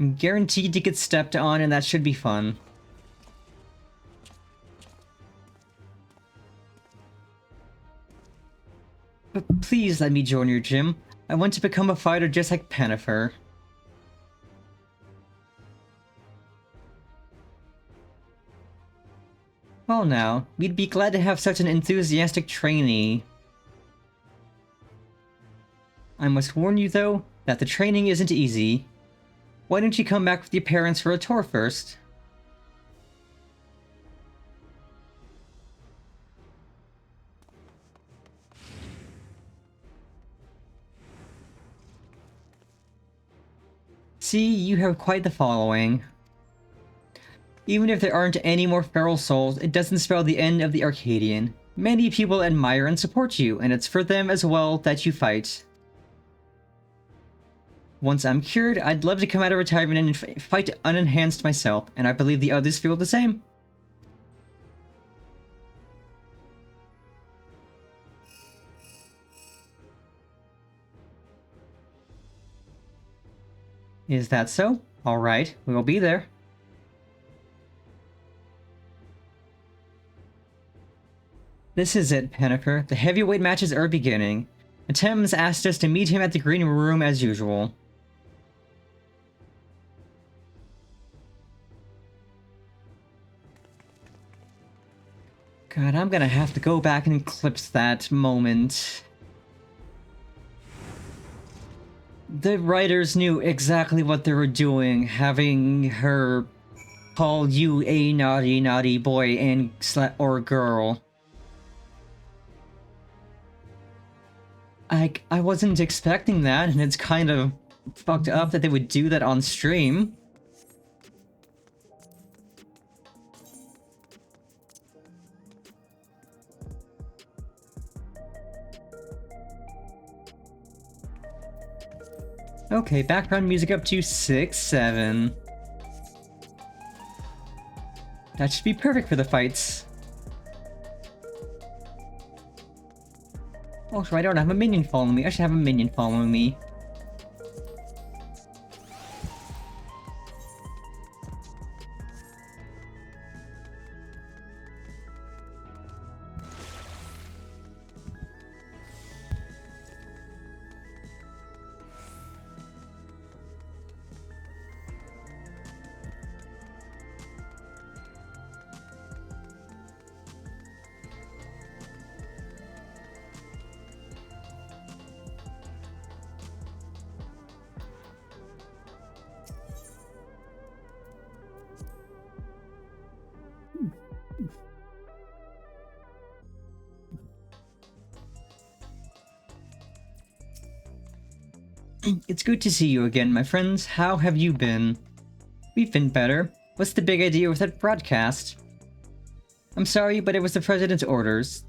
I'm guaranteed to get stepped on, and that should be fun. But please let me join your gym. I want to become a fighter just like Pennifer. Well now, we'd be glad to have such an enthusiastic trainee. I must warn you though, that the training isn't easy. Why don't you come back with your parents for a tour first? See, you have quite the following. Even if there aren't any more feral souls, it doesn't spell the end of the Arcadion. Many people admire and support you, and it's for them as well that you fight. Once I'm cured, I'd love to come out of retirement and fight unenhanced myself, and I believe the others feel the same. Is that so? Alright, we'll be there. This is it, Pennifer. The heavyweight matches are beginning. Thames asked us to meet him at the green room as usual. God, I'm gonna have to go back and clip that moment. The writers knew exactly what they were doing, having her call you a naughty, naughty boy and or girl. I wasn't expecting that, and it's kind of fucked up that they would do that on stream. Okay, background music up to 6-7. That should be perfect for the fights. Oh, so I don't have a minion following me. I should have a minion following me. It's good to see you again, my friends. How have you been? We've been better. What's the big idea with that broadcast? I'm sorry, but it was the President's orders.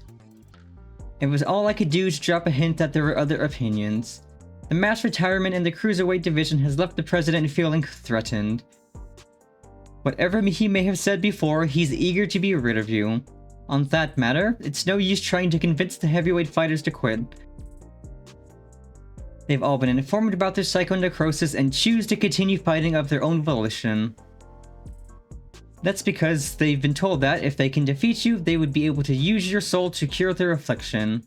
It was all I could do to drop a hint that there were other opinions. The mass retirement in the Cruiserweight division has left the President feeling threatened. Whatever he may have said before, he's eager to be rid of you. On that matter, it's no use trying to convince the heavyweight fighters to quit. They've all been informed about their psychonecrosis and choose to continue fighting of their own volition. That's because they've been told that if they can defeat you, they would be able to use your soul to cure their affliction.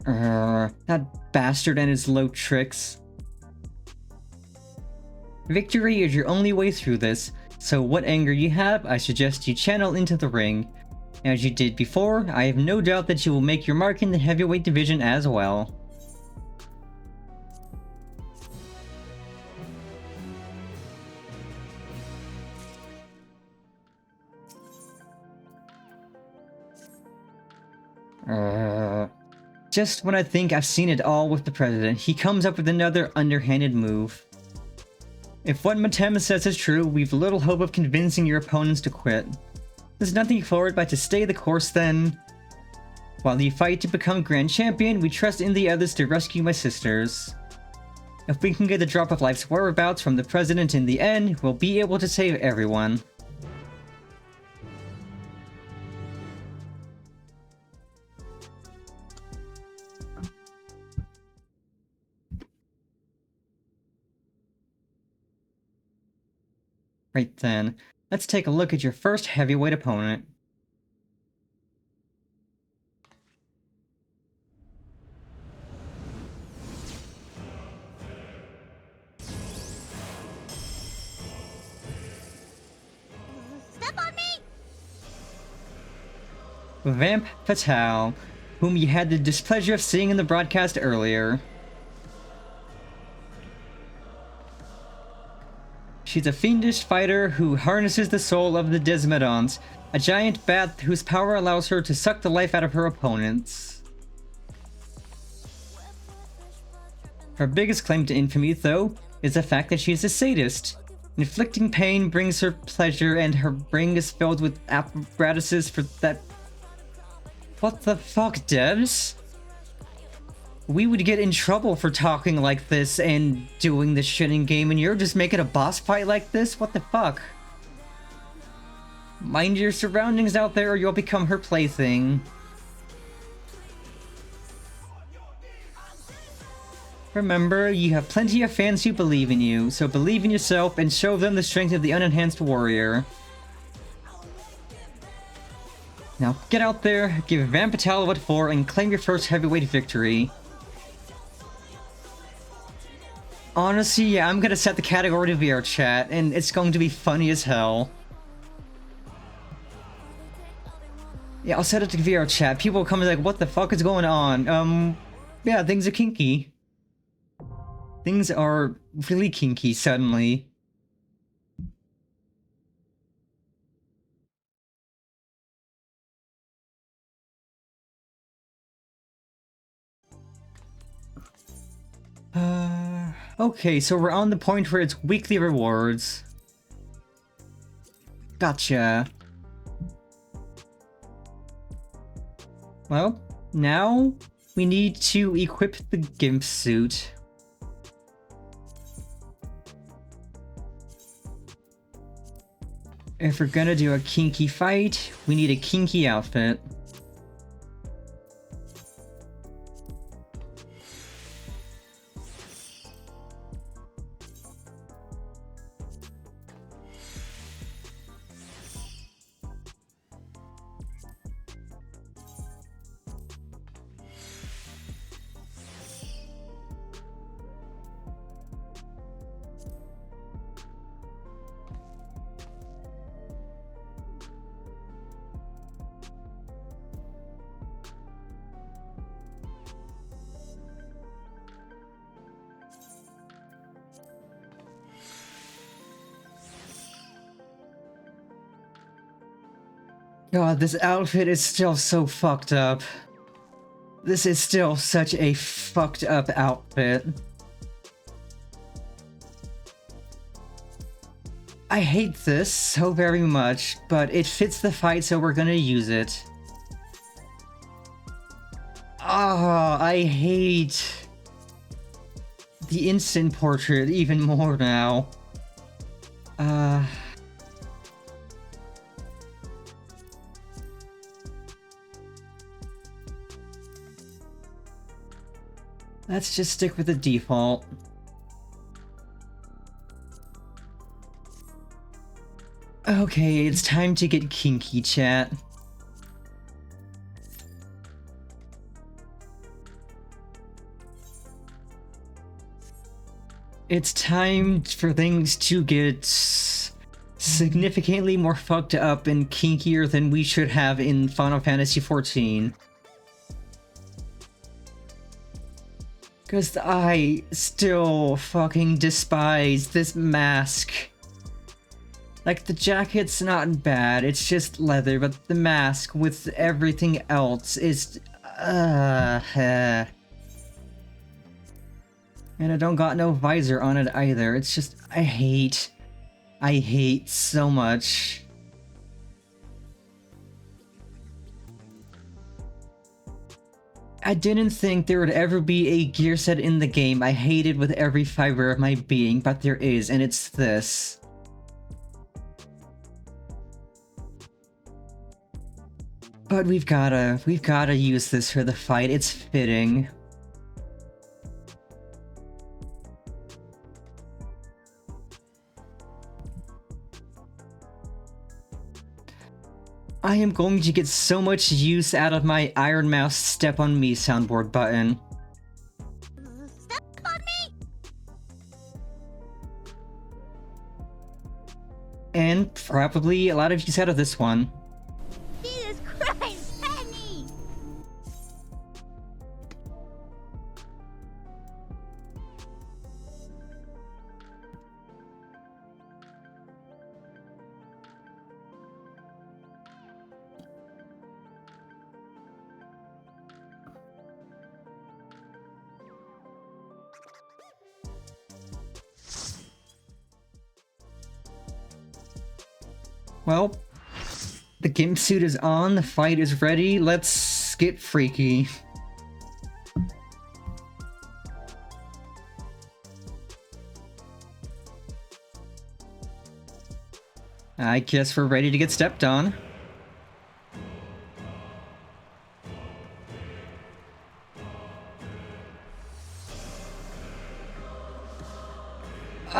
That bastard and his low tricks. Victory is your only way through this, so what anger you have, I suggest you channel into the ring. As you did before, I have no doubt that you will make your mark in the heavyweight division as well. Just when I think I've seen it all with the President, he comes up with another underhanded move. If what Matem says is true, we've little hope of convincing your opponents to quit. There's nothing for it but to stay the course then. While you fight to become Grand Champion, we trust in the others to rescue my sisters. If we can get the drop of life's whereabouts from the President in the end, we'll be able to save everyone. Right then, let's take a look at your first heavyweight opponent. Step on me! Vamp Fatale, whom you had the displeasure of seeing in the broadcast earlier. She's a fiendish fighter who harnesses the soul of the Desmodons, a giant bat whose power allows her to suck the life out of her opponents. Her biggest claim to infamy, though, is the fact that she's a sadist. Inflicting pain brings her pleasure, and her brain is filled with apparatuses for that. What the fuck, devs? We would get in trouble for talking like this and doing this shit in game, and you're just making a boss fight like this? What the fuck? Mind your surroundings out there or you'll become her plaything. Remember, you have plenty of fans who believe in you, so believe in yourself and show them the strength of the unenhanced warrior. Now get out there, give Vamp Fatale what for, and claim your first heavyweight victory. Honestly, yeah, I'm gonna set the category to VR chat, and it's going to be funny as hell. Yeah, I'll set it to VR chat. People will come and be like, what the fuck is going on? Yeah, things are kinky. Things are really kinky suddenly. Okay, so we're on the point where it's weekly rewards. Gotcha. Well, now we need to equip the Gimp suit. If we're gonna do a kinky fight, we need a kinky outfit. God, this outfit is still so fucked up. This is still such a fucked up outfit. I hate this so very much, but it fits the fight, so we're gonna use it. Ah, I hate the instant portrait even more now. Let's just stick with the default. Okay, it's time to get kinky, chat. It's time for things to get significantly more fucked up and kinkier than we should have in Final Fantasy XIV. Because I still fucking despise this mask. Like, the jacket's not bad, it's just leather, but the mask with everything else is... And I don't got no visor on it either. It's just... I hate so much. I didn't think there would ever be a gear set in the game I hated with every fiber of my being, but there is, and it's this. But we've gotta use this for the fight, it's fitting. I am going to get so much use out of my Iron Mouse Step on Me soundboard button. Step on me! And probably a lot of use out of this one. Jesus Christ, Penny! Well, the gimp suit is on, the fight is ready, let's get freaky. I guess we're ready to get stepped on.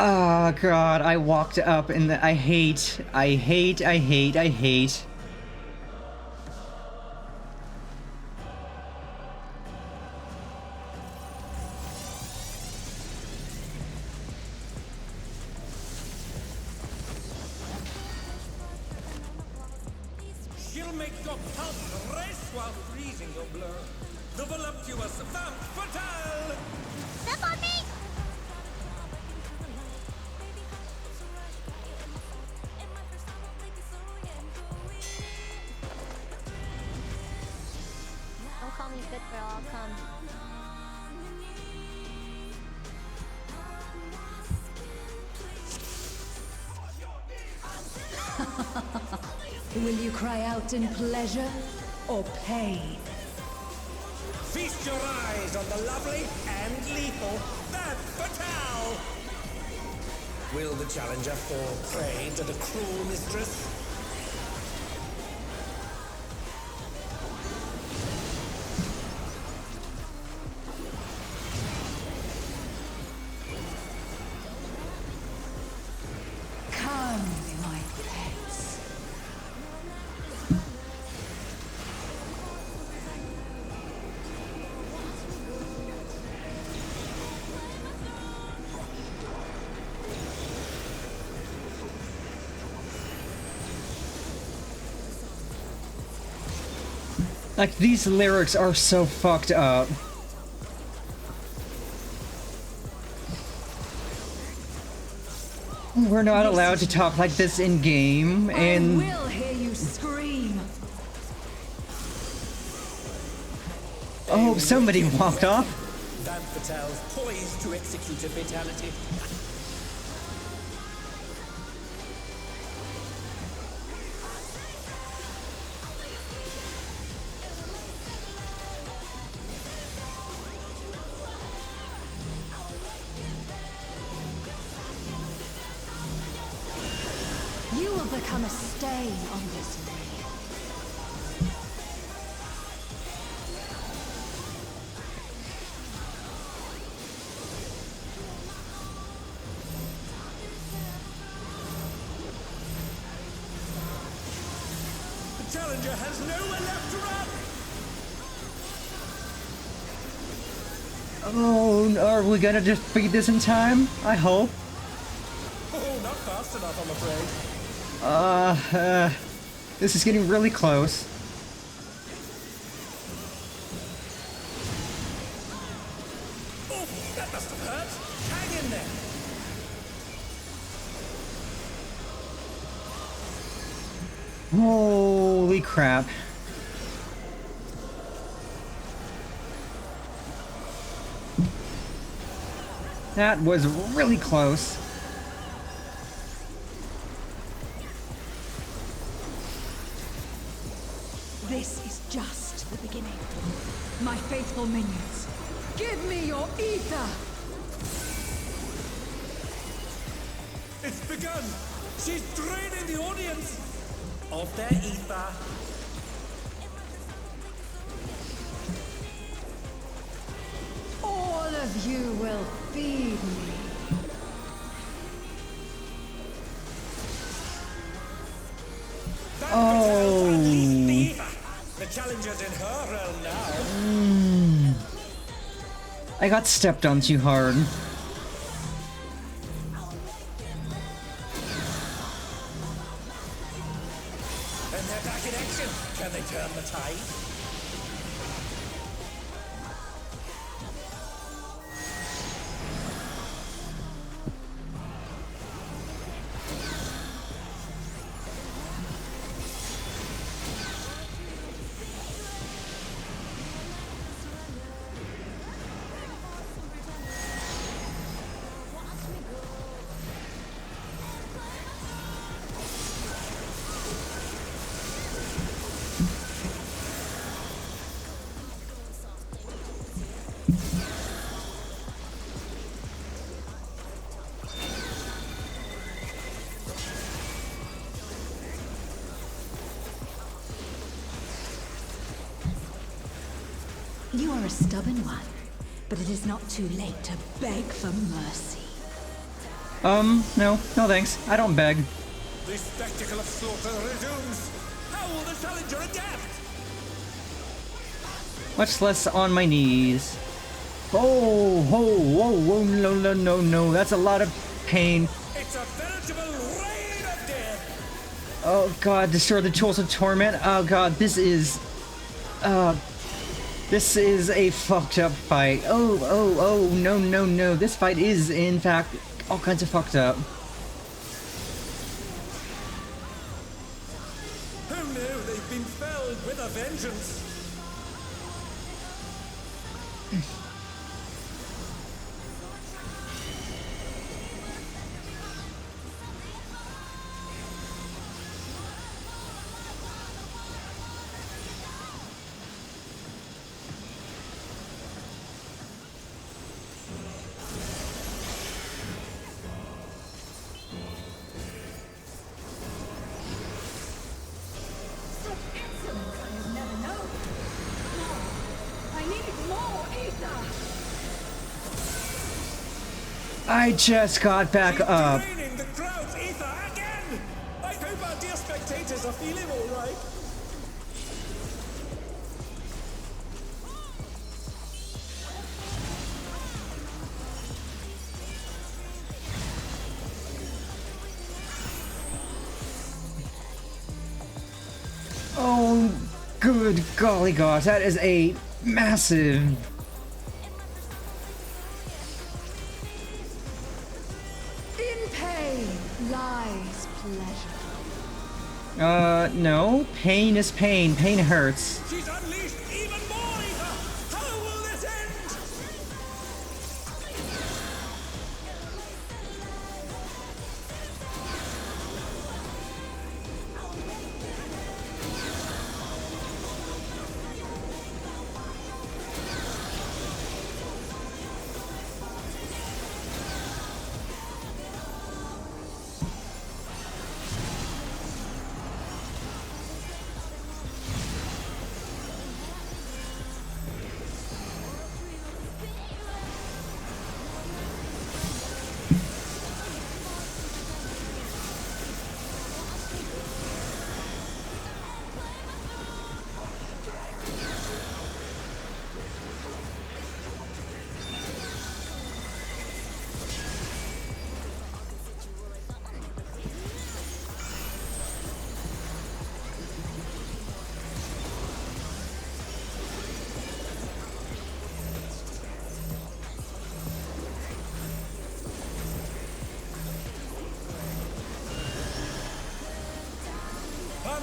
Oh god, I walked up and I hate. She'll make your pulse race while freezing your blur. The voluptuous femme fatale! Step on me! Don't call me good girl, I'll come. Will you cry out in pleasure or pain? Feast your eyes on the lovely and lethal femme fatale! Will the challenger fall prey to the cruel mistress? Come, my pets. Like, these lyrics are so fucked up. We're not allowed to talk like this in game, I and will hear you scream. oh, somebody walked off. Femme fatale's poised to execute a fatality. You will become a stain on this ring. The challenger has nowhere left to run! Oh, are we gonna defeat this in time? I hope. Oh, not fast enough, I'm afraid. This is getting really close. Oh, that must have hurt. Hang in there. Holy crap. That was really close. This is just the beginning. My faithful minions, give me your ether! It's begun. She's draining the audience of their ether. All of you will feed me. Oh. The challenger's in her realm now. I got stepped on too hard. And they're back in action. Can they turn the tide? You are a stubborn one, but it is not too late to beg for mercy. No thanks. I don't beg. The spectacle of slaughter resumes. How will the challenger adapt? Much less on my knees. Oh, whoa, no. That's a lot of pain. It's a veritable rain of death. Oh god, destroy the tools of torment. Oh god, this is a fucked up fight. Oh, no. This fight is, in fact, all kinds of fucked up. Who knew they've been felled with a vengeance? I just got back up. Draining the crowd's ether again! I hope our dear spectators are feeling all right. Oh, good golly gosh, that is a massive... In pain lies pleasure. No. Pain is pain. Pain hurts. She's unleashed even more ether! How will this end?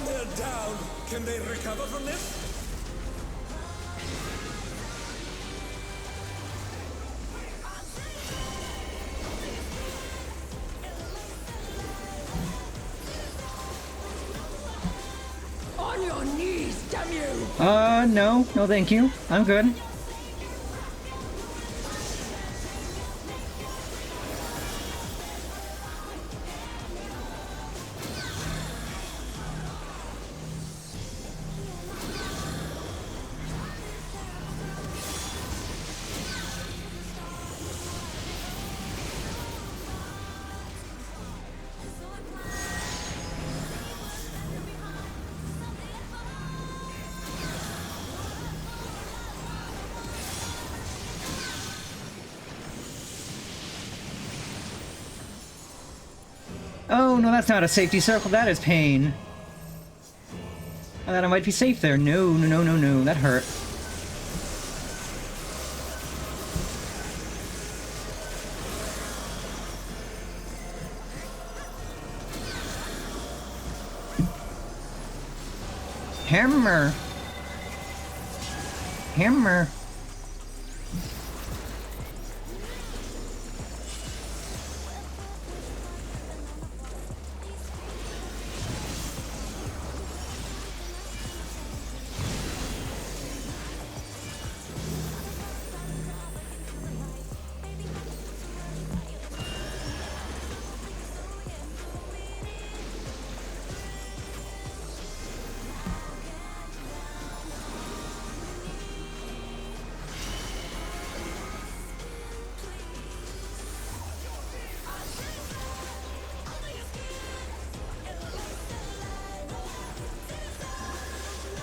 They're down. Can they recover from this? On your knees, damn you! No. No, thank you. I'm good. Oh, no, that's not a safety circle. That is pain. I thought I might be safe there. No, no, no, no, no. That hurt. Hammer. Hammer.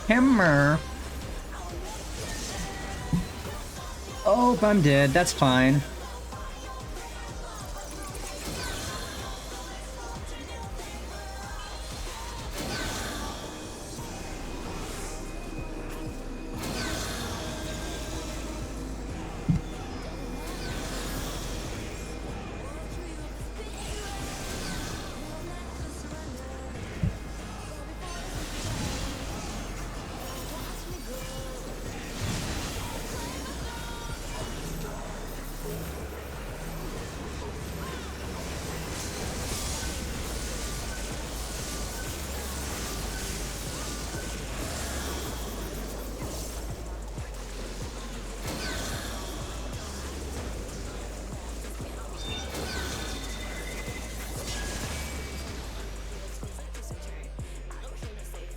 Hammer. Oh, I'm dead. That's fine.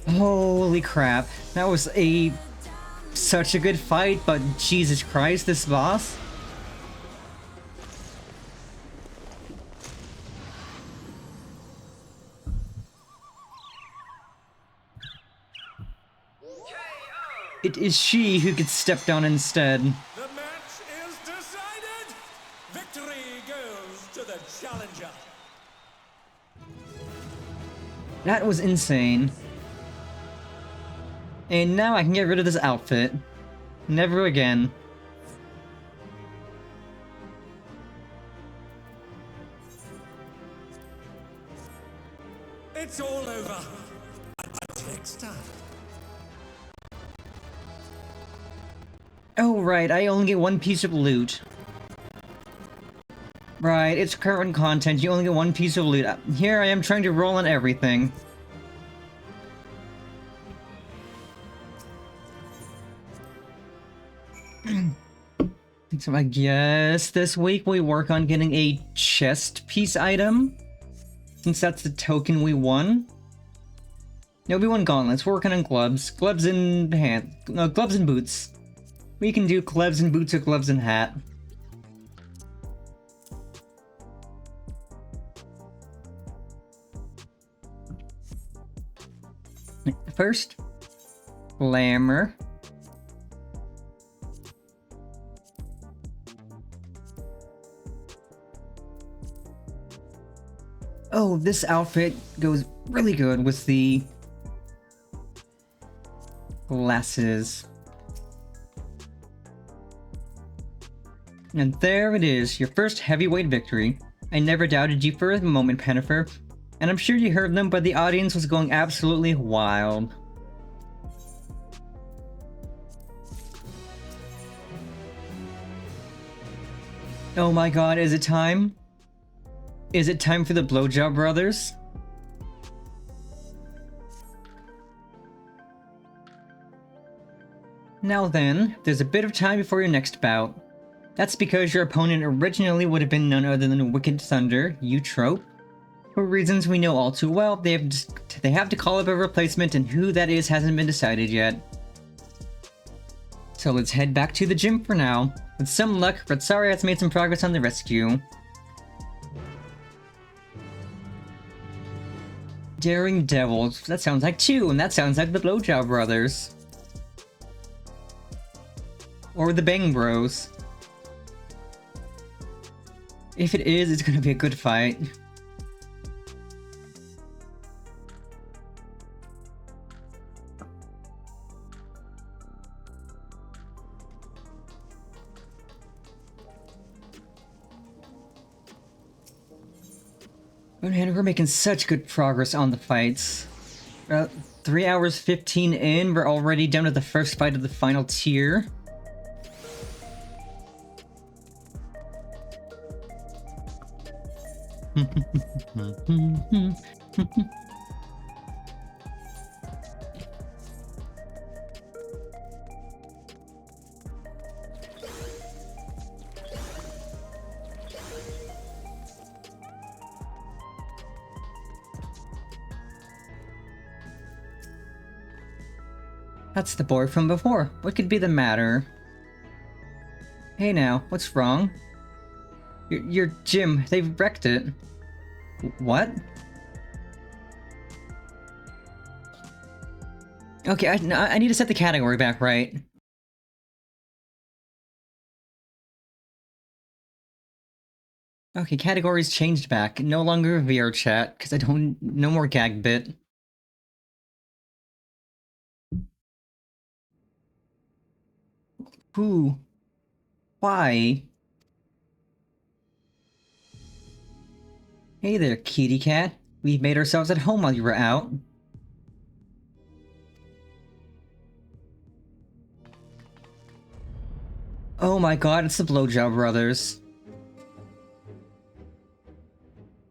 Holy crap. That was such a good fight, but Jesus Christ, this boss. It is she who gets stepped on instead. The match is decided! Victory goes to the challenger! That was insane. And now I can get rid of this outfit. Never again. It's all over. Until next time. Oh right, I only get one piece of loot. Right, it's current content, you only get one piece of loot. Here I am trying to roll on everything. So I guess this week we work on getting a chest piece item, since that's the token we won. No, we won gauntlets. We're working on gloves. Gloves and gloves and boots. We can do gloves and boots or gloves and hat. First, glamour. Oh, this outfit goes really good with the glasses. And there it is, your first heavyweight victory. I never doubted you for a moment, Pennifer. And I'm sure you heard them, but the audience was going absolutely wild. Oh my god, is it time? Is it time for the Blowjob Brothers? Now then, there's a bit of time before your next bout. That's because your opponent originally would have been none other than Wicked Thunder, Eutrope. For reasons we know all too well, they have to call up a replacement, and who that is hasn't been decided yet. So let's head back to the gym for now. With some luck, Ratsari has made some progress on the rescue. Daring Devils, that sounds like two, and that sounds like the Blowjob Brothers. Or the Bang Bros. If it is, it's gonna be a good fight. Oh man, we're making such good progress on the fights. 3 hours 15 in, we're already down to the first fight of the final tier. That's the boy from before. What could be the matter? Hey now, what's wrong? Your gym, they've wrecked it. What? Okay, I need to set the category back right. Okay, categories changed back. No longer VR chat, because I don't... no more gag bit. Who? Why? Hey there, kitty cat. We've made ourselves at home while you were out. Oh my god, it's the Blowjob Brothers.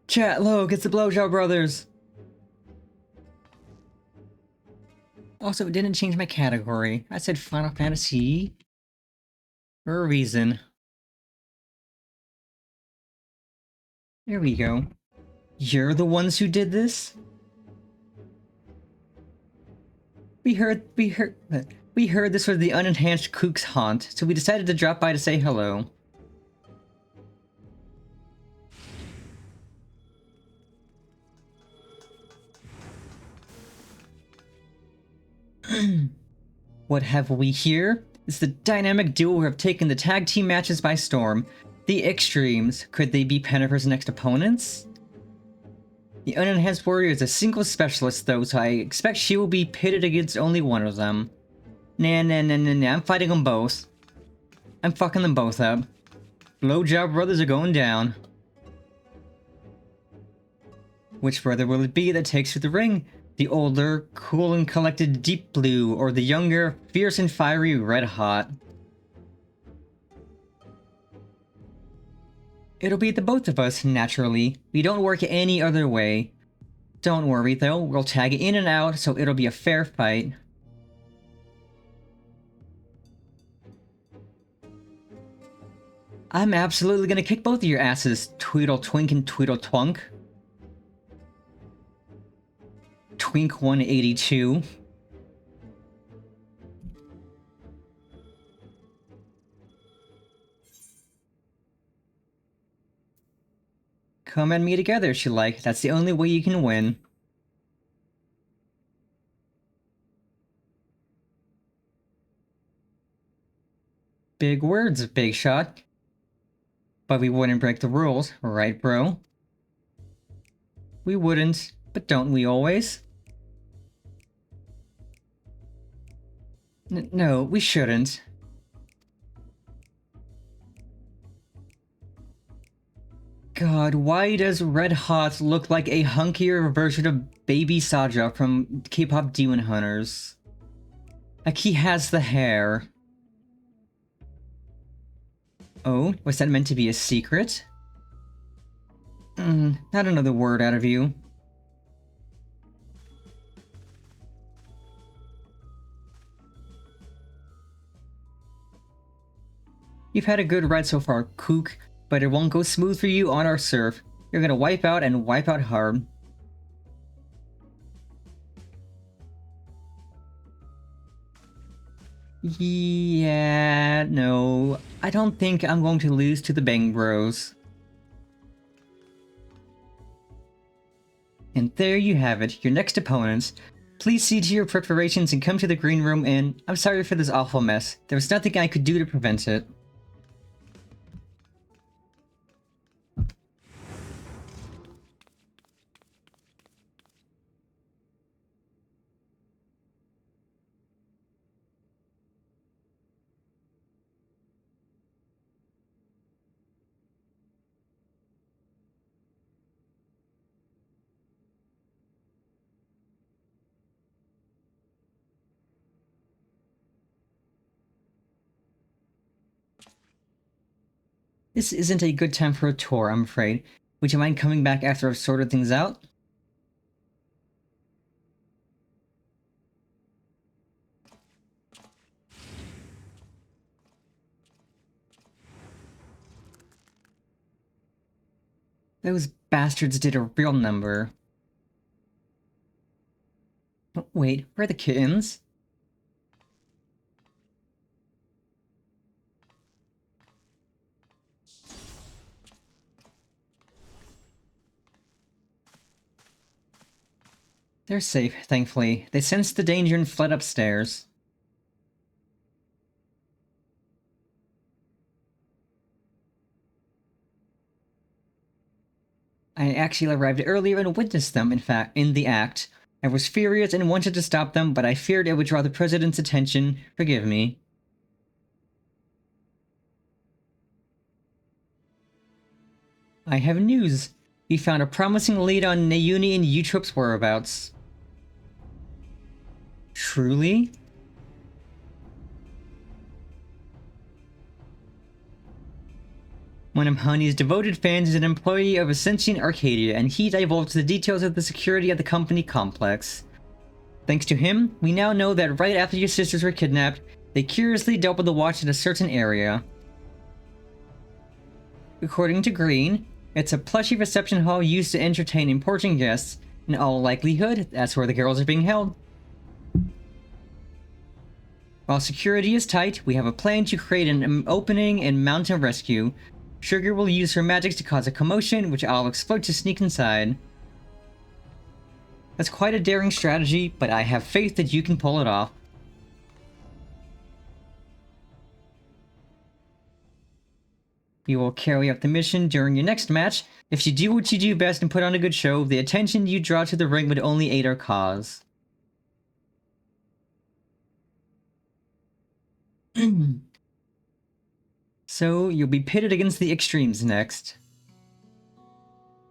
Chat, look, it's the Blowjob Brothers. Also, it didn't change my category. I said Final Fantasy for a reason. There we go. You're the ones who did this? We heard this was the unenhanced Kook's haunt, so we decided to drop by to say hello. What have we here? It's the dynamic duo who have taken the tag team matches by storm. The Extremes. Could they be Pennifer's next opponents? The unenhanced warrior is a single specialist though, so I expect she will be pitted against only one of them. Nah, I'm fighting them both. I'm fucking them both up. Blowjob Brothers are going down. Which brother will it be that takes to the ring? The older, cool and collected Deep Blue, or the younger, fierce and fiery Red Hot? It'll be the both of us, naturally. We don't work any other way. Don't worry though, we'll tag in and out, so it'll be a fair fight. I'm absolutely gonna kick both of your asses, Tweedle Twink and Tweedle Twunk. Twink 182. Come and me together if you like. That's the only way you can win. Big words, Big Shot. But we wouldn't break the rules, right, bro? We wouldn't, but don't we always? No, we shouldn't. God, why does Red Hot look like a hunkier version of Baby Saja from K-pop Demon Hunters? Like, he has the hair. Oh, was that meant to be a secret? Not another word out of you. You've had a good ride so far, Kook, but it won't go smooth for you on our surf. You're gonna wipe out and wipe out hard. Yeah, no. I don't think I'm going to lose to the Bang Bros. And there you have it, your next opponents. Please see to your preparations and come to the green room, and I'm sorry for this awful mess. There was nothing I could do to prevent it. This isn't a good time for a tour, I'm afraid. Would you mind coming back after I've sorted things out? Those bastards did a real number. Wait, where are the kittens? They're safe, thankfully. They sensed the danger and fled upstairs. I actually arrived earlier and witnessed them, in fact, in the act. I was furious and wanted to stop them, but I feared it would draw the President's attention. Forgive me. I have news. We found a promising lead on Nayuni and Eutrope's whereabouts. Truly? One of Honey's devoted fans is an employee of a sentient Arcadia, and he divulged the details of the security of the company complex. Thanks to him, we now know that right after your sisters were kidnapped, they curiously dealt with the watch in a certain area. According to Green, it's a plushy reception hall used to entertain important guests. In all likelihood, that's where the girls are being held. While security is tight, we have a plan to create an opening and mount a rescue. Sugar will use her magics to cause a commotion, which I'll exploit to sneak inside. That's quite a daring strategy, but I have faith that you can pull it off. You will carry out the mission during your next match. If you do what you do best and put on a good show, the attention you draw to the ring would only aid our cause. So, you'll be pitted against the extremes next.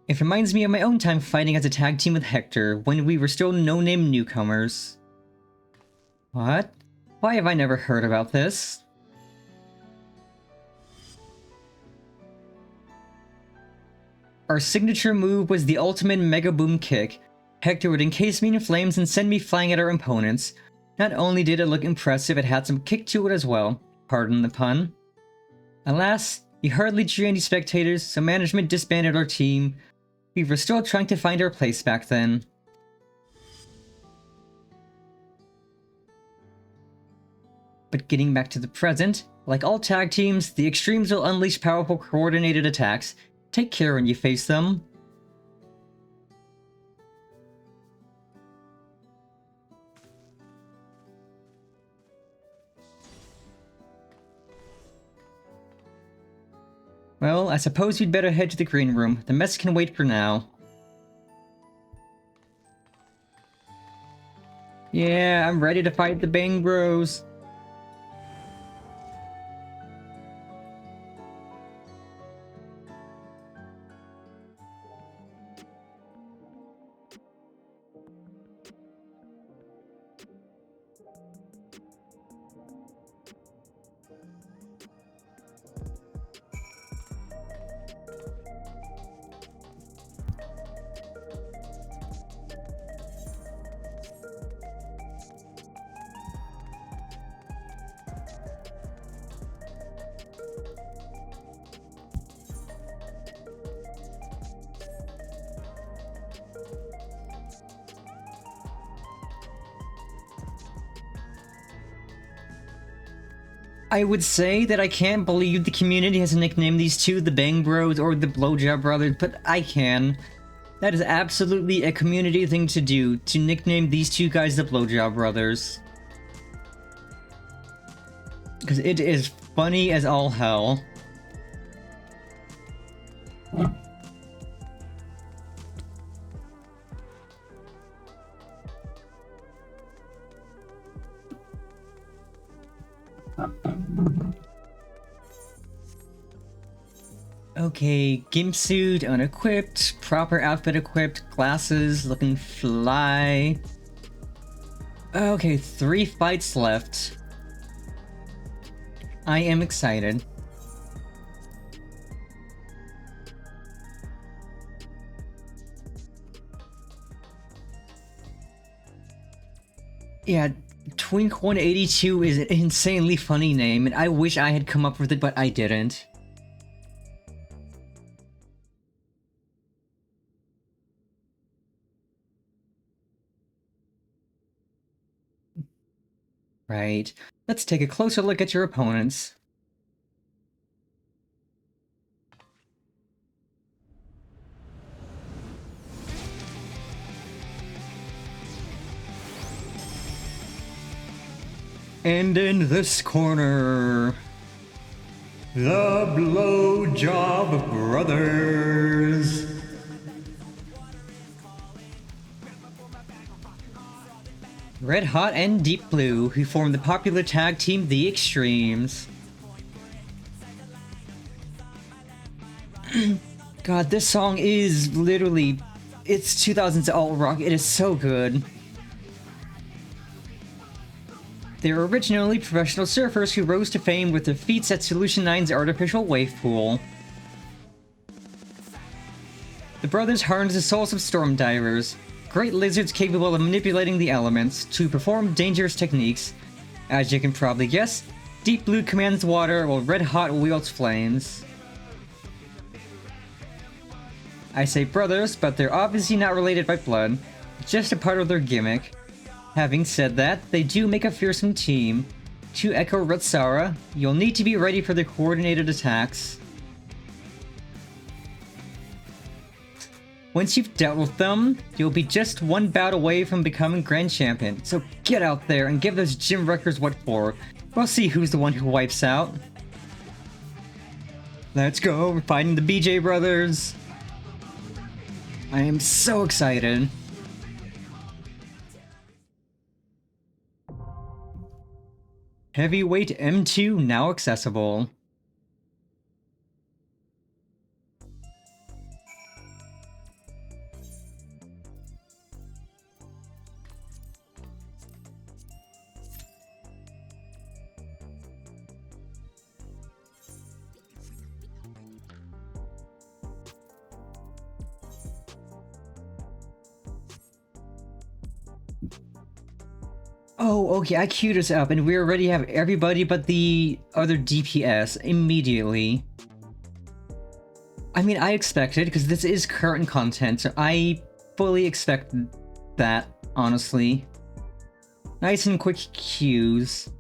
It reminds me of my own time fighting as a tag team with Hector, when we were still no-name newcomers. What? Why have I never heard about this? Our signature move was the ultimate Mega Boom Kick. Hector would encase me in flames and send me flying at our opponents. Not only did it look impressive, it had some kick to it as well. Pardon the pun. Alas, he hardly drew any spectators, so management disbanded our team. We were still trying to find our place back then. But getting back to the present, like all tag teams, the Extremes will unleash powerful coordinated attacks. Take care when you face them. Well, I suppose you'd better head to the green room. The mess can wait for now. Yeah, I'm ready to fight the Bang Bros. I would say that I can't believe the community has nicknamed these two the Bang Bros or the Blowjob Brothers, but I can. That is absolutely a community thing to do, to nickname these two guys the Blowjob Brothers. Because it is funny as all hell. Okay, gimp suit unequipped, proper outfit equipped, glasses looking fly. Okay, 3 fights left. I am excited. Yeah, Twink182 is an insanely funny name, and I wish I had come up with it, but I didn't. Right. Let's take a closer look at your opponents. And in this corner, the Blowjob Brothers. Red Hot and Deep Blue, who form the popular tag team The Extremes. God, this song is literally... it's 2000s alt-rock, it is so good. They were originally professional surfers who rose to fame with their feats at Solution 9's artificial wave pool. The brothers harness the souls of storm divers, great lizards capable of manipulating the elements, to perform dangerous techniques. As you can probably guess, Deep Blue commands water while Red Hot wields flames. I say brothers, but they're obviously not related by blood, just a part of their gimmick. Having said that, they do make a fearsome team. To echo Rutsara, you'll need to be ready for their coordinated attacks. Once you've dealt with them, you'll be just one bout away from becoming Grand Champion, so get out there and give those gym wreckers what for. We'll see who's the one who wipes out. Let's go, we're fighting the BJ brothers! I am so excited. Heavyweight M2 now accessible. Oh, okay, I queued us up, and we already have everybody but the other DPS immediately. I mean, I expected, because this is current content, so I fully expect that, honestly. Nice and quick queues.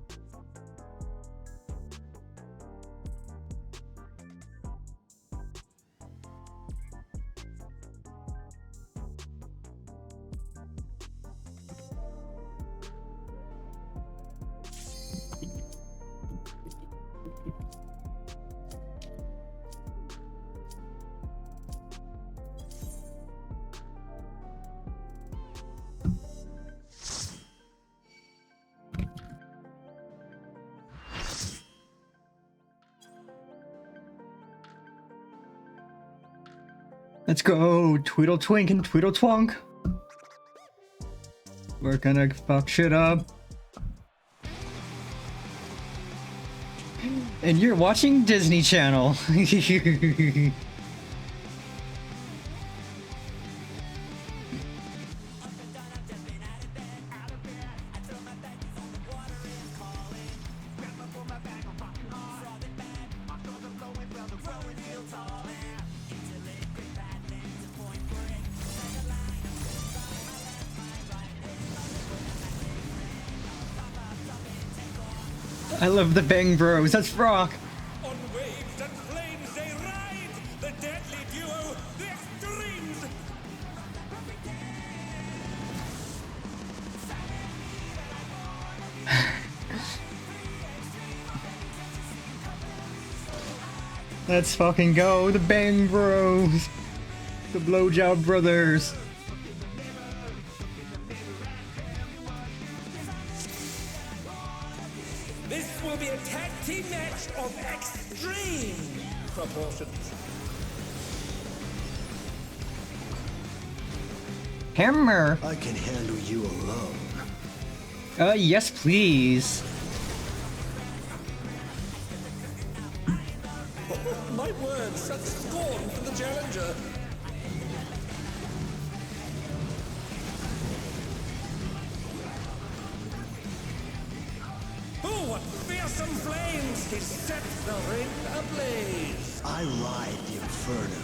Let's go, Tweedle Twink and Tweedle Twonk. We're gonna fuck shit up. And you're watching Disney Channel. I love the Bang Bros. Let's rock. On waves and flames they ride, the deadly duo, the extremes. Let's fucking go. The Bang Bros. The Blowjob Brothers. This will be a tag team match of extreme proportions. Hammer. I can handle you alone. Yes, please. My word, such scorn for the challenger. Oh, what fearsome flames! He sets the ring ablaze. I ride the inferno.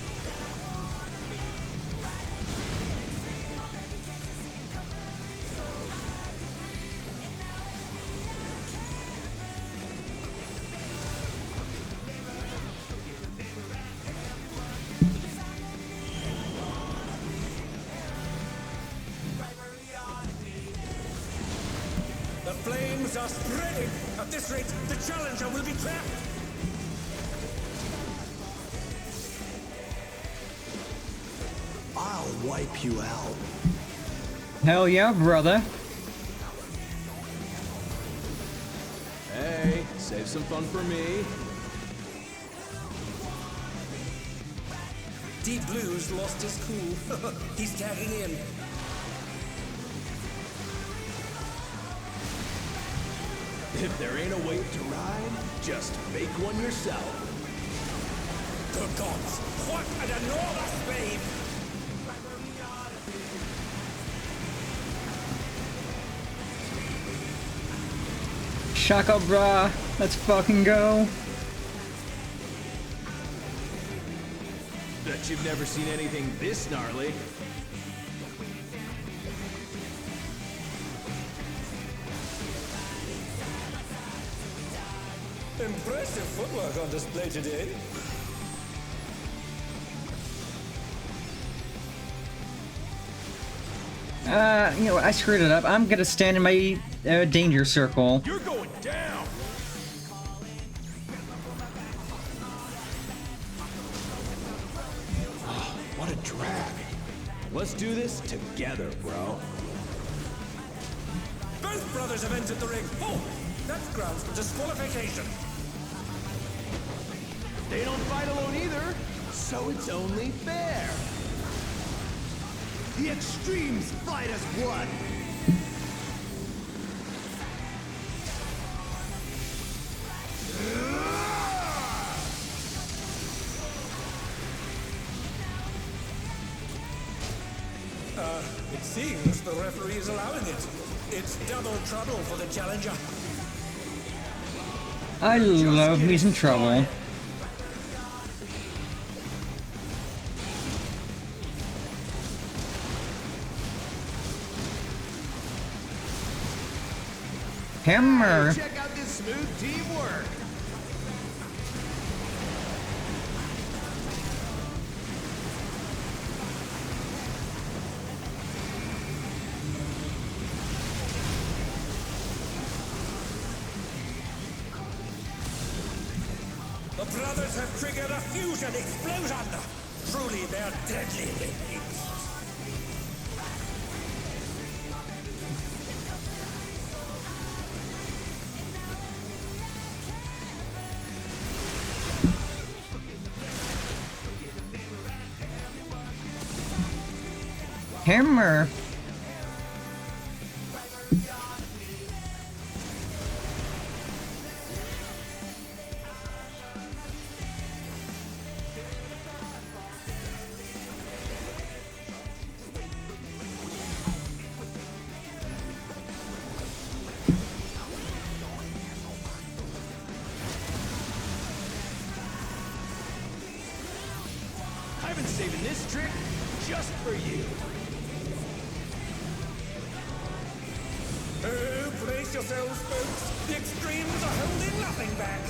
The flames are spreading. At this rate, the challenger will be trapped. I'll wipe you out. Hell yeah, brother. Hey, save some fun for me. Deep Blue's lost his cool. He's tagging in. If there ain't a wave to ride, just make one yourself. Good gods, what an enormous wave! Shaka brah. Let's fucking go. Bet you've never seen anything this gnarly. Impressive footwork on display today. You know, I screwed it up. I'm gonna stand in my danger circle. You're going down! What a drag. Let's do this together, bro. Both brothers have entered the ring. Oh, that's grounds for disqualification. They don't fight alone either, so it's only fair. The extremes fight as one. It seems the referee is allowing it. It's double trouble for the challenger. I love me some trouble. Hammer. Check out this smooth teamwork. The brothers have triggered a fusion explosion. Truly, they're deadly beings. Hammer. I've been saving this trick just for you. Oh, brace yourselves, folks. The extremes are holding nothing back.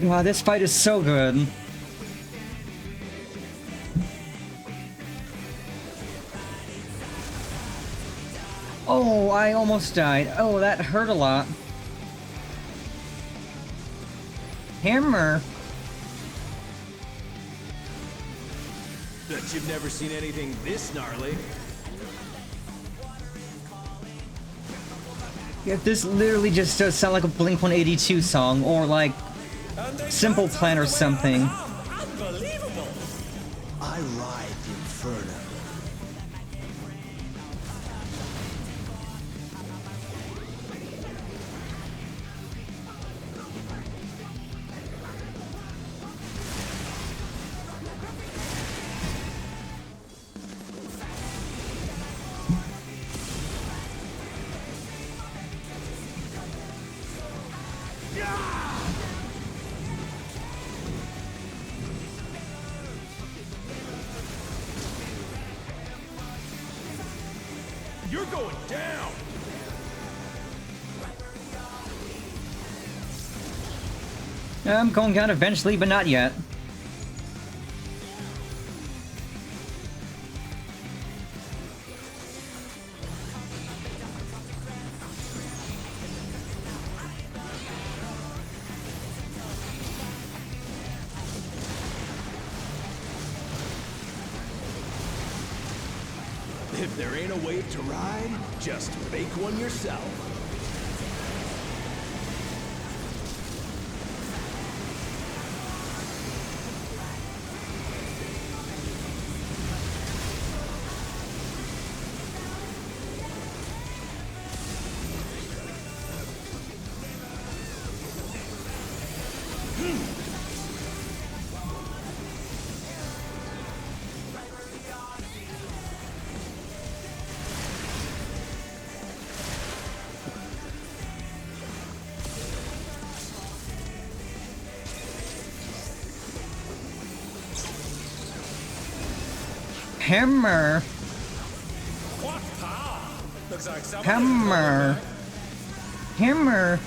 Wow, this fight is so good. Oh, I almost died. Oh, that hurt a lot. Hammer. Bet you've never seen anything this gnarly. Yeah, this literally just does sound like a Blink-182 song, or like Simple Plan or something. Unbelievable. I ride the inferno. You're going down! I'm going down eventually, but not yet. If there ain't a wave to ride, just make one yourself. Hammer. What power? Looks like someone Hammer. Hammer.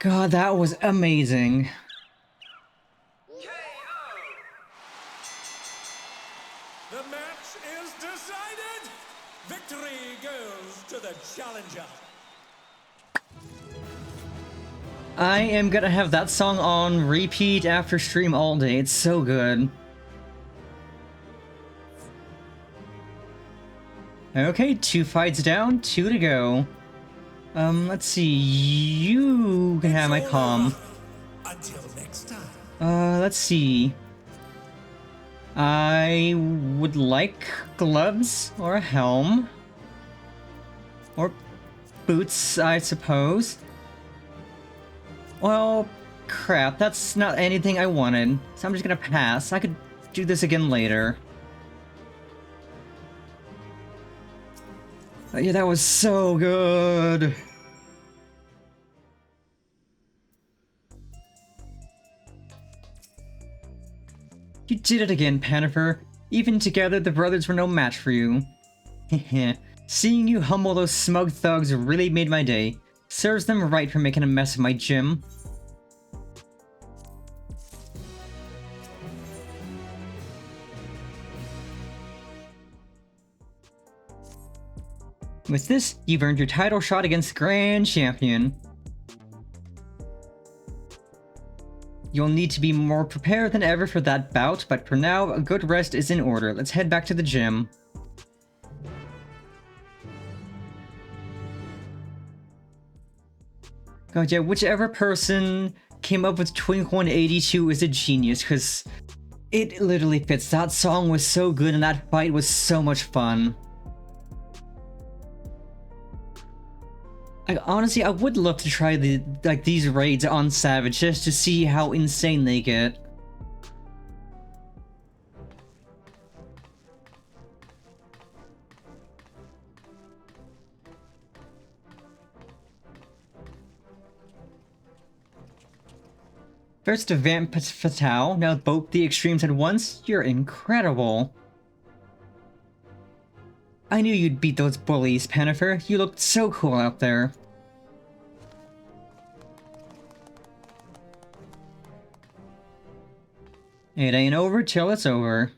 God, that was amazing. The match is decided. Victory goes to the challenger. I am gonna have that song on repeat after stream all day. It's so good. Okay, 2 fights down, 2 to go. Let's see. You can have my comm. Until next time. Let's see. I would like gloves or a helm. Or boots, I suppose. Well, crap, that's not anything I wanted, so I'm just gonna pass. I could do this again later. Yeah, that was so good. You did it again, Panifer. Even together, the brothers were no match for you. Heh. Seeing you humble those smug thugs really made my day. Serves them right for making a mess of my gym. With this, you've earned your title shot against Grand Champion. You'll need to be more prepared than ever for that bout, but for now, a good rest is in order. Let's head back to the gym. God, yeah, whichever person came up with Twink 182 is a genius, because it literally fits. That song was so good and that fight was so much fun. Like, honestly, I would love to try these raids on Savage just to see how insane they get. First to Vamp Fatale, now both the extremes at once? You're incredible. I knew you'd beat those bullies, Pennifer. You looked so cool out there. It ain't over till it's over.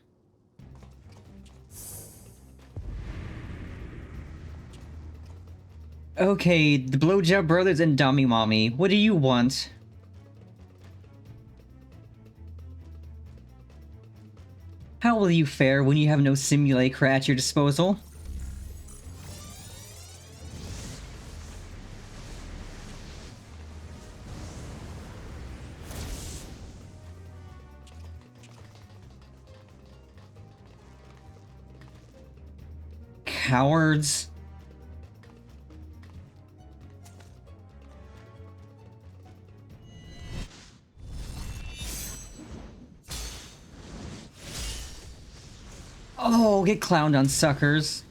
Okay, the Blowjob Brothers and Dummy Mommy, what do you want? How will you fare when you have no simulacra at your disposal? Cowards. Oh, get clowned on, suckers.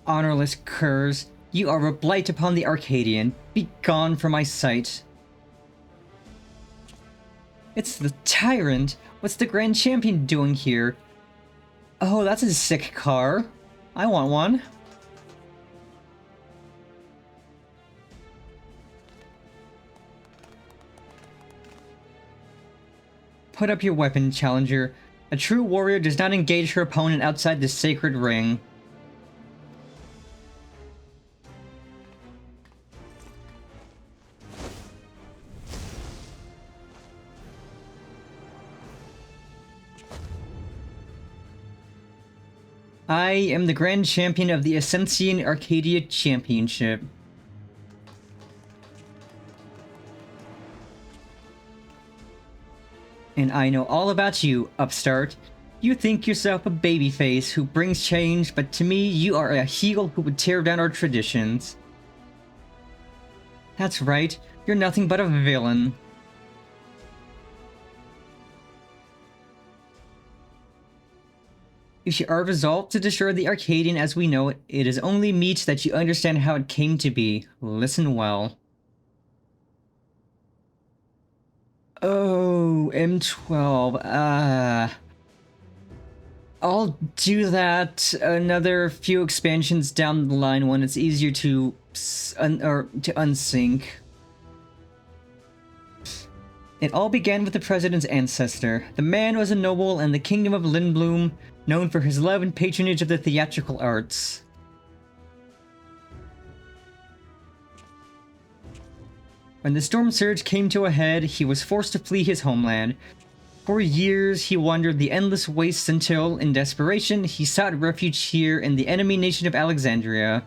Honorless curs, you are a blight upon the Arcadion. Be gone from my sight. It's the Tyrant! What's the Grand Champion doing here? Oh, that's a sick car. I want one. Put up your weapon, Challenger. A true warrior does not engage her opponent outside the sacred ring. I am the Grand Champion of the Ascension Arcadia Championship. And I know all about you, upstart. You think yourself a babyface who brings change, but to me, you are a heel who would tear down our traditions. That's right, you're nothing but a villain. If you are resolved to destroy the Arcadian as we know it, it is only meet that you understand how it came to be. Listen well. Oh, M12, I'll do that another few expansions down the line when it's easier to unsync. It all began with the president's ancestor. The man was a noble in the kingdom of Lindblum, known for his love and patronage of the theatrical arts. When the storm surge came to a head, he was forced to flee his homeland. For years, he wandered the endless wastes until, in desperation, he sought refuge here in the enemy nation of Alexandria.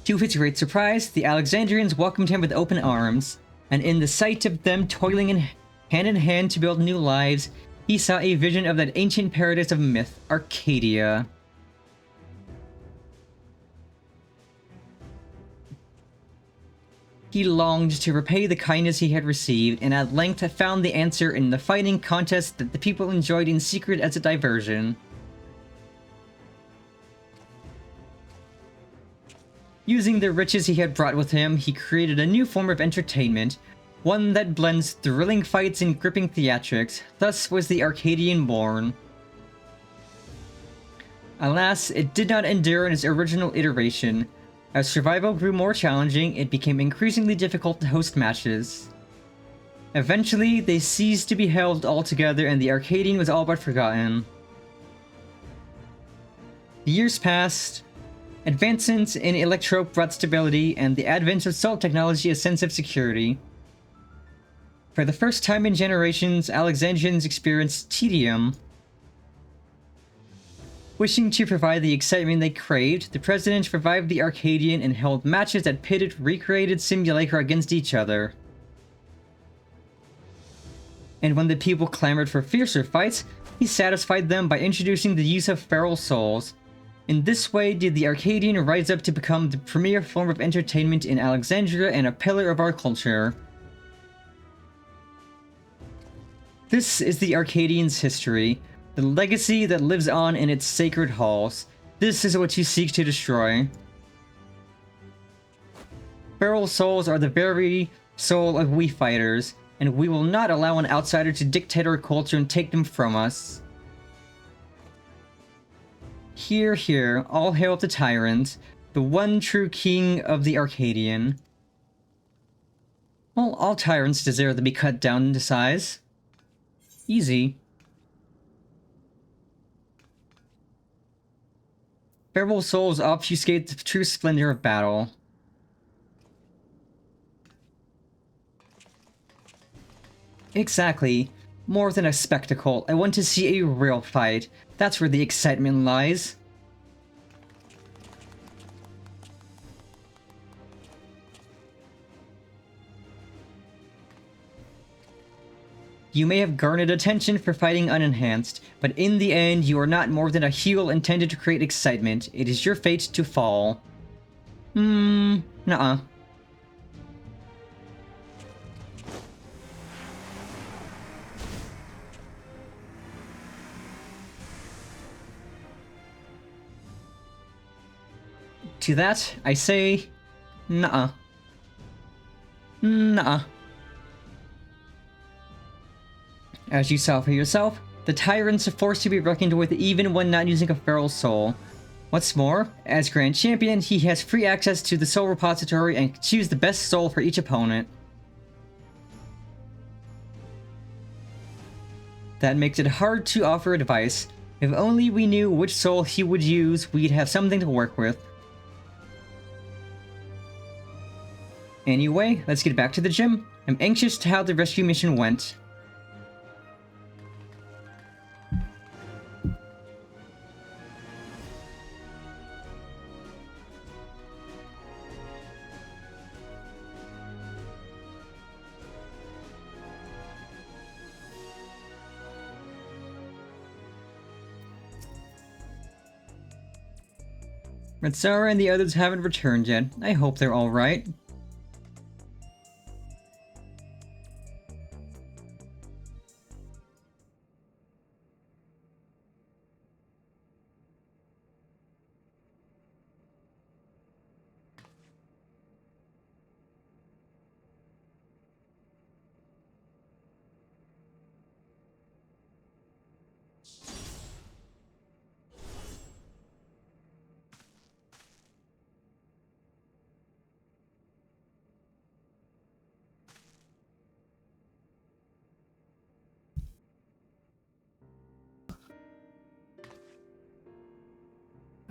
To his great surprise, the Alexandrians welcomed him with open arms, and in the sight of them toiling hand in hand to build new lives, he saw a vision of that ancient paradise of myth, Arcadia. He longed to repay the kindness he had received, and at length found the answer in the fighting contest that the people enjoyed in secret as a diversion. Using the riches he had brought with him, he created a new form of entertainment, one that blends thrilling fights and gripping theatrics. Thus was the Arcadion born. Alas, it did not endure in its original iteration. As survival grew more challenging, it became increasingly difficult to host matches. Eventually, they ceased to be held altogether and the Arcadion was all but forgotten. The years passed. Advancements in electrope brought stability, and the advent of salt technology a sense of security. For the first time in generations, Alexandrians experienced tedium. Wishing to provide the excitement they craved, the president revived the Arcadion and held matches that pitted recreated simulacra against each other. And when the people clamored for fiercer fights, he satisfied them by introducing the use of feral souls. In this way did the Arcadion rise up to become the premier form of entertainment in Alexandria and a pillar of our culture. This is the Arcadian's history, the legacy that lives on in its sacred halls. This is what you seek to destroy. Feral souls are the very soul of we fighters, and we will not allow an outsider to dictate our culture and take them from us. Hear, hear, all hail the tyrant, the one true king of the Arcadian. Well, all tyrants deserve to be cut down into size. Easy. Feral souls obfuscate the true splendor of battle. Exactly. More than a spectacle, I want to see a real fight. That's where the excitement lies. You may have garnered attention for fighting unenhanced, but in the end you are not more than a heel intended to create excitement. It is your fate to fall. Nuh-uh. To that, I say, nuh-uh. Nuh-uh. As you saw for yourself, the tyrant's a force to be reckoned with even when not using a feral soul. What's more, as Grand Champion, he has free access to the soul repository and can choose the best soul for each opponent. That makes it hard to offer advice. If only we knew which soul he would use, we'd have something to work with. Anyway, let's get back to the gym. I'm anxious to how the rescue mission went. Retsara and the others haven't returned yet. I hope they're alright.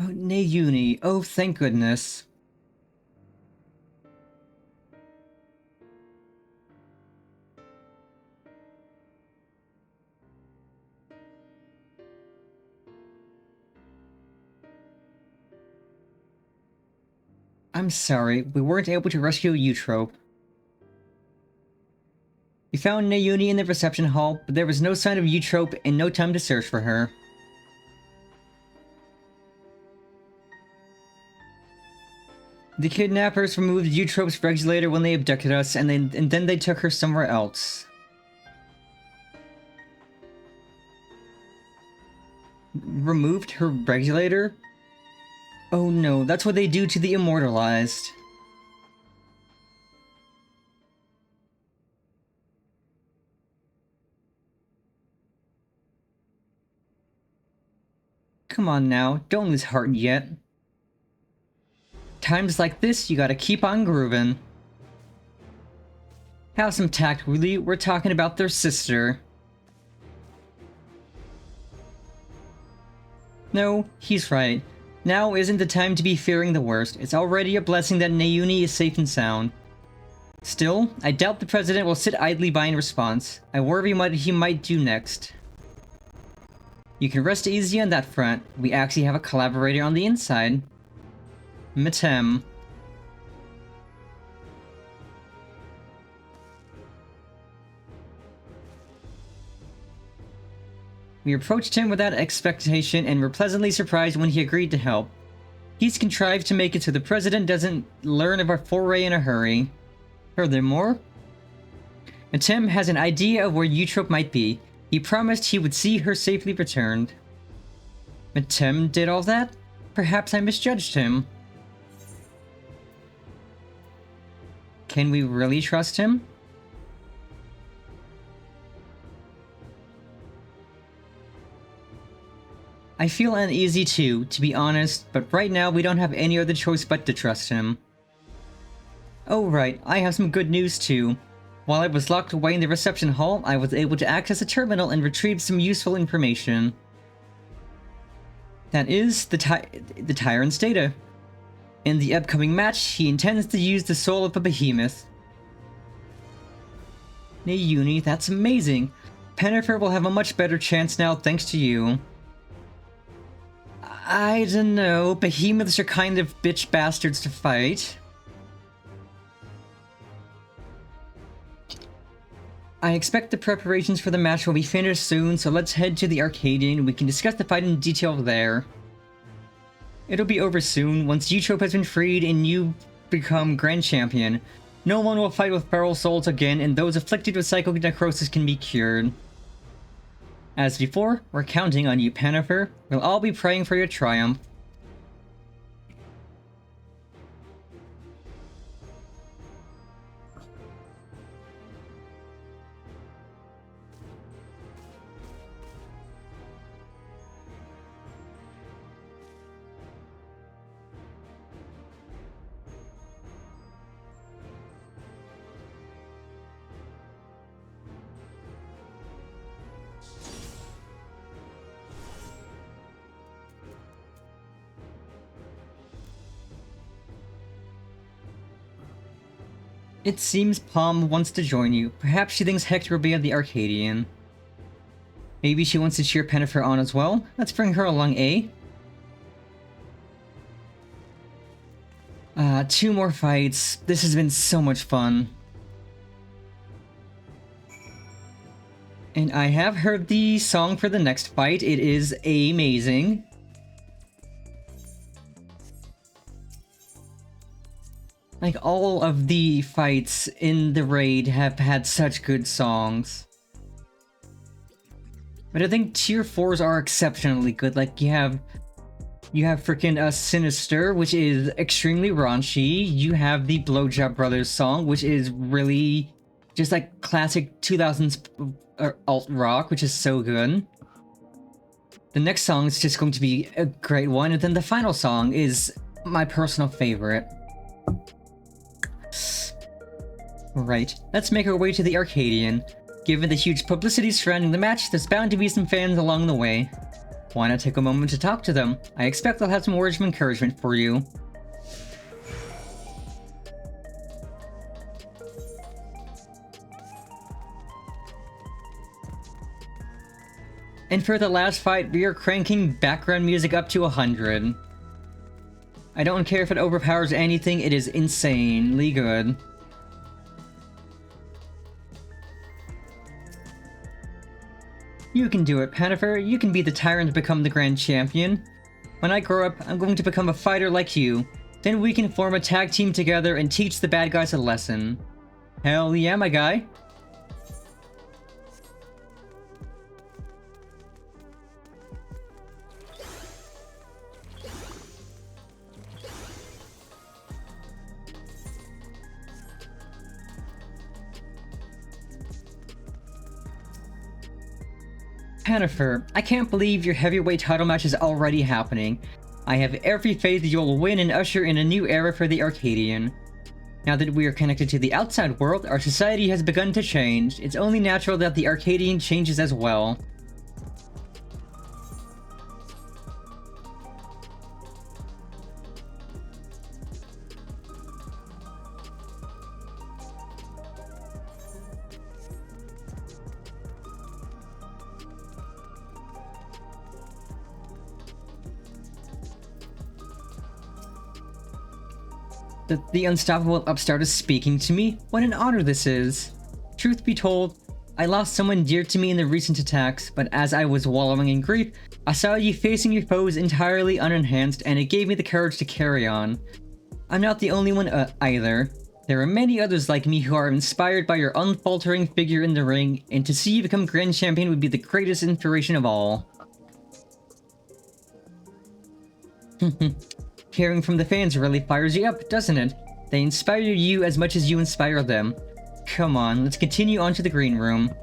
Oh, Nayuni. Oh, thank goodness. I'm sorry, we weren't able to rescue Eutrope. We found Nayuni in the reception hall, but there was no sign of Eutrope and no time to search for her. The kidnappers removed Eutrope's regulator when they abducted us, and then they took her somewhere else. Removed her regulator? Oh no, that's what they do to the immortalized. Come on now, don't lose heart yet. Times like this, you gotta keep on grooving. Have some tact, really. We're talking about their sister. No, he's right. Now isn't the time to be fearing the worst. It's already a blessing that Nayuni is safe and sound. Still, I doubt the president will sit idly by in response. I worry what he might do next. You can rest easy on that front. We actually have a collaborator on the inside. Metem. We approached him without expectation and were pleasantly surprised when he agreed to help. He's contrived to make it so the president doesn't learn of our foray in a hurry. Furthermore, Metem has an idea of where Eutrope might be. He promised he would see her safely returned. Metem did all that? Perhaps I misjudged him. Can we really trust him? I feel uneasy too, to be honest, but right now we don't have any other choice but to trust him. Oh right, I have some good news too. While I was locked away in the reception hall, I was able to access a terminal and retrieve some useful information. That is, the Tyrant's data. In the upcoming match, he intends to use the soul of a behemoth. Nayuni, that's amazing. Pennifer will have a much better chance now thanks to you. I don't know, behemoths are kind of bitch bastards to fight. I expect the preparations for the match will be finished soon, so let's head to the Arcadion and we can discuss the fight in detail there. It'll be over soon, once Eutrope has been freed and you become Grand Champion. No one will fight with feral souls again, and those afflicted with psychic necrosis can be cured. As before, we're counting on you, Pennifer. We'll all be praying for your triumph. It seems Palm wants to join you. Perhaps she thinks Hector will be at the Arcadion. Maybe she wants to cheer Pennifer on as well? Let's bring her along, eh? 2 more fights. This has been so much fun. And I have heard the song for the next fight. It is amazing. Like, all of the fights in the raid have had such good songs. But I think tier 4s are exceptionally good. Like, you have freaking Sinister, which is extremely raunchy. You have the Blowjob Brothers song, which is really just like classic 2000s alt rock, which is so good. The next song is just going to be a great one, and then the final song is my personal favorite. Right, let's make our way to the Arcadion. Given the huge publicity surrounding the match, there's bound to be some fans along the way. Why not take a moment to talk to them? I expect they'll have some words of encouragement for you. And for the last fight, we are cranking background music up to 100. I don't care if it overpowers anything, it is insanely good. You can do it, Pennifer. You can be the tyrant to become the Grand Champion. When I grow up, I'm going to become a fighter like you. Then we can form a tag team together and teach the bad guys a lesson. Hell yeah, my guy. Pennifer, I can't believe your heavyweight title match is already happening. I have every faith you'll win and usher in a new era for the Arcadion. Now that we are connected to the outside world, our society has begun to change. It's only natural that the Arcadion changes as well. The unstoppable upstart is speaking to me? What an honor this is! Truth be told, I lost someone dear to me in the recent attacks, but as I was wallowing in grief, I saw you facing your foes entirely unenhanced, and it gave me the courage to carry on. I'm not the only one either. There are many others like me who are inspired by your unfaltering figure in the ring, and to see you become Grand Champion would be the greatest inspiration of all. Hearing from the fans really fires you up, doesn't it? They inspire you as much as you inspire them. Come on, let's continue on to the green room.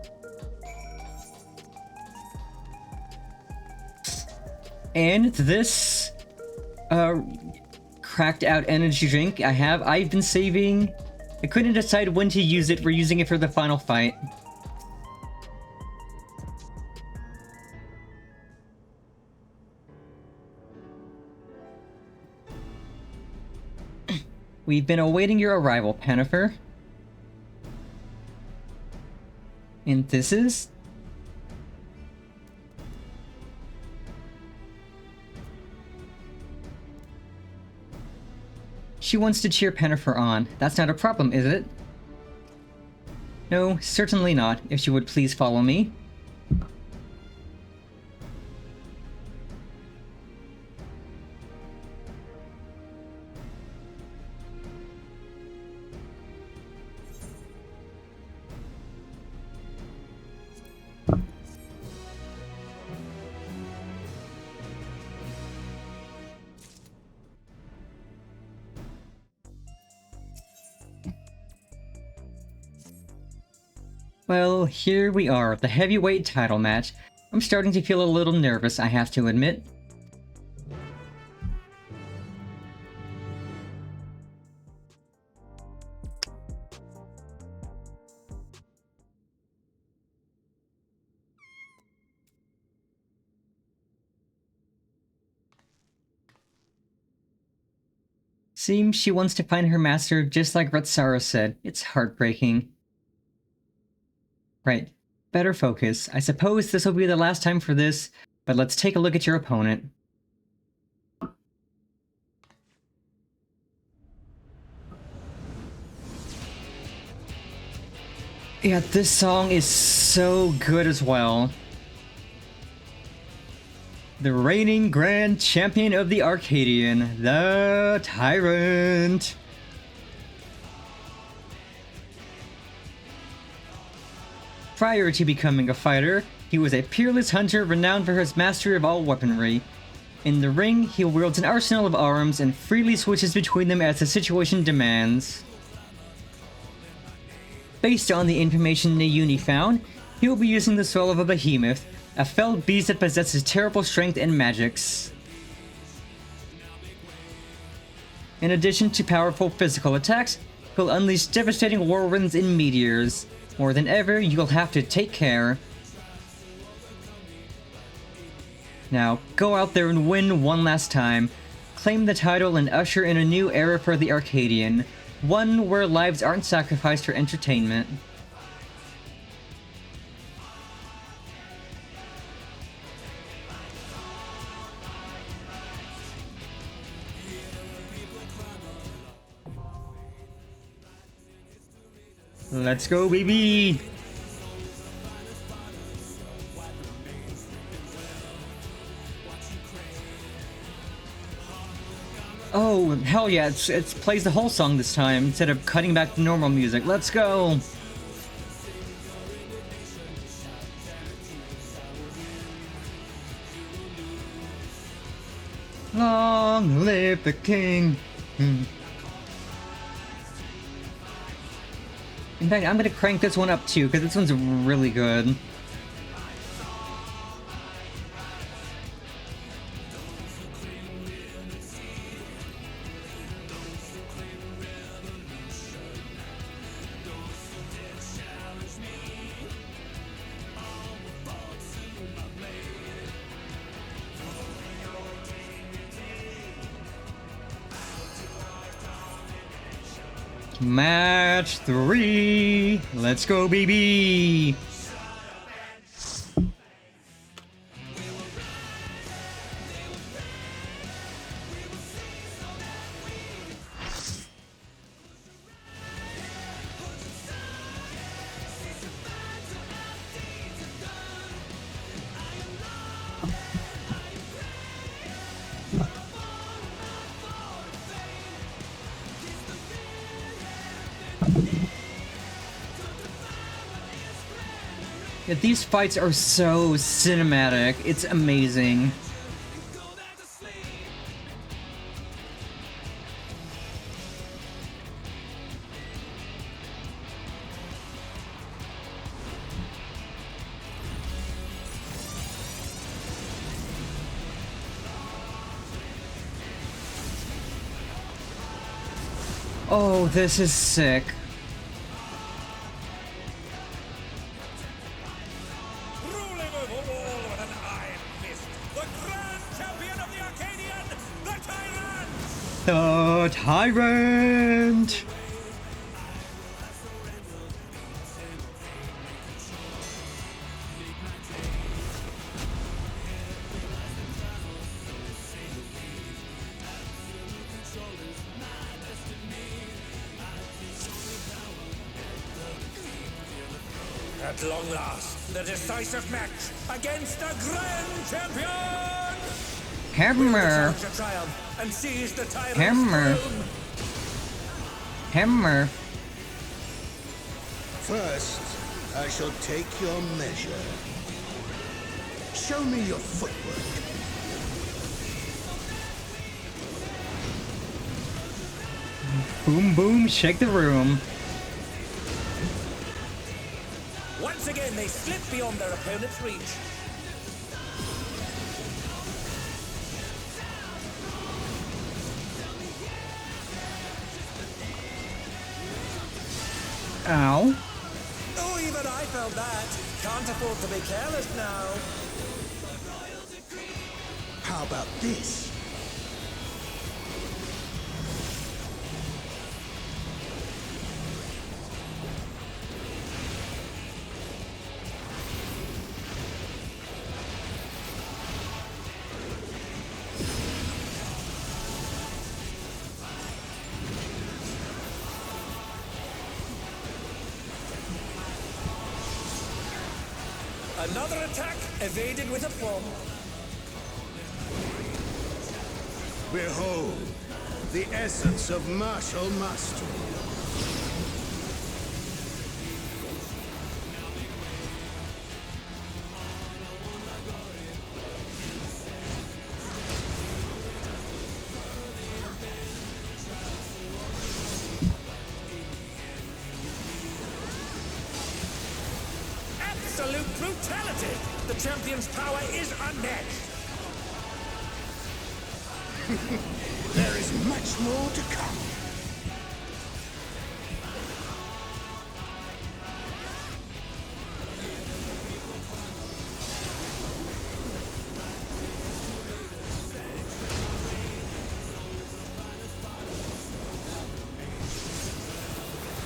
And this cracked out energy drink I've been saving. I couldn't decide when to use it. We're using it for the final fight. We've been awaiting your arrival, Pennifer. And this is? She wants to cheer Pennifer on. That's not a problem, is it? No, certainly not, if she would please follow me. Well, here we are, the heavyweight title match. I'm starting to feel a little nervous, I have to admit. Seems she wants to find her master just like Retsara said. It's heartbreaking. Right. Better focus. I suppose this will be the last time for this, but let's take a look at your opponent. Yeah, this song is so good as well. The reigning Grand Champion of the Arcadion, the Tyrant. Prior to becoming a fighter, he was a peerless hunter renowned for his mastery of all weaponry. In the ring, he wields an arsenal of arms and freely switches between them as the situation demands. Based on the information Nayuni found, he will be using the soul of a behemoth, a fell beast that possesses terrible strength and magics. In addition to powerful physical attacks, he'll unleash devastating whirlwinds and meteors. More than ever, you'll have to take care. Now, go out there and win one last time. Claim the title and usher in a new era for the Arcadion. One where lives aren't sacrificed for entertainment. Let's go, baby! Oh, hell yeah, it plays the whole song this time, instead of cutting back to normal music. Let's go! Long live the king! In fact, I'm gonna crank this one up too, because this one's really good. Match 3! Let's go, baby! Yeah, these fights are so cinematic. It's amazing. Oh, this is sick. Ruling over all with an iron fist, the grand champion of the Arcadion, the Tyrant! The Tyrant! At long last, the decisive match against the grand champion! Hammer! To triumph and seize the Tyrant's Hammer! throne. Hammer! First, I shall take your measure. Show me your footwork. Boom boom, shake the room. Once again, they slip beyond their opponent's reach. Ow. Oh, even I felt that. Can't afford to be careless now. How about this? Another attack evaded with aplomb. Behold, the essence of martial mastery. Absolute brutality! The champion's power is unmatched. There is much more to come.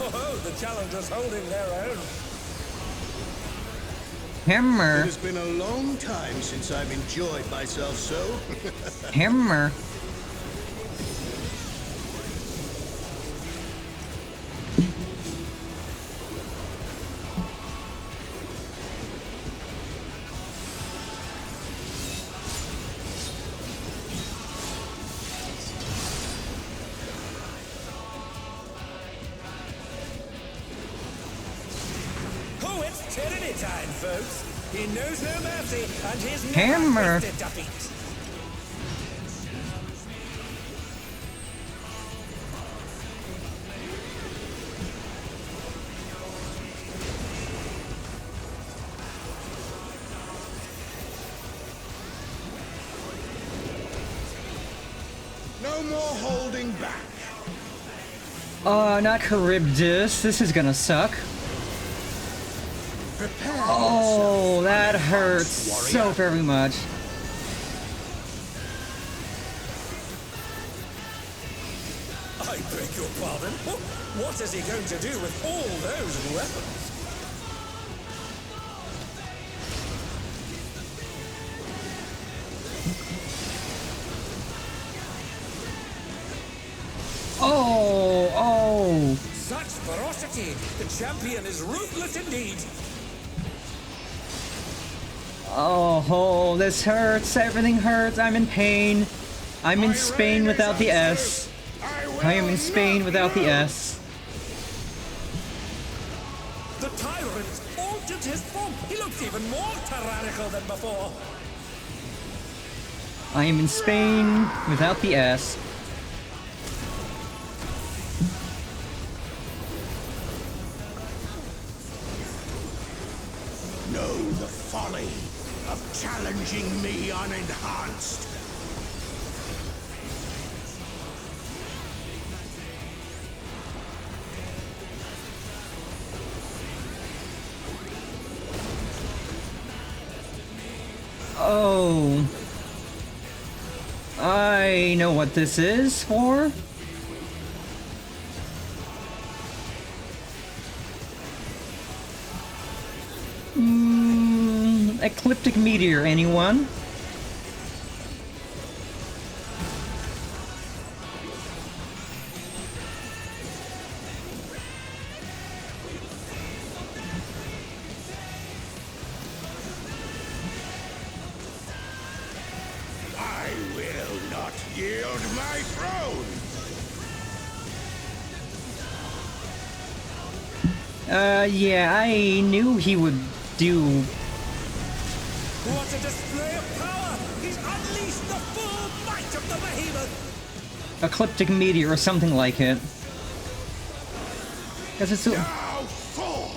Oh, the challengers holding their own. Hammer! It has been a long time since I've enjoyed myself so. Hammer! Oh, it's tyranny time, folks. He knows no mercy, and he's Hammer. never tasted defeat. No more holding back. Not Charybdis. This is gonna suck. Prepare Oh, that yourself, hurts so warrior. very much. I beg your pardon? What is he going to do with all those weapons? Oh, oh. Such ferocity! The champion is ruthless indeed. Oh, this hurts. Everything hurts. I'm in pain. I'm in Spain without the S. I am in Spain without the S. The tyrant's altered his form. He looks even more tyrannical than before. I am in Spain without the S. Know the folly of challenging me unenhanced. Oh. I know what this is for. Ecliptic meteor, anyone? I will not yield my throne. Yeah, I knew he would do. What a display of power! He's unleashed the full might of the behemoth! Ecliptic meteor or something like it. Because it's so. Now fall.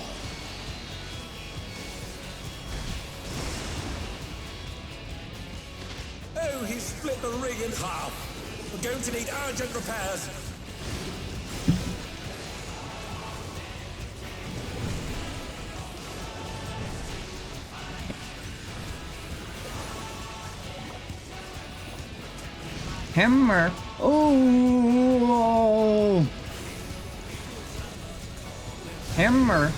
Oh, he's split the ring in half. We're going to need urgent repairs. Hammer. Oh. Hammer.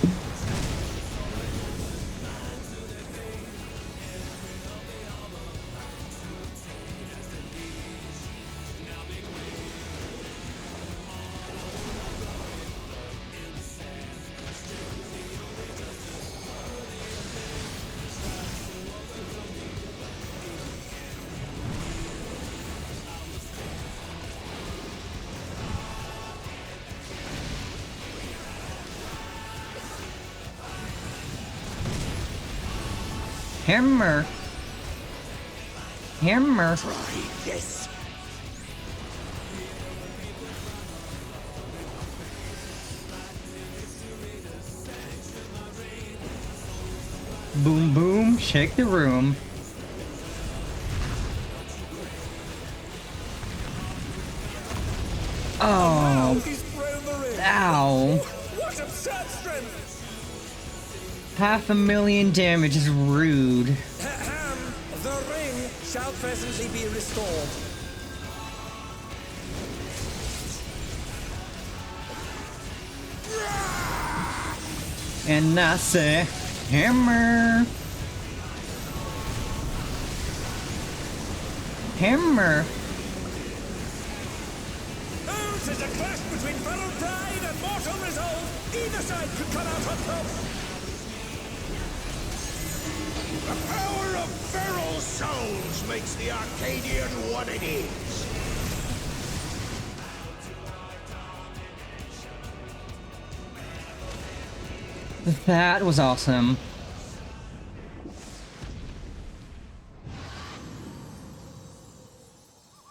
Hammer. Hammer. Try this. Boom boom, shake the room. Oh, He's thrown the ring. ow. What absurd strength! 500,000 damage is rude. Ahem. The ring shall presently be restored. And I say, hammer. Hammer. Oh, 'tis a clash between feral pride and mortal resolve. Either side could come out on top. The power of feral souls makes the Arcadion what it is. That was awesome.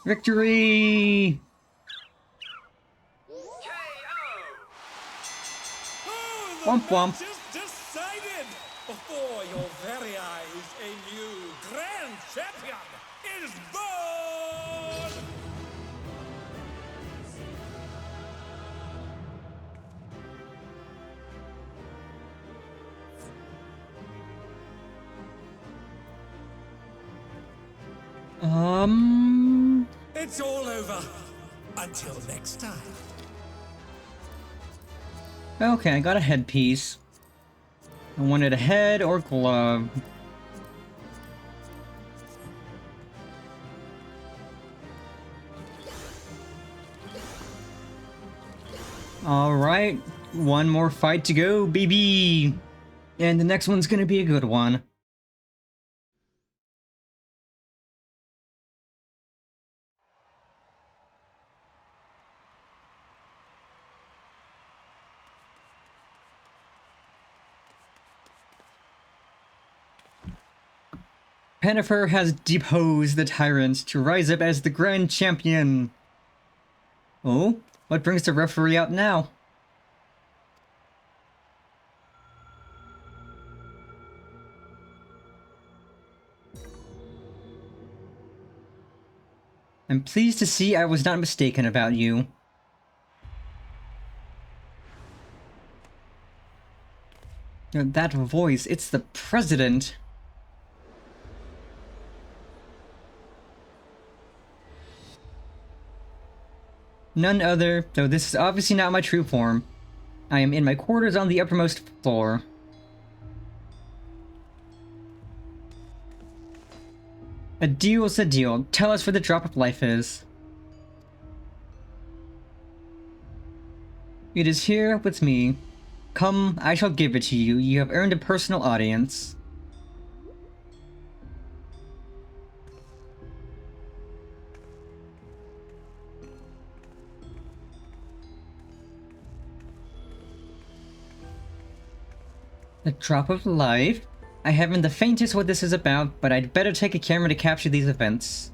Victory! Oh, the Womp womp. match is decided. Before your very eyes, a new grand champion is born. It's all over. Until next time. Okay, I got a headpiece. I wanted a head or glove. Alright, one more fight to go, baby! And the next one's gonna be a good one. Pennifer has deposed the tyrant to rise up as the grand champion. Oh, what brings the referee out now? I'm pleased to see I was not mistaken about you. That voice, it's the president. None other, though this is obviously not my true form. I am in my quarters on the uppermost floor. A deal's a deal. Tell us where the drop of life is. It is here with me. Come, I shall give it to you. You have earned a personal audience. The drop of life? I haven't the faintest what this is about, but I'd better take a camera to capture these events.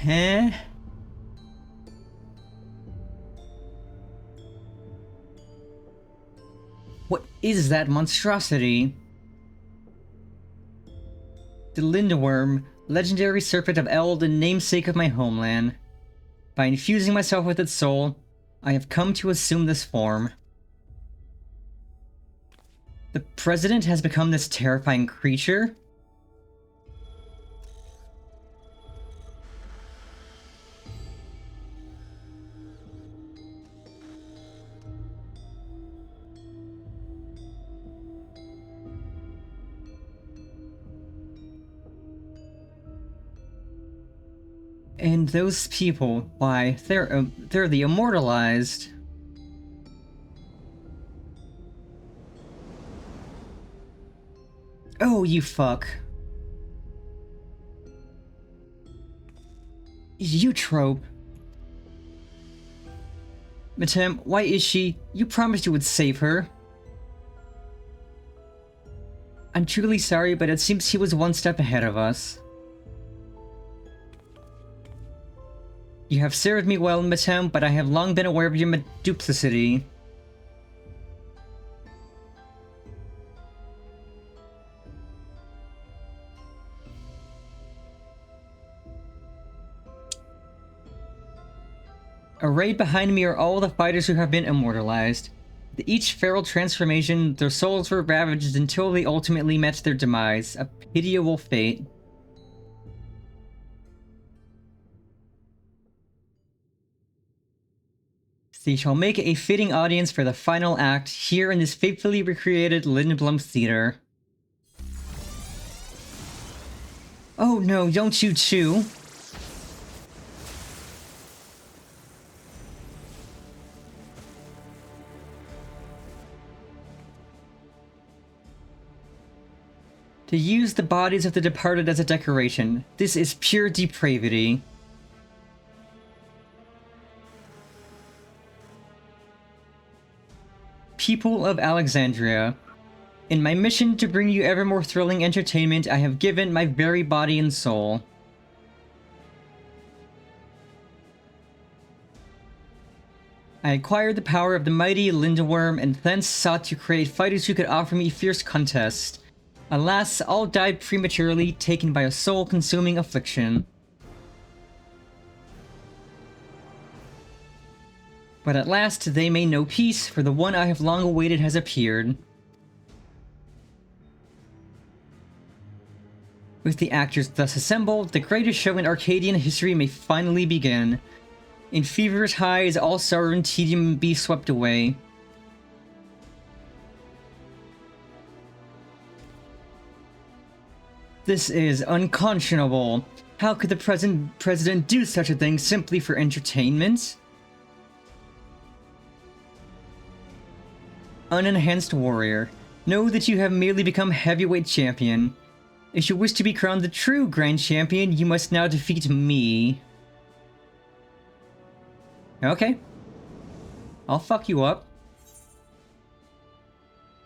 Huh? What is that monstrosity? The Lindworm, legendary serpent of Eld and namesake of my homeland. By infusing myself with its soul, I have come to assume this form. The president has become this terrifying creature? And those people, why, they're the immortalized. Oh, you fuck. Eutrope. Madame, why is she? You promised you would save her. I'm truly sorry, but it seems he was one step ahead of us. You have served me well, Madame, but I have long been aware of your duplicity. Arrayed behind me are all the fighters who have been immortalized. With each feral transformation, their souls were ravaged until they ultimately met their demise, a pitiable fate. They shall make a fitting audience for the final act here in this faithfully recreated Lindblom Theater. Oh no, don't you too! To use the bodies of the departed as a decoration, this is pure depravity. People of Alexandria, in my mission to bring you ever more thrilling entertainment, I have given my very body and soul. I acquired the power of the mighty Lindworm and thence sought to create fighters who could offer me fierce contest. Alas, all died prematurely, taken by a soul-consuming affliction. But at last they may know peace, for the one I have long awaited has appeared. With the actors thus assembled, the greatest show in Arcadian history may finally begin. In feverish highs, all sorrow and tedium be swept away. This is unconscionable. How could the president do such a thing simply for entertainment? Unenhanced warrior. Know that you have merely become heavyweight champion. If you wish to be crowned the true grand champion, you must now defeat me. Okay. I'll fuck you up.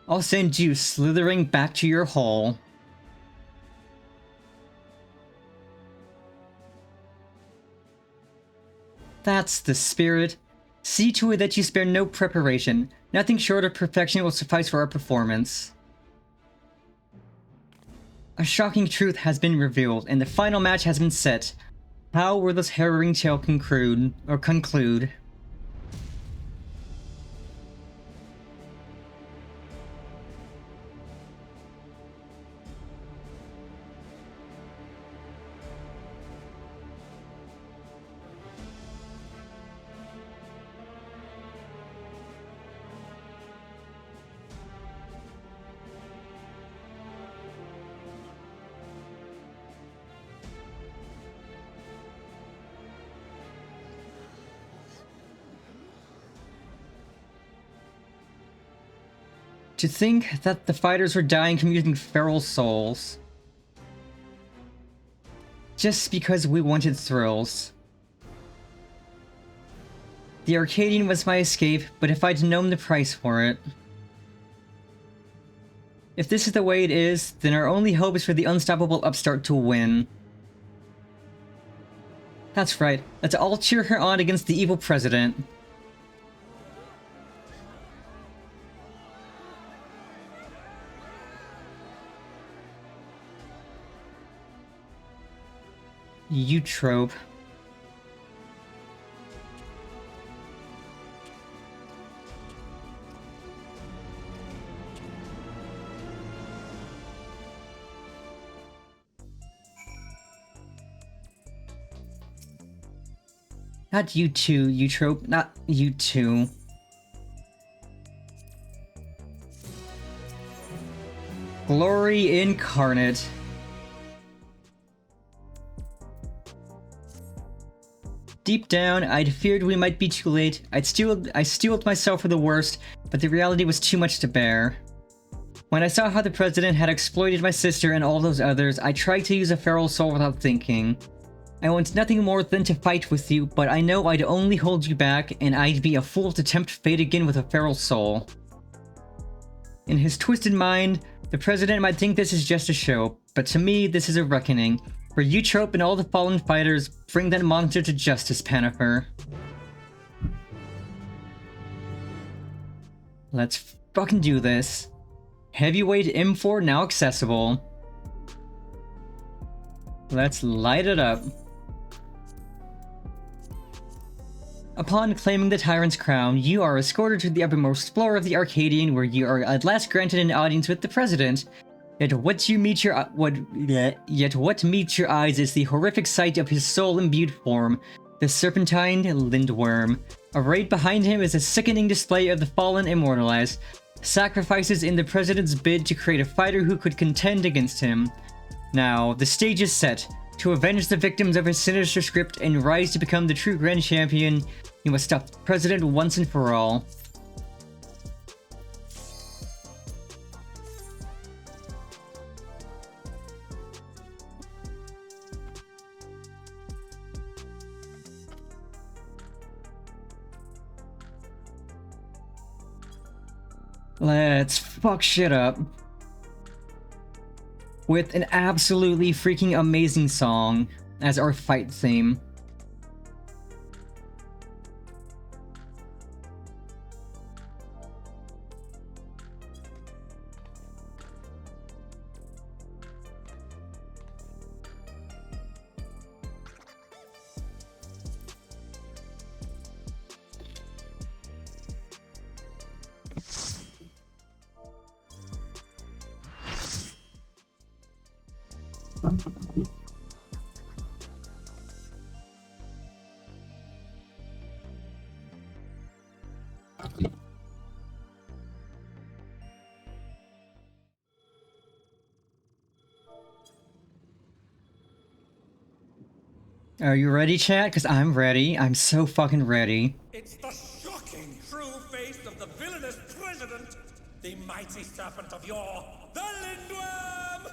I'll send you slithering back to your hole. That's the spirit. See to it that you spare no preparation. Nothing short of perfection will suffice for our performance. A shocking truth has been revealed, and the final match has been set. How will this harrowing tale conclude? To think that the fighters were dying from using feral souls. Just because we wanted thrills. The Arcadion was my escape, but if I'd known the price for it... If this is the way it is, then our only hope is for the unstoppable upstart to win. That's right, let's all cheer her on against the evil president. You trope. Not you two, you trope, not you two. Glory incarnate. Deep down, I'd feared we might be too late. I steeled myself for the worst, but the reality was too much to bear. When I saw how the president had exploited my sister and all those others, I tried to use a feral soul without thinking. I want nothing more than to fight with you, but I know I'd only hold you back, and I'd be a fool to tempt fate again with a feral soul. In his twisted mind, the president might think this is just a show, but to me, this is a reckoning. For Eutrope and all the fallen fighters, bring that monster to justice, Panifer. Let's fucking do this. Heavyweight M4 now accessible. Let's light it up. Upon claiming the Tyrant's crown, you are escorted to the uppermost floor of the Arcadion, where you are at last granted an audience with the president. Yet what meets your eyes is the horrific sight of his soul-imbued form, the serpentine Lindworm. Arrayed behind him is a sickening display of the fallen immortalized, sacrifices in the president's bid to create a fighter who could contend against him. Now, the stage is set. To avenge the victims of his sinister script and rise to become the true Grand Champion, you must stop the president once and for all. Let's fuck shit up. With an absolutely freaking amazing song as our fight theme. Are you ready, chat? Because I'm ready. I'm so fucking ready. It's the shocking true face of the villainous president, the mighty serpent of yore, the Lindworm!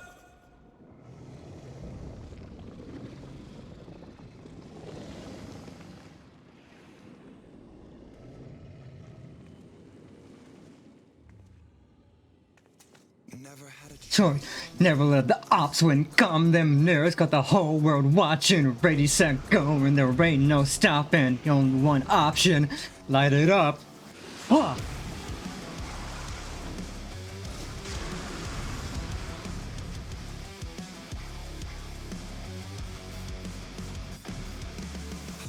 So, never let the ops win. Calm them nerves. Got the whole world watching. Ready, set, go, and there ain't no stopping. Only one option. Light it up. Ah!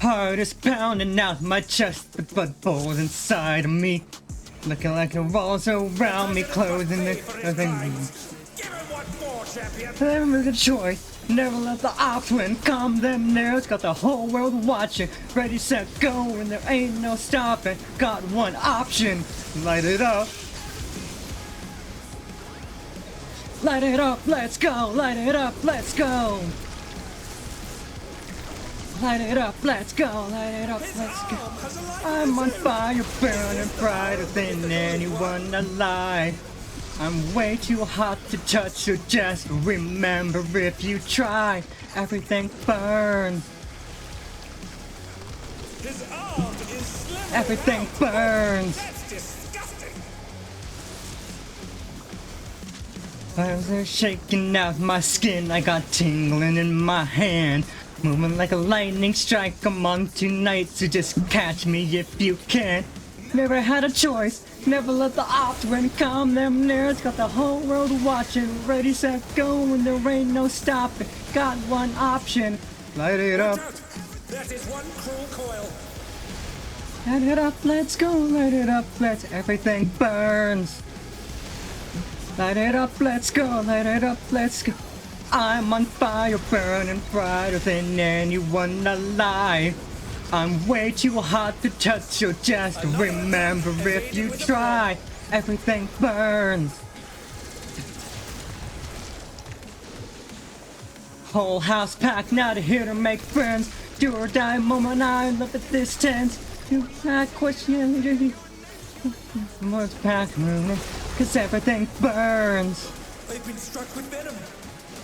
Heart is pounding out my chest. The blood pulls inside of me. Looking like the walls around me closing it. Give him one more, champion! Never make a choice. Never let the ops win. Calm them nerves. Got the whole world watching. Ready, set, go, and there ain't no stopping. Got one option. Light it up. Light it up. Let's go. Light it up. Let's go. Light it up. Let's go. Light it up. Let's go. I'm on fire, burning brighter than anyone alive. I'm way too hot to touch, so just remember if you try, everything burns. His arm is slithering Everything out. burns. That's disgusting! Fires are shaking out my skin, I got tingling in my hand. Moving like a lightning strike, I'm on tonight, so just catch me if you can. Never had a choice, never let the ops win. Calm them nerves, got the whole world watching. Ready, set, go, and there ain't no stopping. Got one option, light it up. Watch out! That is one cruel coil. Light it up, let's go, light it up, let's, everything burns. Light it up, let's go, light it up, let's go. I'm on fire, burning brighter than anyone alive. I'm way too hot to touch, so just remember if you try, everything burns. Whole house packed, not here to make friends. Do or die moment, I love at this tense. You not question, what's packed, cause everything burns. They've been struck with venom,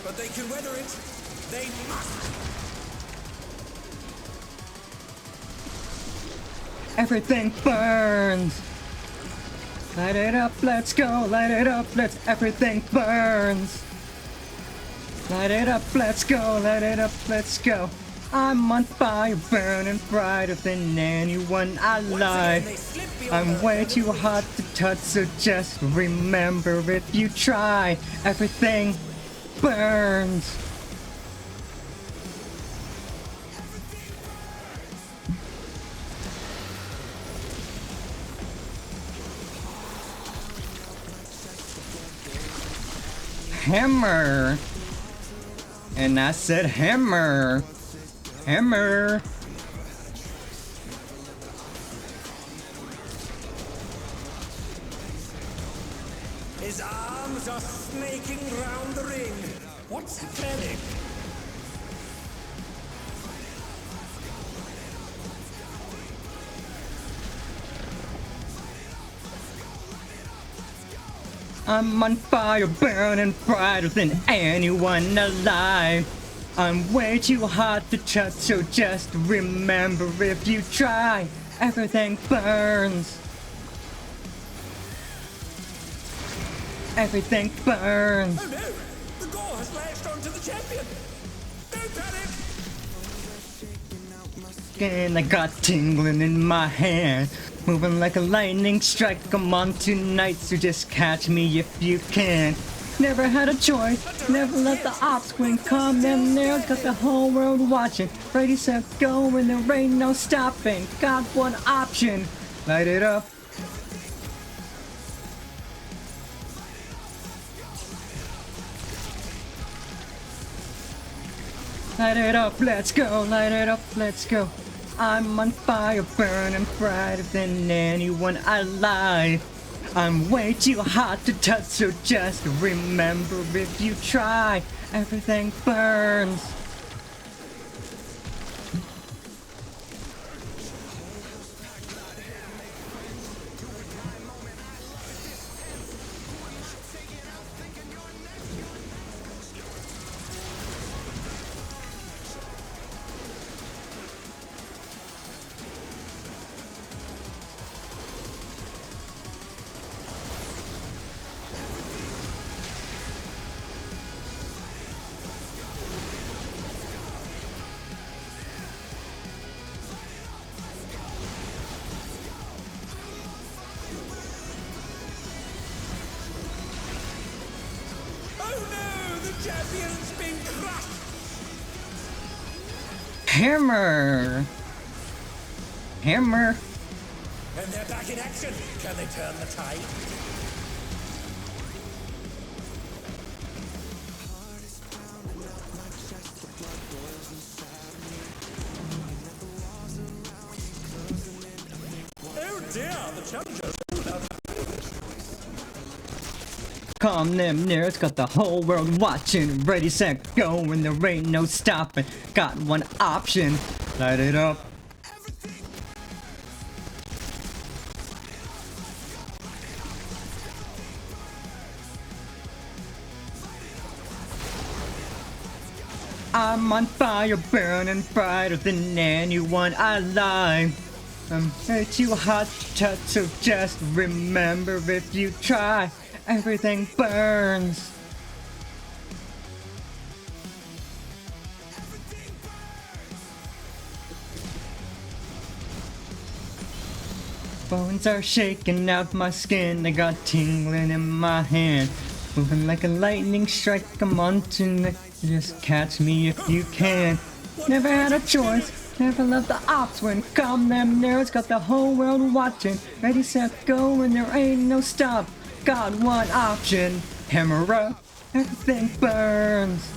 but they can weather it. They must! Everything burns. Light it up, let's go. Light it up, let's. Everything burns. Light it up, let's go. Light it up, let's go. I'm on fire, burning brighter than anyone alive. I'm way too hot to touch, so just remember if you try, everything burns. Hammer. And I said hammer. Hammer. His arms are snaking round the ring. What's happening? I'm on fire, burning brighter than anyone alive. I'm way too hot to touch, so just remember if you try, everything burns. Everything burns. Oh no! The gore has latched onto the champion! Don't panic! And I got tingling in my hand, moving like a lightning strike. I'm on tonight, so just catch me if you can. Never had a choice, never let the ops win. Calm them nerves, got the whole world watching. Ready, set, go, and there ain't no stopping. Got one option, light it up. Light it up, let's go, light it up, let's go. I'm on fire, burning brighter than anyone alive. I'm way too hot to touch, so just remember if you try, everything burns. Oh no! The champion's been crushed! Hammer! Hammer! And they're back in action! Can they turn the tide? Oh dear! The challengers pulled out. Calm them nerds, got the whole world watching. Ready, set, go, and there ain't no stopping. Got one option, light it up. I'm on fire, burning brighter than anyone alive. I'm way too hot to touch, so just remember if you try, everything burns. Bones are shaking out my skin, I got tingling in my hand. Moving like a lightning strike, I'm on tonight. Just catch me if you can. Never had a choice, never left the ops when calm them nerds, got the whole world watching. Ready, set, go, and there ain't no stop. Got one option, hammer up, everything burns.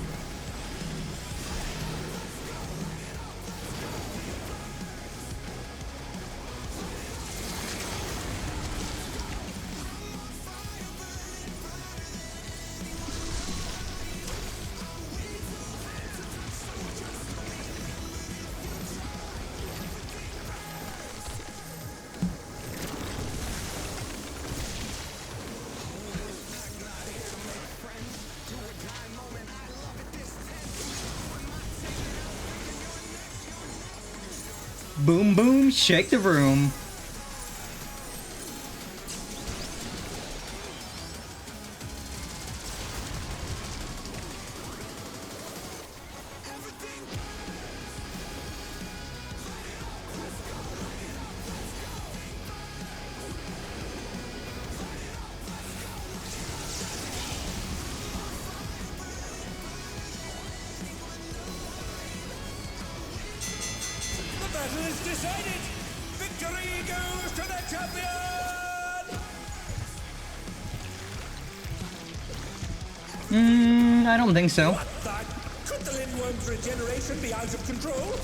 Boom boom, shake the room. The battle is decided! Victory goes to the champion! I don't think so. What the? Could the Lindworm's regeneration be out of control?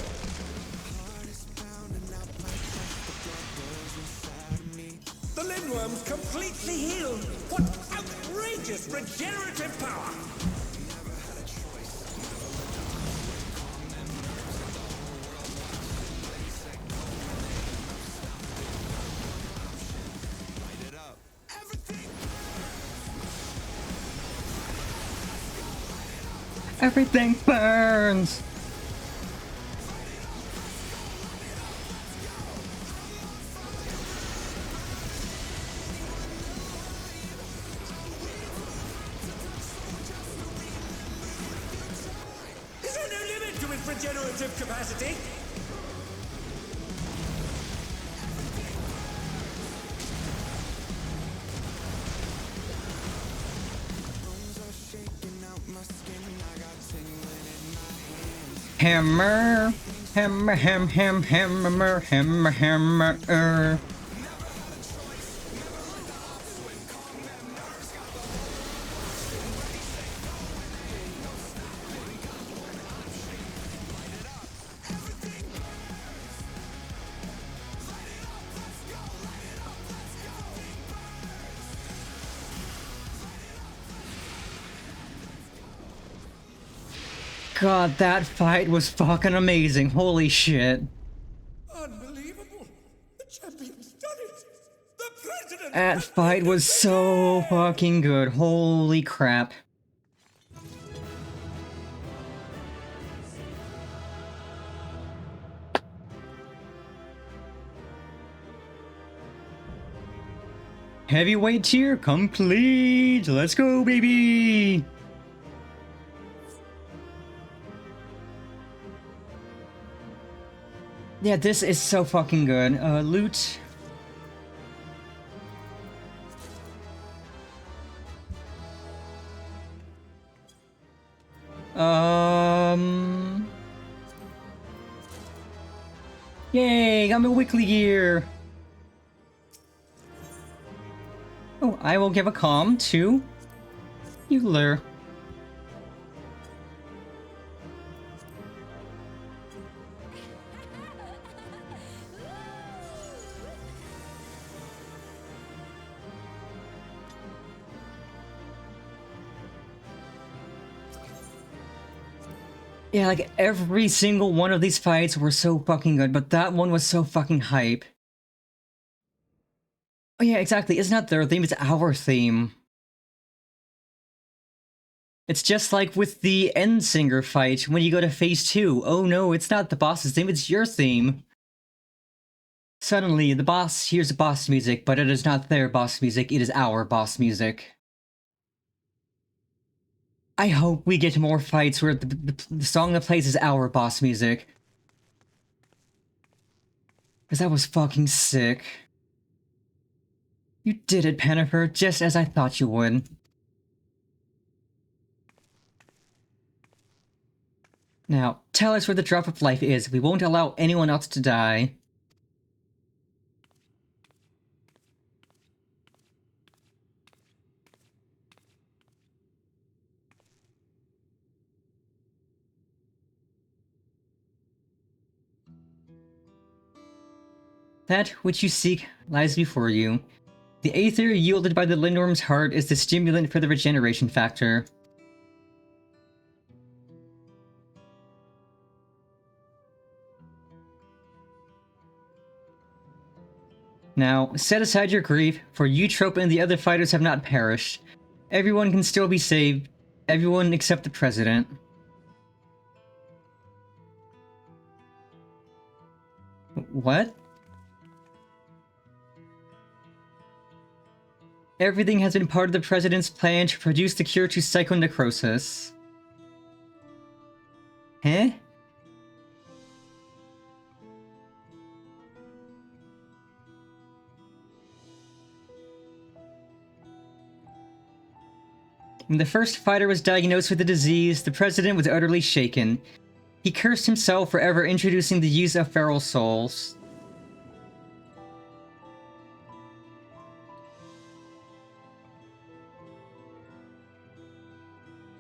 The Lindworm's completely healed! What outrageous regenerative power! Everything burns. Is there no limit to its regenerative capacity? Hammer, hammer, hammer, hammer, hammer. god, that fight was fucking amazing. Holy shit. Unbelievable! The champion's done it! The president! That fight was so fucking good. Holy crap. Heavyweight tier complete! Let's go, baby! Yeah, this is so fucking good. Loot. Yay, got my weekly gear! Oh, I will give a calm to Euler. Yeah, like every single one of these fights were so fucking good, but that one was so fucking hype. Oh yeah, exactly. It's not their theme, it's our theme. It's just like with the Endsinger fight when you go to phase 2. Oh no, it's not the boss's theme, it's your theme. Suddenly, the boss hears boss music, but it is not their boss music, it is our boss music. I hope we get more fights where the song that plays is our boss music. Because that was fucking sick. You did it, Pennifer, just as I thought you would. Now, tell us where the drop of life is. We won't allow anyone else to die. That which you seek lies before you. The aether yielded by the Lindworm's heart is the stimulant for the regeneration factor. Now, set aside your grief, for Eutrope and the other fighters have not perished. Everyone can still be saved. Everyone except the President. What? Everything has been part of the President's plan to produce the cure to psychonecrosis. Huh? When the first fighter was diagnosed with the disease, the President was utterly shaken. He cursed himself for ever introducing the use of feral souls.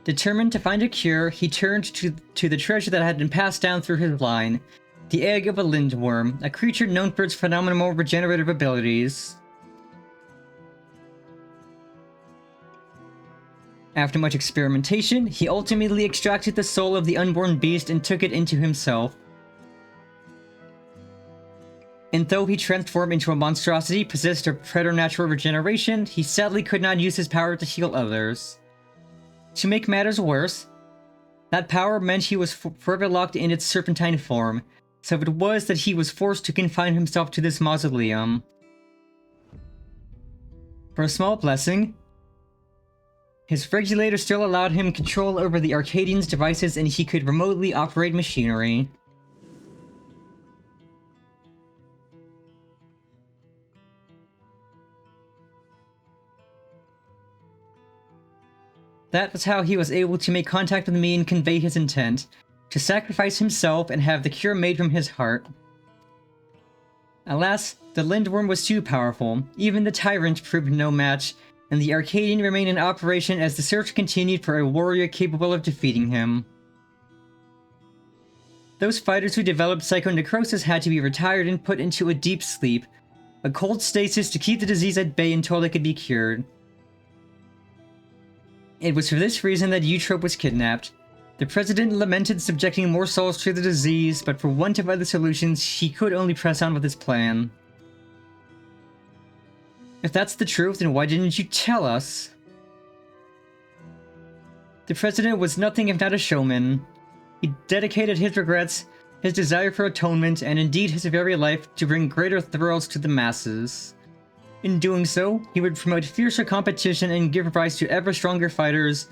Determined to find a cure, he turned to the treasure that had been passed down through his line. The egg of a lindworm, a creature known for its phenomenal regenerative abilities. After much experimentation, he ultimately extracted the soul of the unborn beast and took it into himself. And though he transformed into a monstrosity possessed of preternatural regeneration, he sadly could not use his power to heal others. To make matters worse, that power meant he was forever locked in its serpentine form, so it was that he was forced to confine himself to this mausoleum. For a small blessing, his regulator still allowed him control over the Arcadion's devices and he could remotely operate machinery. That was how he was able to make contact with me and convey his intent, to sacrifice himself and have the cure made from his heart. Alas, the Lindworm was too powerful, even the Tyrant proved no match, and the Arcadion remained in operation as the search continued for a warrior capable of defeating him. Those fighters who developed psychonecrosis had to be retired and put into a deep sleep, a cold stasis to keep the disease at bay until they could be cured. It was for this reason that Eutrope was kidnapped. The president lamented subjecting more souls to the disease, but for want of other solutions, he could only press on with his plan. If that's the truth, then why didn't you tell us? The president was nothing if not a showman. He dedicated his regrets, his desire for atonement, and indeed his very life to bring greater thrills to the masses. In doing so, he would promote fiercer competition and give rise to ever stronger fighters,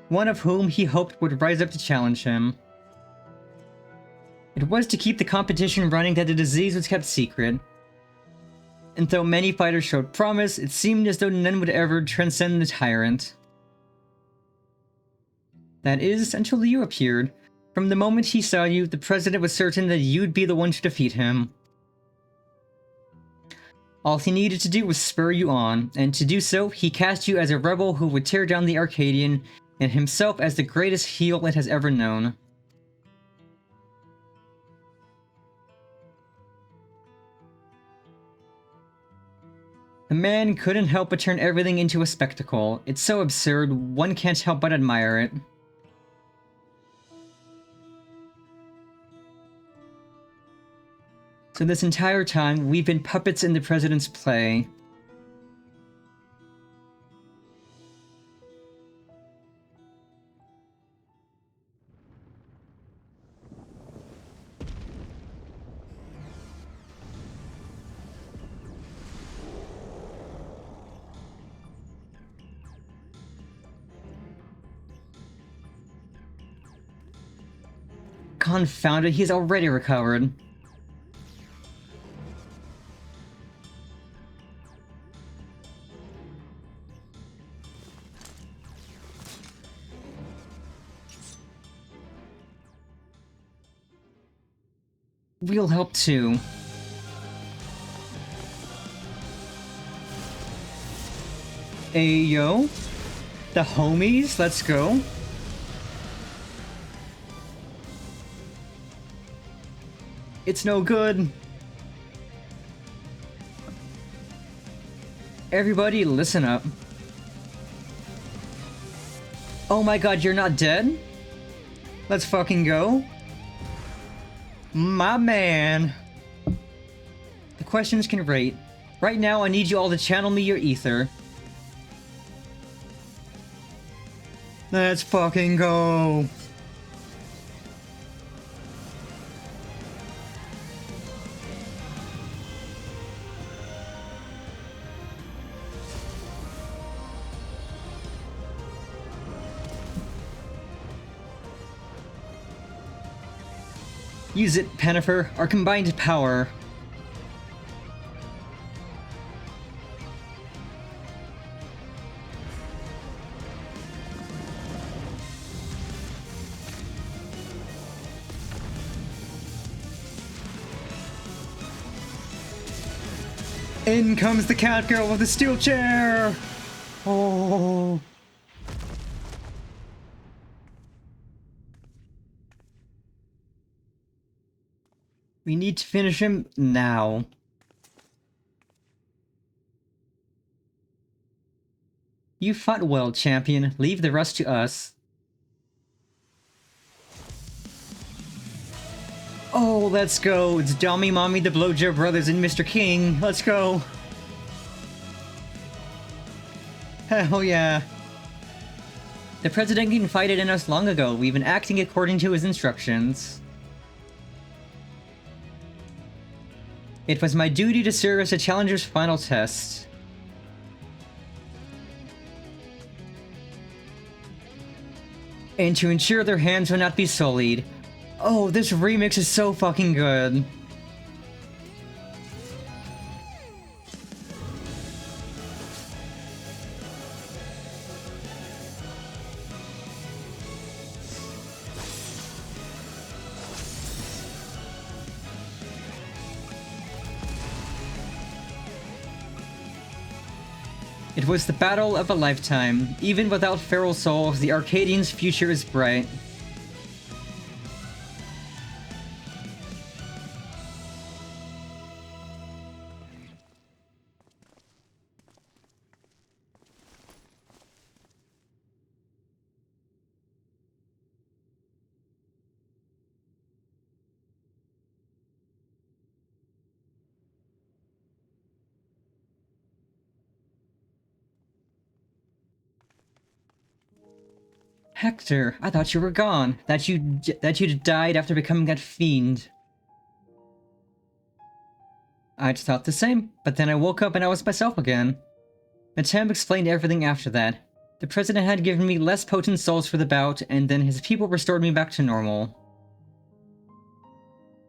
one of whom he hoped would rise up to challenge him. It was to keep the competition running that the disease was kept secret. And though many fighters showed promise, it seemed as though none would ever transcend the tyrant. That is, until you appeared. From the moment he saw you, the president was certain that you'd be the one to defeat him. All he needed to do was spur you on, and to do so, he cast you as a rebel who would tear down the Arcadion, and himself as the greatest heel it has ever known. The man couldn't help but turn everything into a spectacle. It's so absurd, one can't help but admire it. So this entire time, we've been puppets in the president's play. Confound it, he's already recovered. We'll help too. Ayo? The homies? Let's go. It's no good. Everybody, listen up. Oh my god, you're not dead? Let's fucking go. My man. The questions can wait. Right now, I need you all to channel me your ether. Let's fucking go. Use it, Pennifer, our combined power. In comes the Catgirl with the steel chair! Oh. We need to finish him now. You fought well, champion. Leave the rest to us. Oh, let's go. It's Dommy, Mommy, the Blowjob Brothers, and Mr. King. Let's go. Hell yeah. The President confided in us long ago. We've been acting according to his instructions. It was my duty to serve as the Challenger's final test. And to ensure their hands would not be sullied. Oh, this remix is so fucking good. It was the battle of a lifetime. Even without feral souls, the Arcadian's future is bright. Hector, I thought you were gone. That you'd died after becoming that fiend. I just thought the same, but then I woke up and I was myself again. Matam explained everything after that. The president had given me less potent souls for the bout, and then his people restored me back to normal.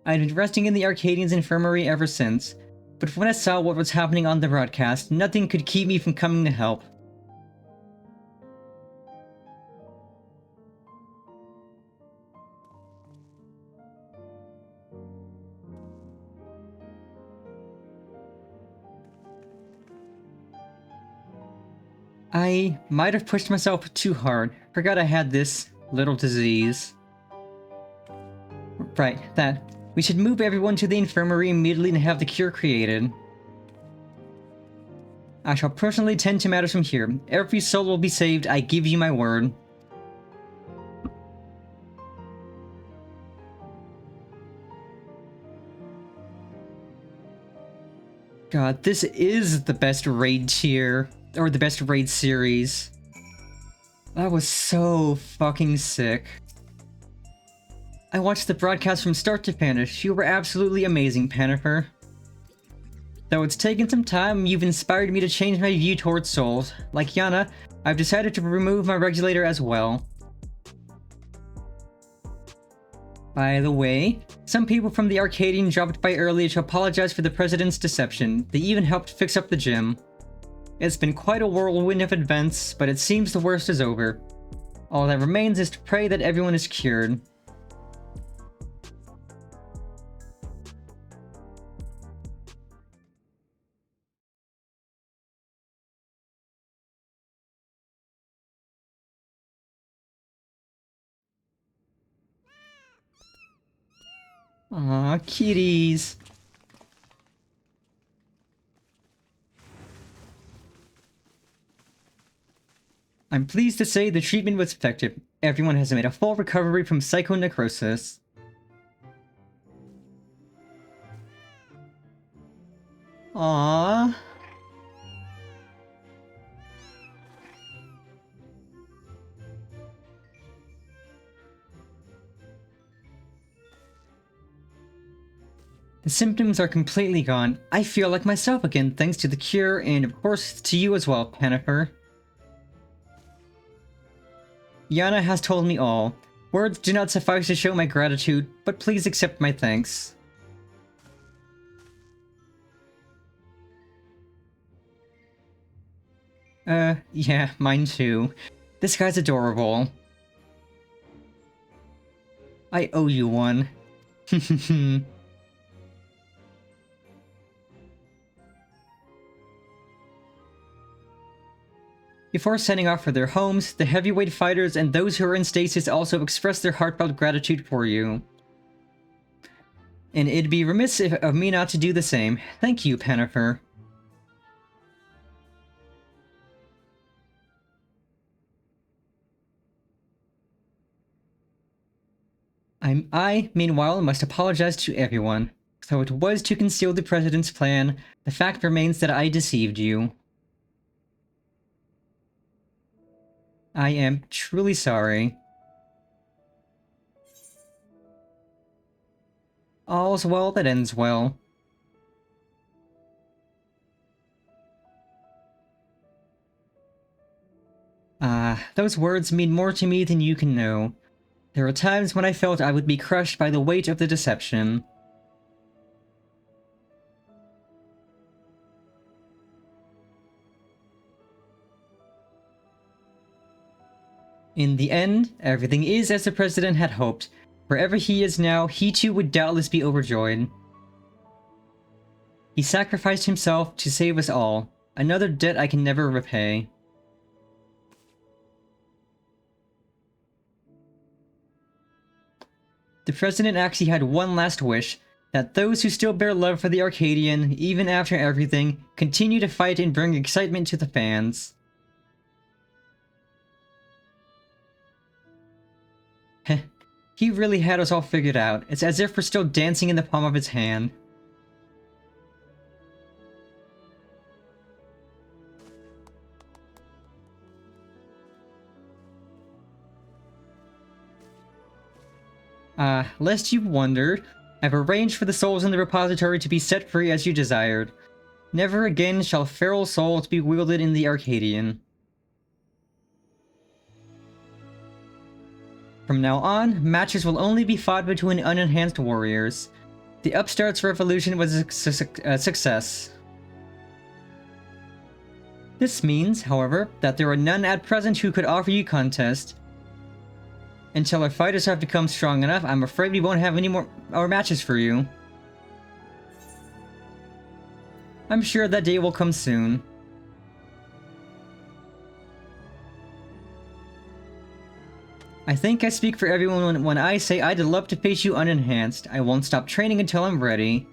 I'd been resting in the Arcadian's infirmary ever since, but when I saw what was happening on the broadcast, nothing could keep me from coming to help. I might have pushed myself too hard. Forgot I had this little disease. Right, that. We should move everyone to the infirmary immediately and have the cure created. I shall personally tend to matters from here. Every soul will be saved, I give you my word. God, this is the best raid tier. Or the best raid series. That was so fucking sick. I watched the broadcast from start to finish. You were absolutely amazing, Panifer. Though it's taken some time, you've inspired me to change my view towards souls. Like Yana, I've decided to remove my regulator as well. By the way, some people from the Arcadion dropped by early to apologize for the president's deception. They even helped fix up the gym. It's been quite a whirlwind of events, but it seems the worst is over. All that remains is to pray that everyone is cured. Aw, kitties. I'm pleased to say the treatment was effective. Everyone has made a full recovery from psychonecrosis. Aww. The symptoms are completely gone. I feel like myself again thanks to the cure and of course to you as well, Panifer. Yana has told me all. Words do not suffice to show my gratitude, but please accept my thanks. Yeah, mine too. This guy's adorable. I owe you one. Before setting off for their homes, the heavyweight fighters and those who are in stasis also express their heartfelt gratitude for you. And it'd be remiss of me not to do the same. Thank you, Panifer. I, meanwhile, must apologize to everyone. Though it was to conceal the President's plan, the fact remains that I deceived you. I am truly sorry. All's well that ends well. Those words mean more to me than you can know. There were times when I felt I would be crushed by the weight of the deception. In the end, everything is as the President had hoped. Wherever he is now, he too would doubtless be overjoyed. He sacrificed himself to save us all. Another debt I can never repay. The President actually had one last wish, that those who still bear love for the Arcadian, even after everything, continue to fight and bring excitement to the fans. Heh, he really had us all figured out. It's as if we're still dancing in the palm of his hand. Lest you wonder, I've arranged for the souls in the repository to be set free as you desired. Never again shall feral souls be wielded in the Arcadion. From now on, matches will only be fought between unenhanced warriors. The upstart's revolution was a success. This means, however, that there are none at present who could offer you contest. Until our fighters have become strong enough, I'm afraid we won't have any more matches for you. I'm sure that day will come soon. I think I speak for everyone when I say I'd love to face you unenhanced. I won't stop training until I'm ready.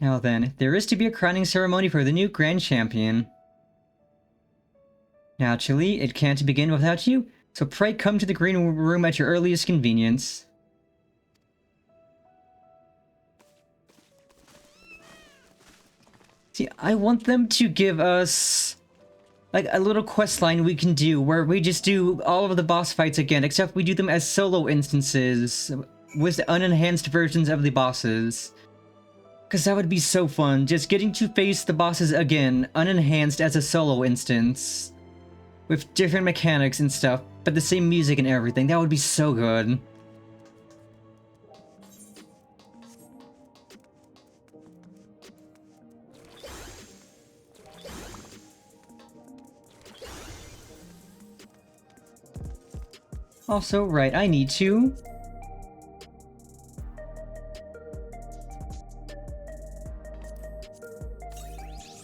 Now then, there is to be a crowning ceremony for the new Grand Champion. Naturally, it can't begin without you, so pray come to the green room at your earliest convenience. See, I want them to give us like a little quest line we can do where we just do all of the boss fights again, except we do them as solo instances with unenhanced versions of the bosses. Because that would be so fun, just getting to face the bosses again, unenhanced as a solo instance. With different mechanics and stuff, but the same music and everything. That would be so good. Also, right, I need to...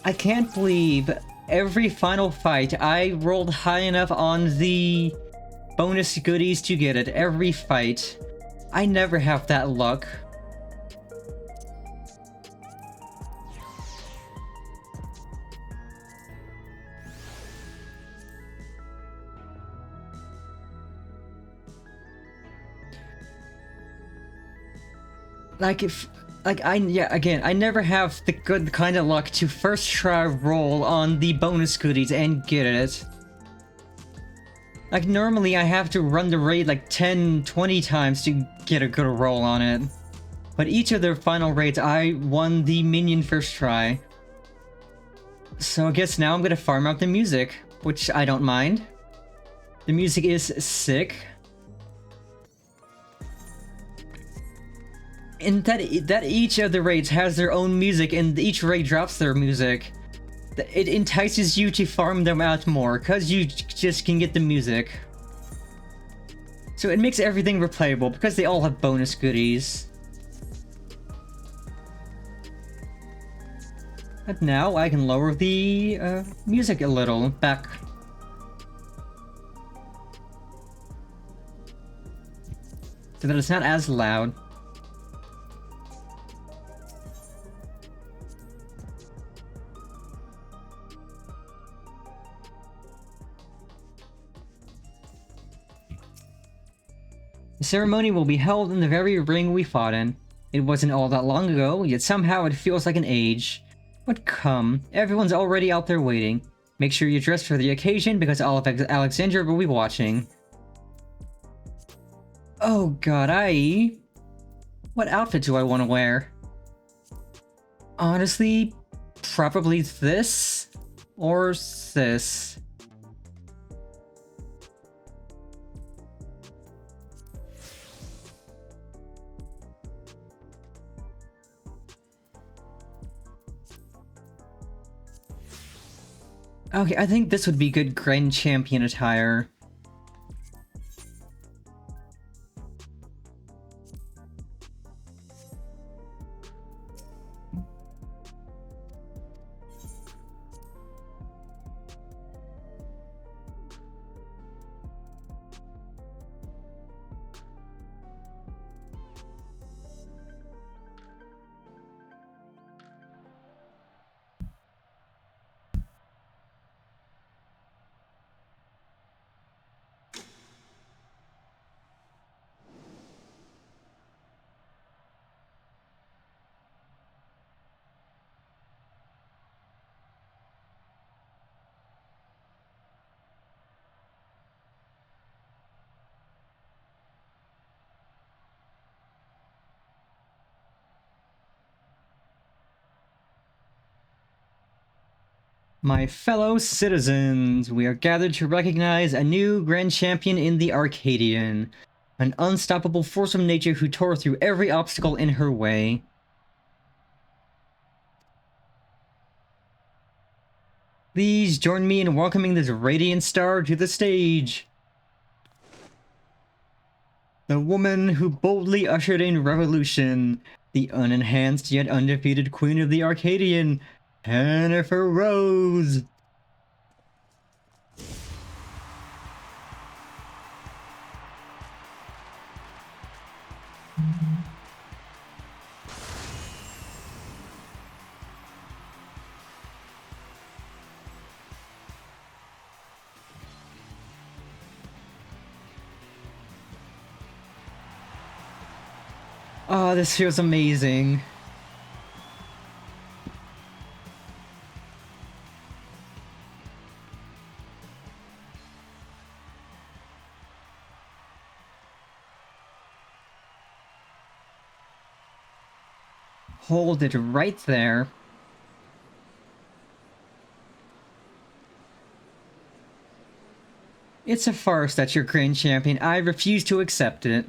I can't believe every final fight I rolled high enough on the bonus goodies to get it. Every fight. I never have that luck. Again, I never have the good kind of luck to first try roll on the bonus goodies and get it. Like, normally I have to run the raid like 10, 20 times to get a good roll on it. But each of their final raids, I won the minion first try. So I guess now I'm gonna farm out the music, which I don't mind. The music is sick. And that each of the raids has their own music, and each raid drops their music. It entices you to farm them out more, because you just can get the music. So it makes everything replayable, because they all have bonus goodies. But now I can lower the music a little, back. So that it's not as loud. The ceremony will be held in the very ring we fought in. It wasn't all that long ago, yet somehow it feels like an age. But come, everyone's already out there waiting. Make sure you dress for the occasion because all of Alexandria will be watching. Oh god, what outfit do I want to wear? Honestly, probably this or this. Okay, I think this would be good Grand Champion attire. My fellow citizens, we are gathered to recognize a new grand champion in the Arcadion. An unstoppable force from nature who tore through every obstacle in her way. Please join me in welcoming this radiant star to the stage. The woman who boldly ushered in revolution. The unenhanced yet undefeated queen of the Arcadion. Jennifer Rose! Oh, this feels amazing. Hold it right there. It's a farce that you're Grand Champion. I refuse to accept it.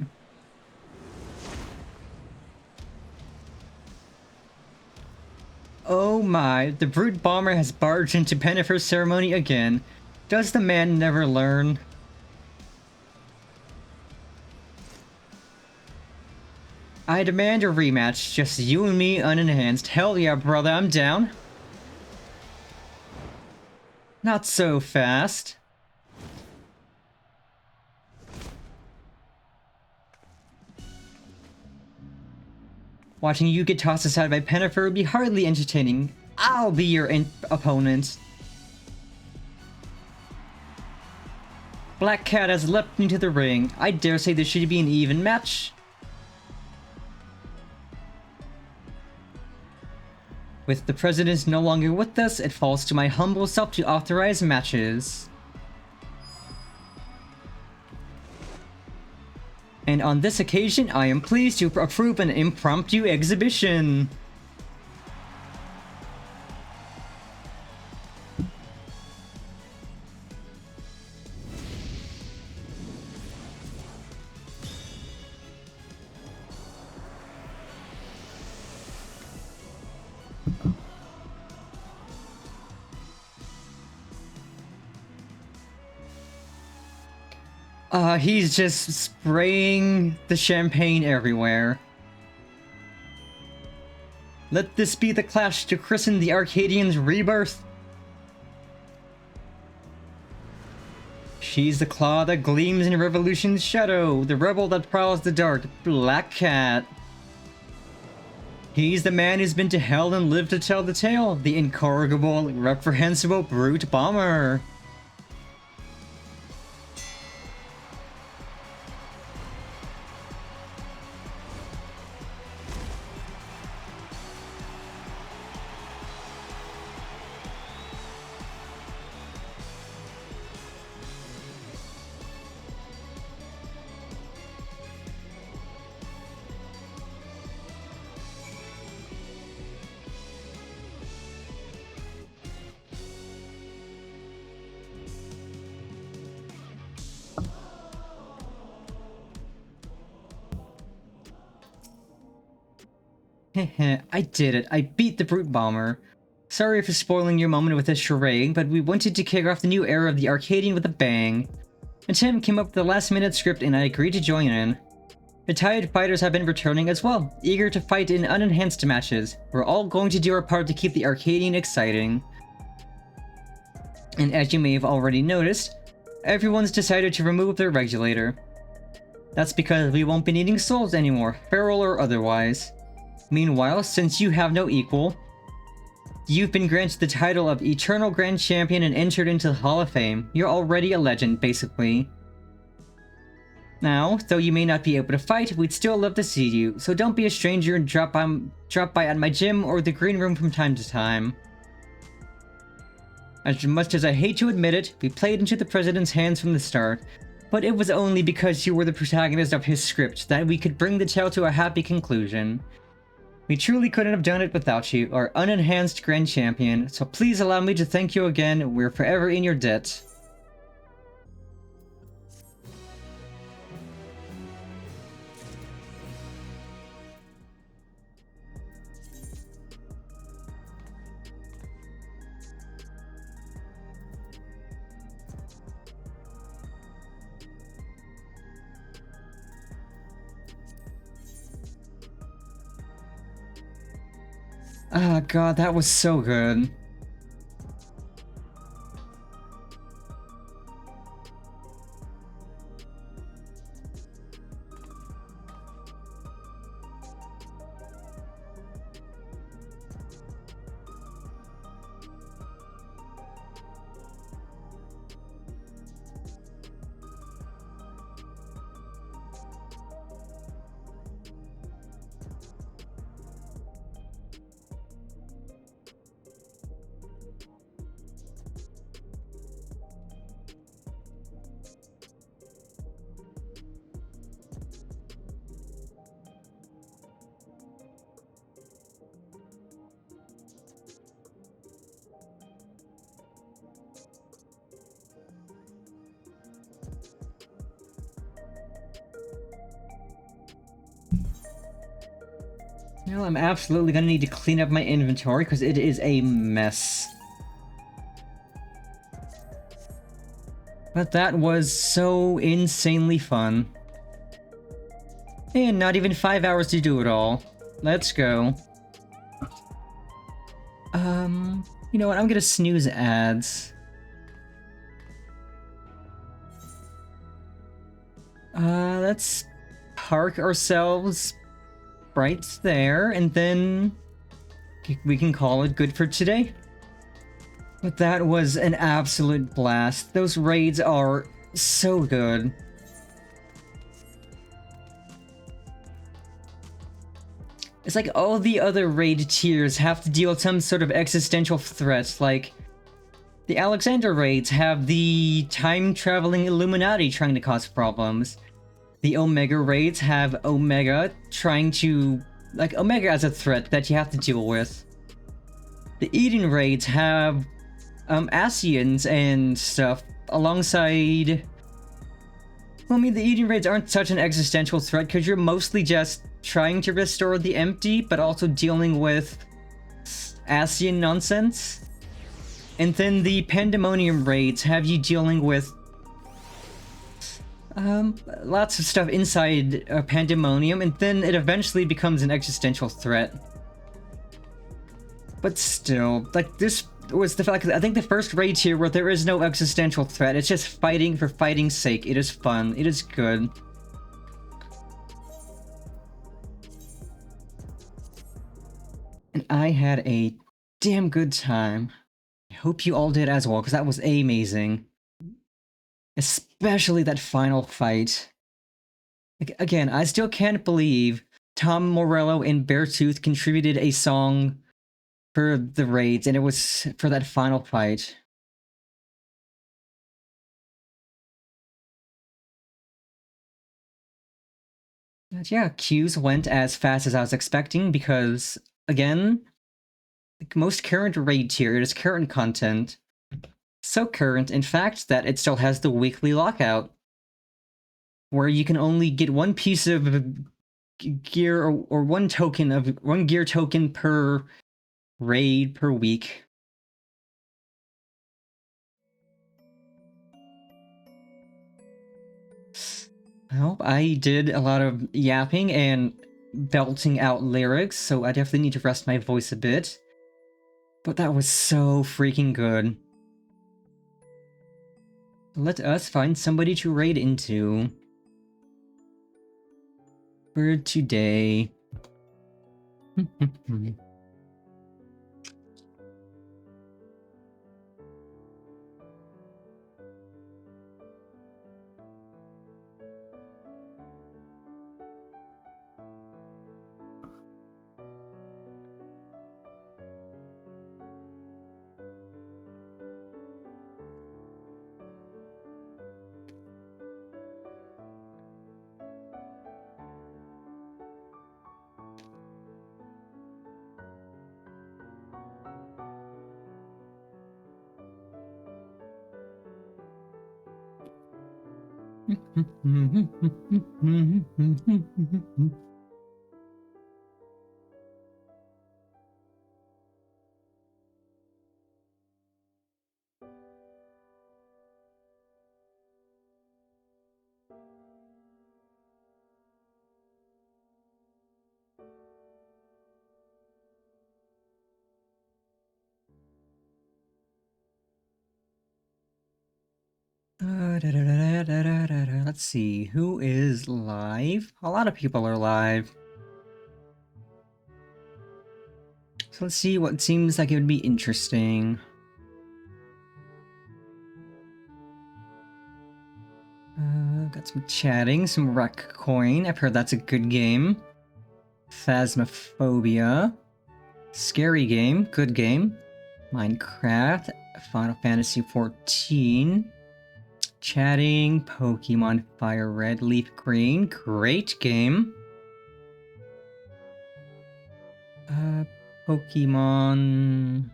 Oh my, the Brute Bomber has barged into Pennifer's ceremony again. Does the man never learn? I demand a rematch, just you and me unenhanced. Hell yeah, brother, I'm down. Not so fast. Watching you get tossed aside by Pennifer would be hardly entertaining. I'll be your opponent. Black Cat has leapt into the ring. I dare say this should be an even match. With the president no longer with us, it falls to my humble self to authorize matches. And on this occasion, I am pleased to approve an impromptu exhibition. He's just spraying the champagne everywhere. Let this be the clash to christen the Arcadian's rebirth. She's the claw that gleams in Revolution's shadow, the rebel that prowls the dark, Black Cat. He's the man who's been to hell and lived to tell the tale, the incorrigible, reprehensible Brute Bomber. I did it. I beat the Brute Bomber. Sorry for spoiling your moment with this charade, but we wanted to kick off the new era of the Arcadian with a bang. And Tim came up with the last-minute script and I agreed to join in. Retired fighters have been returning as well, eager to fight in unenhanced matches. We're all going to do our part to keep the Arcadian exciting. And as you may have already noticed, everyone's decided to remove their regulator. That's because we won't be needing souls anymore, feral or otherwise. Meanwhile, since you have no equal, you've been granted the title of Eternal Grand Champion and entered into the Hall of Fame. You're already a legend, basically. Now, though you may not be able to fight, we'd still love to see you, so don't be a stranger and drop by at my gym or the green room from time to time. As much as I hate to admit it, we played into the president's hands from the start, but it was only because you were the protagonist of his script that we could bring the tale to a happy conclusion. We truly couldn't have done it without you, our unenhanced Grand Champion, so please allow me to thank you again. We're forever in your debt. Ah, God, that was so good. Well, I'm absolutely gonna need to clean up my inventory because it is a mess. But that was so insanely fun. And not even 5 hours to do it all. Let's go. You know what? I'm gonna snooze ads. Let's park ourselves right there, and then we can call it good for today. But that was an absolute blast. Those raids are so good. It's like all the other raid tiers have to deal with some sort of existential threat, like the Alexander raids have the time-traveling Illuminati trying to cause problems. The Omega raids have Omega trying to... like, Omega as a threat that you have to deal with. The Eden raids have Asians and stuff alongside... Well, I mean, the Eden raids aren't such an existential threat because you're mostly just trying to restore the empty, but also dealing with Asian nonsense. And then the Pandemonium raids have you dealing with lots of stuff inside Pandemonium, and then it eventually becomes an existential threat. But still, like, this was the fact that I think the first raid here where there is no existential threat, it's just fighting for fighting's sake. It is fun. It is good. And I had a damn good time. I hope you all did as well, because that was amazing. Especially that final fight. Again, I still can't believe Tom Morello and Beartooth contributed a song for the raids, and it was for that final fight. But yeah, queues went as fast as I was expecting because, again, the most current raid tier, it is current content. So current, in fact, that it still has the weekly lockout, where you can only get one piece of gear or one gear token per raid per week. Well, I did a lot of yapping and belting out lyrics, so I definitely need to rest my voice a bit. But that was so freaking good. Let us find somebody to raid into for today. Let's see, who is live? A lot of people are live. So let's see what seems like it would be interesting. Got some chatting, some Wreck Coin. I've heard that's a good game. Phasmophobia. Scary game, good game. Minecraft. Final Fantasy XIV. Chatting. Pokemon Fire Red, Leaf Green. Great game. Pokemon...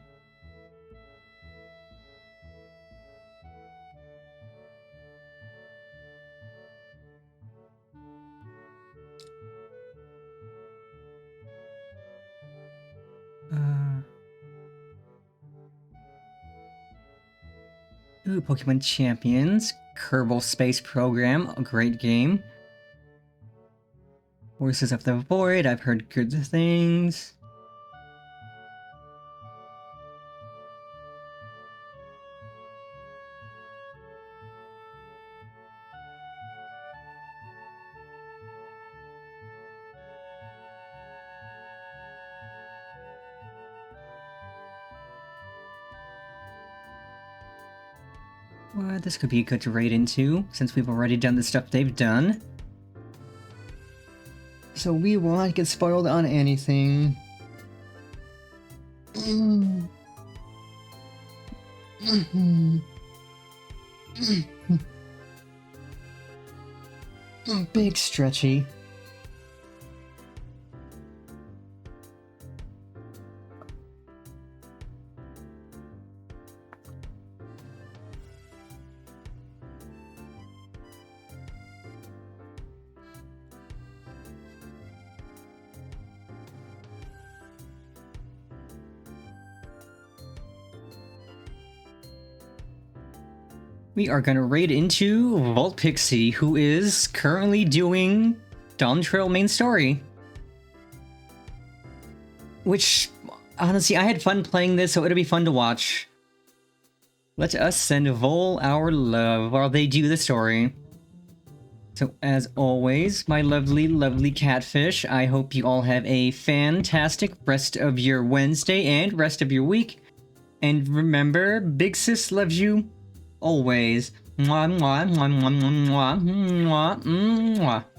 Ooh, Pokemon Champions. Kerbal Space Program, a great game. Voices of the Void, I've heard good things. Well, this could be good to raid into, since we've already done the stuff they've done. So we will not get spoiled on anything. Big stretchy. We are gonna raid into Vault Pixie, who is currently doing Dawn Trail main story. Which, honestly, I had fun playing this, so it'll be fun to watch. Let us send Vol our love while they do the story. So, as always, my lovely, lovely catfish, I hope you all have a fantastic rest of your Wednesday and rest of your week. And remember, Big Sis loves you always. Mwah, mwah, mwah, mwah, mwah, mwah, mwah, mwah.